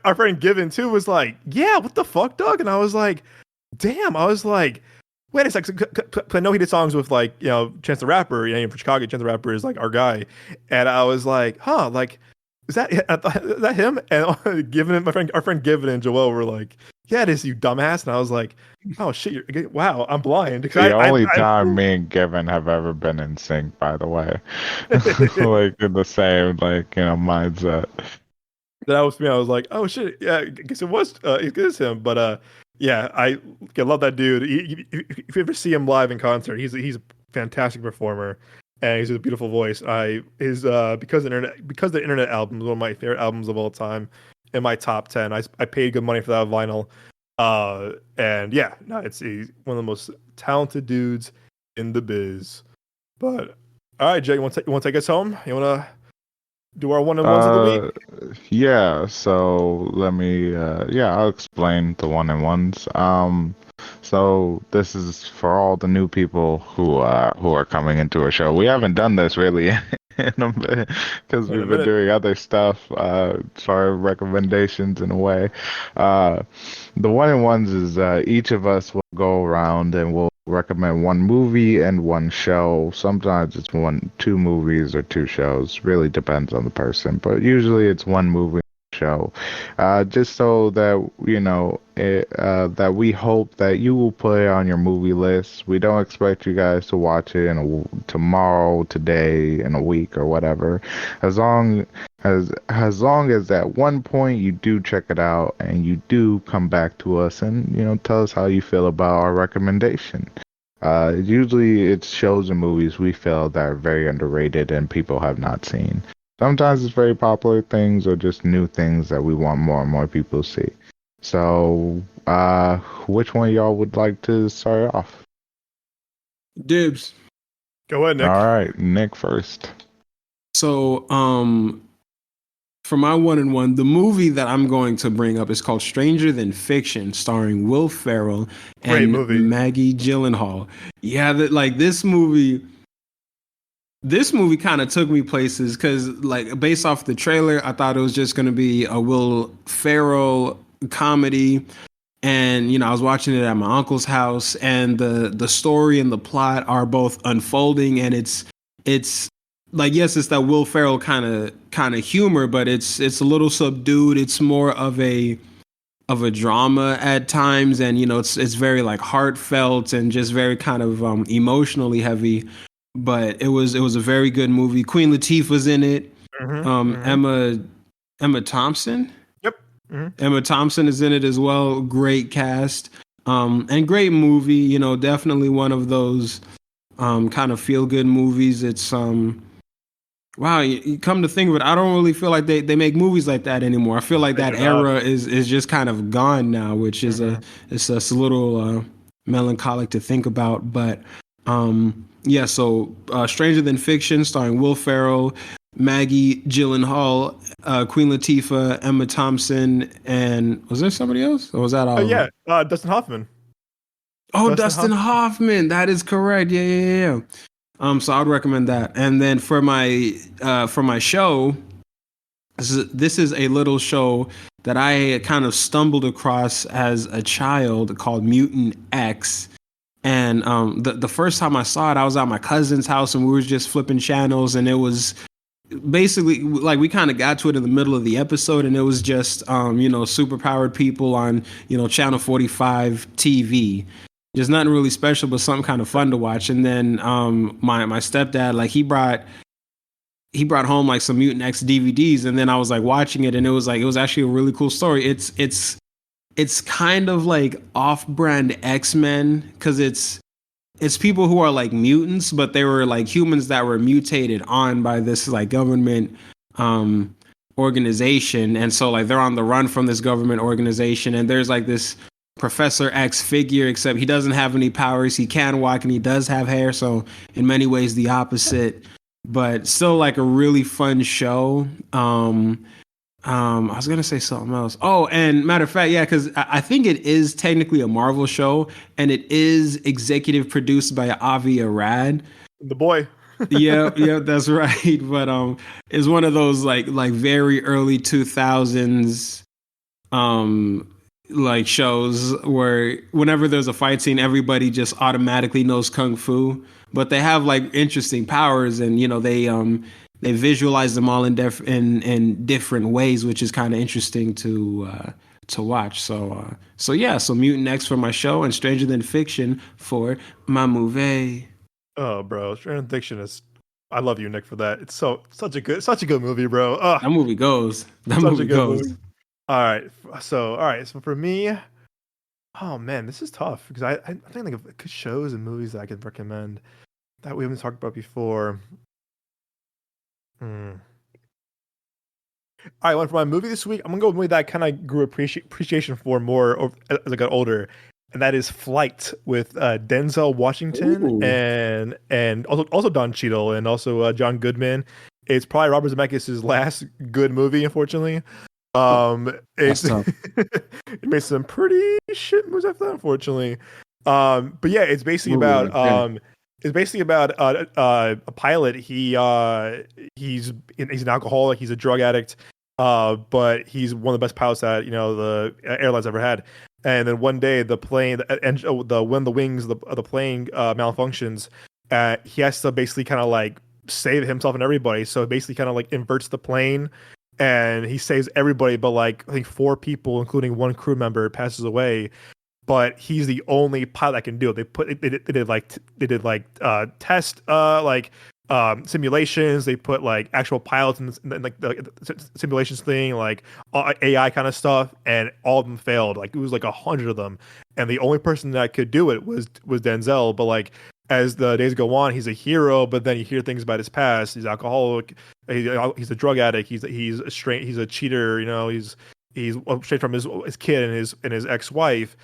our friend Given too was like, "Yeah, what the fuck, Doug?" And I was like, "Damn!" I was like, "Wait a second." I know he did songs with Chance the Rapper. From Chicago, Chance the Rapper is our guy. And I was like, "Huh, is that him?" And Given, our friend Given and Joel were like, "Yeah, it is, you dumbass." And I was like, "Oh shit! Wow, I'm blind." The only time me and Given have ever been in sync, by the way, in the same mindset. That was me. I was like, oh shit, yeah, I guess it is him. But yeah, I love that dude. If you ever see him live in concert, he's a fantastic performer, and he's a beautiful voice. Because the internet album is one of my favorite albums of all time, in my top 10. I paid good money for that vinyl. And yeah, no, he's one of the most talented dudes in the biz. But all right, Jay, you want to take us home? You want to do our one and ones of the week? Yeah, so let me I'll explain the one and ones. So this is for all the new people who are coming into our show. We haven't done this really in a bit because we've been doing other stuff for recommendations in a way. The one and ones is each of us will go around and we'll recommend one movie and one show. Sometimes it's two movies or two shows. Really depends on the person, but usually it's one movie show. Just so that that we hope that you will put it on your movie list. We don't expect you guys to watch it tomorrow, today, in a week or whatever. As long as at one point you do check it out and you do come back to us and tell us how you feel about our recommendation. Usually it's shows and movies we feel that are very underrated and people have not seen. Sometimes it's very popular things or just new things that we want more and more people to see. So, which one of y'all would like to start off? Dibs. Go ahead, Nick. All right, Nick first. So, for my one and one, the movie that I'm going to bring up is called Stranger Than Fiction, starring Will Ferrell and Maggie Gyllenhaal. Yeah, this movie. This movie kind of took me places because, based off the trailer, I thought it was just going to be a Will Ferrell comedy. And, I was watching it at my uncle's house, and the story and the plot are both unfolding. And it's yes, it's that Will Ferrell kind of humor, but it's a little subdued. It's more of a drama at times. And, it's very heartfelt and just very kind of emotionally heavy. But it was a very good movie. Queen Latifah's in it. Emma Thompson. Yep. Emma Thompson is in it as well. Great cast. And great movie. Definitely one of those kind of feel good movies. It's wow. You come to think of it, I don't really feel like they make movies like that anymore. I feel like that era is just kind of gone now, which is it's a little melancholic to think about, but. Yeah, so Stranger Than Fiction, starring Will Ferrell, Maggie Gyllenhaal, Queen Latifah, Emma Thompson, and was there somebody else? Or was that all? Yeah, Dustin Hoffman. Oh, Dustin Hoffman. That is correct. Yeah. So I'd recommend that. And then for my show, this is a little show that I kind of stumbled across as a child called Mutant X. And the first time I saw it, I was at my cousin's house and we were just flipping channels, and it was basically we kind of got to it in the middle of the episode, and it was just superpowered people on channel 45 TV. Just nothing really special, but something kind of fun to watch. And then my stepdad he brought home some Mutant X DVDs, and then I was watching it, and it was actually a really cool story. It's kind of off-brand X-Men because it's people who are mutants, but they were humans that were mutated on by this government organization. And so they're on the run from this government organization. And there's this Professor X figure, except he doesn't have any powers. He can walk and he does have hair. So in many ways the opposite, but still a really fun show. I was going to say something else. Oh, and matter of fact, yeah, because I think it is technically a Marvel show, and it is executive produced by Avi Arad. The boy. yeah, that's right. But it's one of those very early 2000s shows where whenever there's a fight scene, everybody just automatically knows kung fu, but they have interesting powers, and they visualize them all in different ways, which is kind of interesting to watch. So Mutant X for my show, and Stranger Than Fiction for my movie. Oh, bro, Stranger Than Fiction is I love you, Nick, for that. It's such a good movie, bro. That movie goes. That such a movie good goes. movie. All right. So for me, oh man, this is tough because I think like of good shows and movies that I could recommend that we haven't talked about before. Hmm. All right, one for my movie this week. I'm gonna go with a movie that I kind of grew appreciation for more as I got older, and that is Flight with Denzel Washington Ooh. and also Don Cheadle and also John Goodman. It's probably Robert Zemeckis' last good movie, unfortunately. That's tough. It made some pretty shit movies after that, unfortunately. But yeah, it's basically Movie about like that. a pilot. He's an alcoholic. He's a drug addict. But he's one of the best pilots that the airline's ever had. And then one day the plane, when the wings of the plane malfunctions, he has to basically kind of like save himself and everybody. So it basically kind of like inverts the plane, and he saves everybody, but like I think 4 people, including one crew member, passes away. But he's the only pilot that can do it. They did test simulations. They put like actual pilots in like the simulations thing, like AI kind of stuff, and all of them failed. Like it was like 100 of them, and the only person that could do it was Denzel. But like as the days go on, he's a hero. But then you hear things about his past. He's alcoholic. He's a drug addict. He's a cheater. He's straight from his kid and his ex-wife.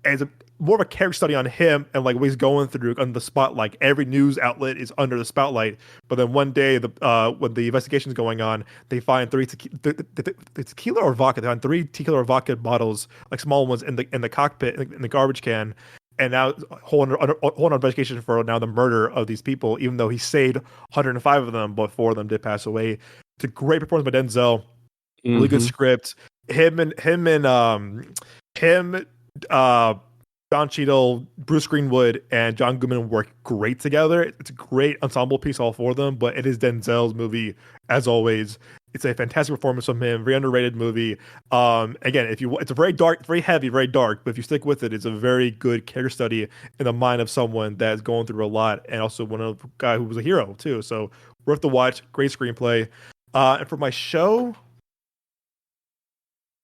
And it's more of a character study on him and like what he's going through under the spotlight. Every news outlet is under the spotlight. But then one day, when the investigation is going on, they find tequila or vodka. They find 3 tequila or vodka bottles, like small ones, in the cockpit, in the garbage can. And now whole investigation for now the murder of these people, even though he saved 105 of them, but 4 of them did pass away. It's a great performance by Denzel. Really good script. Him, Don Cheadle, Bruce Greenwood, and John Goodman work great together. It's a great ensemble piece, all 4 of them, but it is Denzel's movie as always. It's a fantastic performance from him. Very underrated movie. Again, it's a very dark, very heavy, very dark, but if you stick with it, it's a very good character study in the mind of someone that's going through a lot, and also one of the guy who was a hero too. So worth the watch. Great screenplay. And for my show.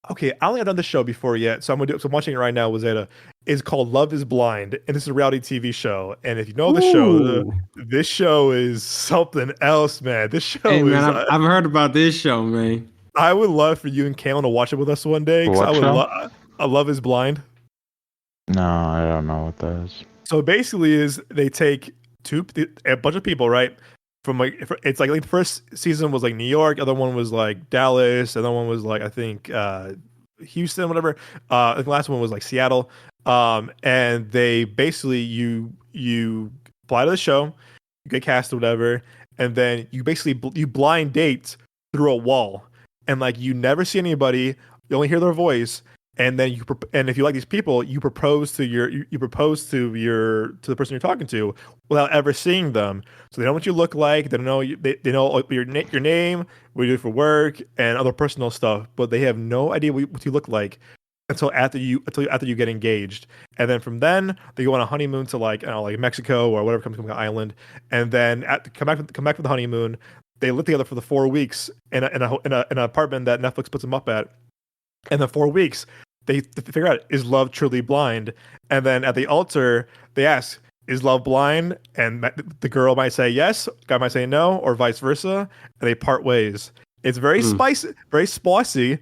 Okay, I only have done this show before yet, so I'm watching it right now. It's called Love Is Blind, and this is a reality TV show. And if you know the show, this show is something else, man. This show hey, man, I've heard about this show, man. I would love for you and Kalen to watch it with us one day. What show? Love Is Blind. No, I don't know what that is. So basically, they take a bunch of people, right? From it's like the first season was like New York, other one was like Dallas, other one was like I think Houston, whatever. The last one was like Seattle. And they basically you apply to the show, you get cast or whatever, and then you basically you blind date through a wall, and like you never see anybody, you only hear their voice. And then and if you like these people, you propose to the person you're talking to without ever seeing them. So they know what you look like. They know they know your name, what you do for work, and other personal stuff. But they have no idea what you look like until after you get engaged. And then from then they go on a honeymoon to like Mexico or whatever comes from the island. And then come back from the honeymoon. They live together for the 4 weeks in an apartment that Netflix puts them up at. And then 4 weeks, they figure out, is love truly blind? And then at the altar, they ask, is love blind? And the girl might say yes, guy might say no, or vice versa. And they part ways. It's very spicy, very spicy,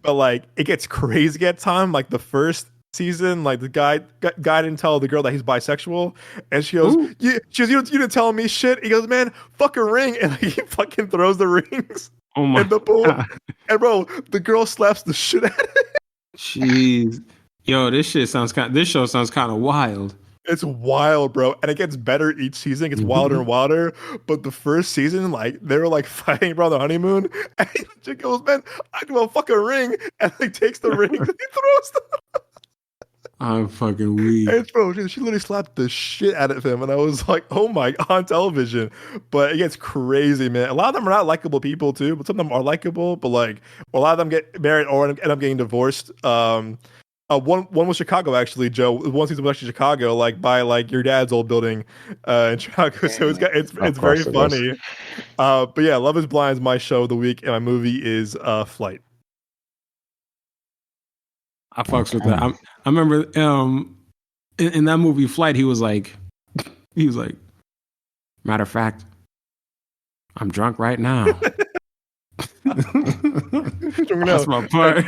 but like it gets crazy at time. Like the first season, like the guy didn't tell the girl that he's bisexual, and she goes, you didn't tell me shit. He goes, man, fuck a ring, and like, he fucking throws the rings. Oh my in the pool. God. And bro, the girl slaps the shit out of it. Jeez. Yo, this show sounds kind of wild. It's wild, bro. And it gets better each season. It gets wilder and wilder. But the first season, like, they were like fighting around the honeymoon. And the chick goes, man, I do a fucking ring. And like takes the ring and he throws them. I'm fucking weak. And bro, she literally slapped the shit out of him, and I was like, "Oh my god!" On television. But it gets crazy, man. A lot of them are not likable people too, but some of them are likable. But like, a lot of them get married or end up getting divorced. One was Chicago actually, Joe. One season was actually Chicago, like by like your dad's old building in Chicago. So it's very funny. But yeah, Love Is Blind is my show of the week, and my movie is Flight. I fucks with that. I remember in that movie Flight, he was like, matter of fact, I'm drunk right now. That's my part.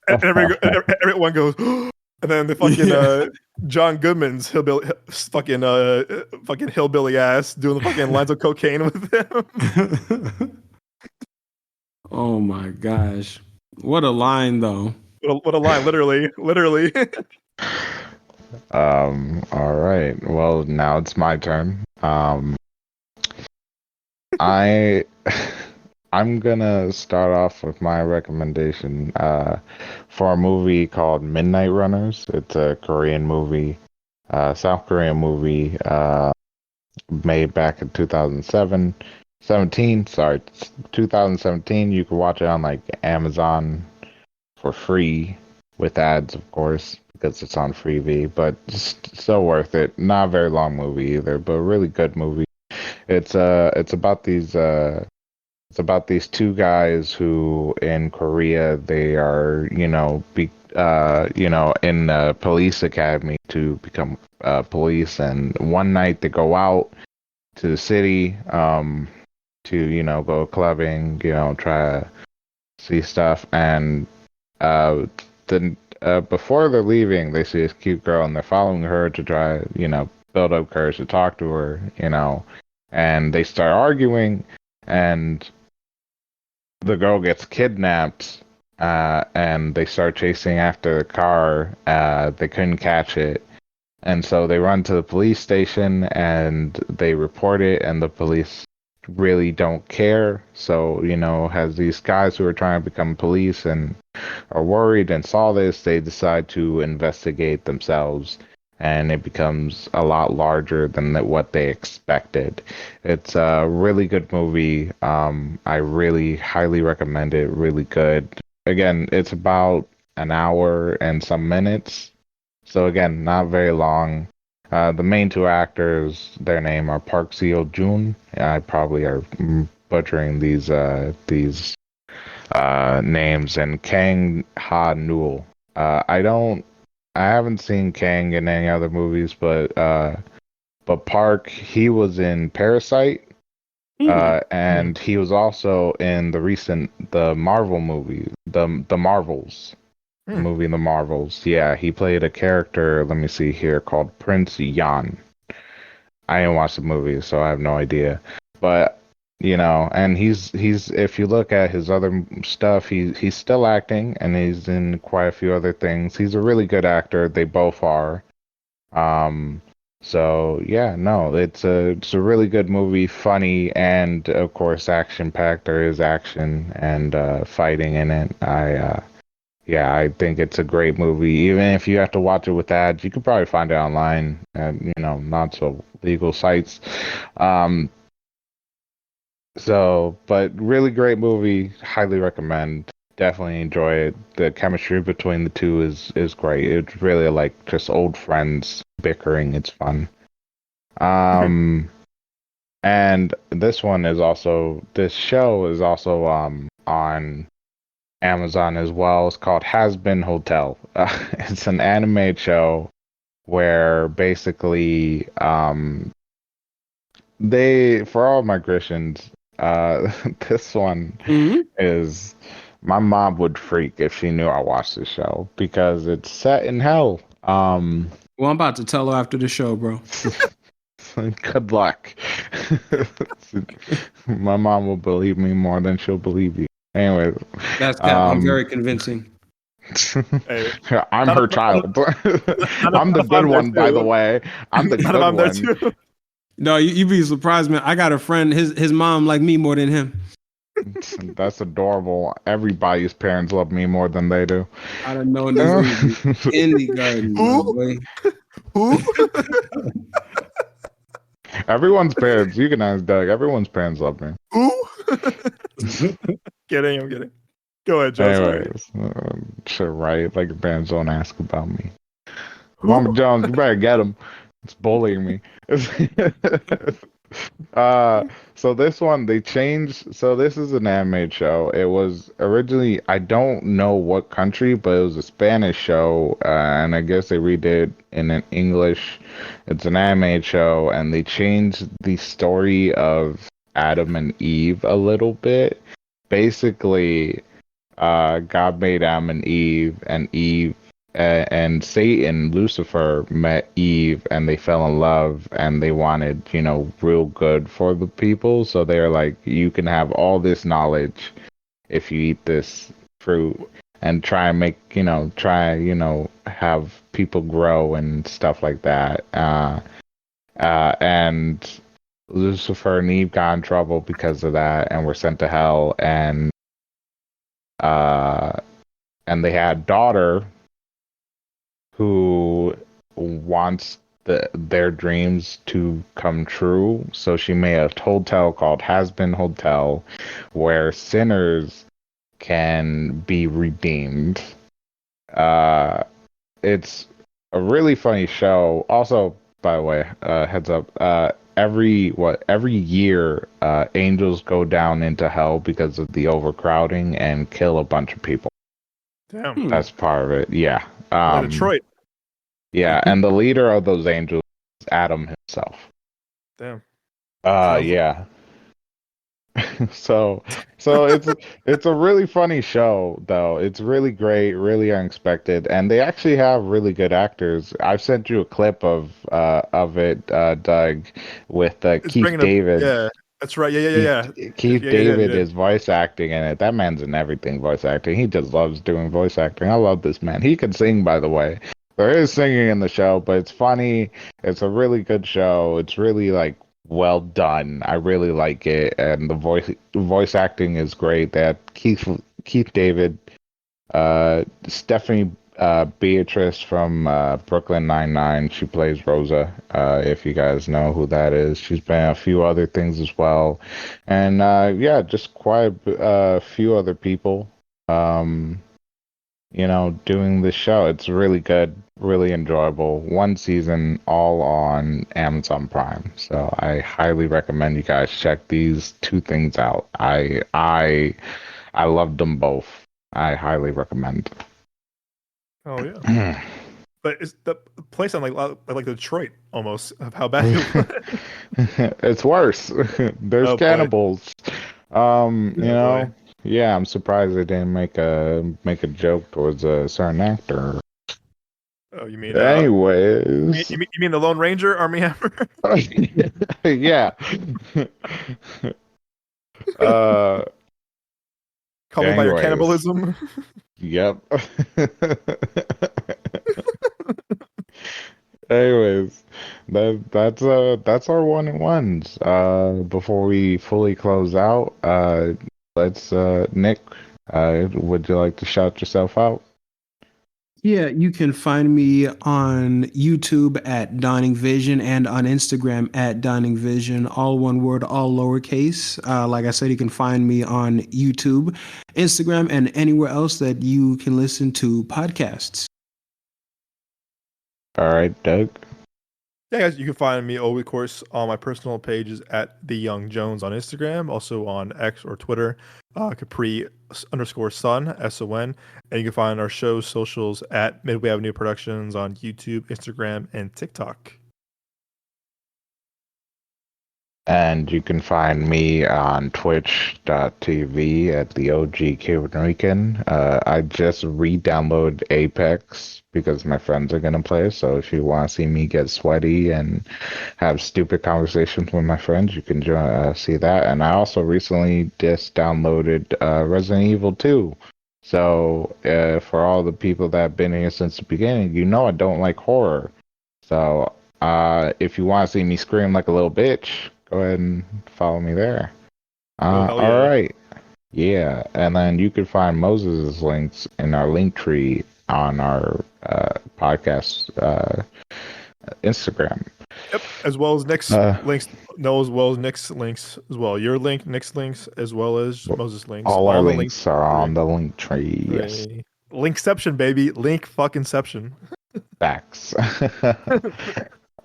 And everyone goes, and then the fucking John Goodman's fucking hillbilly ass doing the fucking lines of cocaine with him. Oh my gosh, what a line though! What a line, literally. All right. Well, now it's my turn. I'm gonna start off with my recommendation for a movie called Midnight Runners. It's a Korean movie, South Korean movie, made back in 2017. Sorry, 2017. You can watch it on like Amazon for free with ads, of course, because it's on Freevee. But still worth it. Not a very long movie either, but a really good movie. It's about these two guys who in Korea they are in the police academy to become police, and one night they go out to the city to go clubbing, try to see stuff, and then before they're leaving they see this cute girl and they're following her to try build up courage to talk to her, and they start arguing, and the girl gets kidnapped, and they start chasing after the car. They couldn't catch it, and so they run to the police station and they report it, and the police really don't care. So, has these guys who are trying to become police and are worried and saw this, they decide to investigate themselves, and it becomes a lot larger than what they expected. It's a really good movie. I really highly recommend it. Really good. Again, it's about an hour and some minutes. So again, not very long. The main two actors, their name are Park Seo-joon. I probably are butchering these names, and Kang Ha-neul. I haven't seen Kang in any other movies, but Park, he was in Parasite, and he was also in the Marvel movie, the Marvels, the movie The Marvels. Yeah, he played a character. Let me see here, called Prince Yan. I didn't watch the movie, so I have no idea. But and he's if you look at his other stuff, he's still acting, and he's in quite a few other things. He's a really good actor. They both are. So yeah, no, it's a really good movie, funny, and of course action packed. There is action and fighting in it. I think it's a great movie. Even if you have to watch it with ads, you could probably find it online at not so legal sites. But really great movie. Highly recommend. Definitely enjoy it. The chemistry between the two is great. It's really like just old friends bickering. It's fun. And this show is also on Amazon as well. It's called Has Been Hotel. It's an animated show where basically for all my Christians, this one is, my mom would freak if she knew I watched this show because it's set in hell. Well, I'm about to tell her after the show, bro. Good luck. My mom will believe me more than she'll believe you. Anyway, that's I'm very convincing. Hey, I'm her child. I'm the good one, by the way. I'm the good one. No, you'd be surprised, man. I got a friend. His mom liked me more than him. That's adorable. Everybody's parents love me more than they do. I don't know this in the garden. Who? Everyone's parents. You can ask Doug. Everyone's parents love me. Who? I'm kidding. Go ahead, Joe. Sorry. Anyways, shit, right? Like your parents don't ask about me. Mama Jones, you better get him. It's bullying me. uh, so this one they changed. So this is an anime show. It was originally I don't know what country, but it was a Spanish show, and I guess they redid in an English. It's an anime show, and they changed the story of Adam and Eve a little bit. Basically, God made Adam and Eve and Satan, Lucifer met Eve and they fell in love and they wanted, real good for the people. So they're like, you can have all this knowledge if you eat this fruit and try and make, have people grow and stuff like that. And Lucifer and Eve got in trouble because of that and were sent to hell, and they had a daughter who wants their dreams to come true. So she made a hotel called Has-Been Hotel, where sinners can be redeemed. It's a really funny show. Also, by the way, heads up, every year, angels go down into hell because of the overcrowding and kill a bunch of people. Damn. That's part of it. Yeah. Detroit. Yeah, and the leader of those angels is Adam himself. Damn. Yeah. So it's a really funny show though. It's really great, really unexpected, and they actually have really good actors. I've sent you a clip of it, Doug, with Keith David. Yeah, that's right. Yeah. Keith David is voice acting in it. That man's in everything voice acting. He just loves doing voice acting. I love this man. He can sing, by the way. There is singing in the show, but it's funny. It's a really good show. It's really well done. I really like it, and the voice acting is great. That Keith David, Stephanie Beatrice from Brooklyn Nine-Nine. She plays Rosa. If you guys know who that is, she's been in a few other things as well, and just quite a few other people. Doing this show. It's really good, really enjoyable. One season, all on Amazon Prime. So I highly recommend you guys check these two things out. I loved them both. I highly recommend. Oh yeah. But it's the place I'm like Detroit almost of how bad it was. It's worse. There's cannibals. Boy. Yeah, I'm surprised they didn't make a joke towards a certain actor. Oh, you mean? Anyways, you mean the Lone Ranger, Army Hammer? Yeah. Call me by your cannibalism. Yep. Anyways, that's our 1-in-1s. Before we fully close out, let's Nick, would you like to shout yourself out? Yeah, you can find me on YouTube at Dawning Vision and on Instagram at Dawning Vision, all one word, all lowercase. Like I said, you can find me on YouTube, Instagram, and anywhere else that you can listen to podcasts. All right, Doug. Yeah, guys, you can find me, of course, on my personal pages at The Young Jones on Instagram, also on X or Twitter, Capri_Sun, SON. And you can find our show's socials at Midway Avenue Productions on YouTube, Instagram, and TikTok. And you can find me on twitch.tv at the OG Cuban Rican. I just re-downloaded Apex because my friends are going to play. So if you want to see me get sweaty and have stupid conversations with my friends, you can see that. And I also recently just downloaded Resident Evil 2. So for all the people that have been here since the beginning, I don't like horror. So if you want to see me scream like a little bitch, go ahead and follow me there. All right. Yeah. And then you can find Moses' links in our link tree on our podcast Instagram. Yep, as well as Nick's links. No, as well as Nick's links as well. Your link, Nick's links, as well as Moses' links. All our links are on the link tree. Yes. Linkception, baby. Link fuckingception. Facts.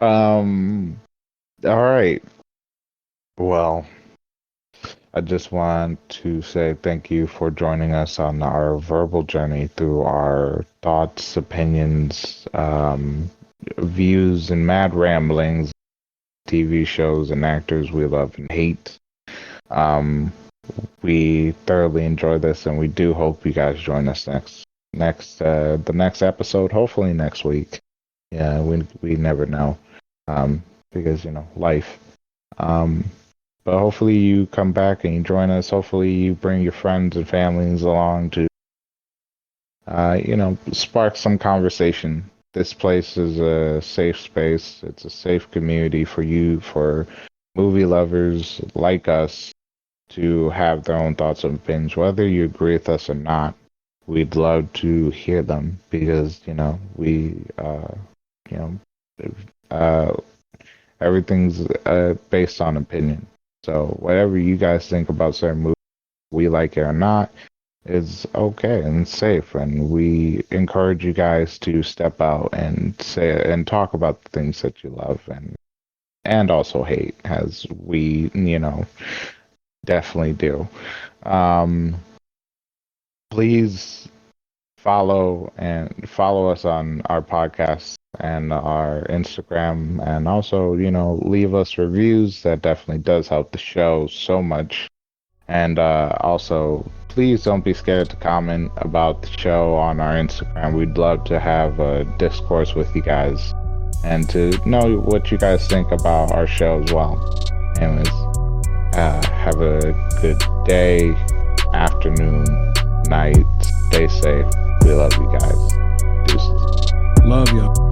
All right. Well, I just want to say thank you for joining us on our verbal journey through our thoughts, opinions, views, and mad ramblings, TV shows and actors we love and hate. We thoroughly enjoy this, and we do hope you guys join us the next episode, hopefully next week. Yeah, we never know, because life. But hopefully you come back and you join us. Hopefully you bring your friends and families along to, spark some conversation. This place is a safe space. It's a safe community for movie lovers like us to have their own thoughts and opinions. Whether you agree with us or not, we'd love to hear them because, everything's based on opinion. So whatever you guys think about certain movies, we like it or not, is okay and safe. And we encourage you guys to step out and say and talk about the things that you love and also hate, as we, definitely do. Please follow us on our podcast and our Instagram, and also leave us reviews. That definitely does help the show so much. And also please don't be scared to comment about the show on our Instagram. We'd love to have a discourse with you guys and to know what you guys think about our show as well. Anyways, have a good day, afternoon, night. Stay safe. We love you guys. Deuces. Love you.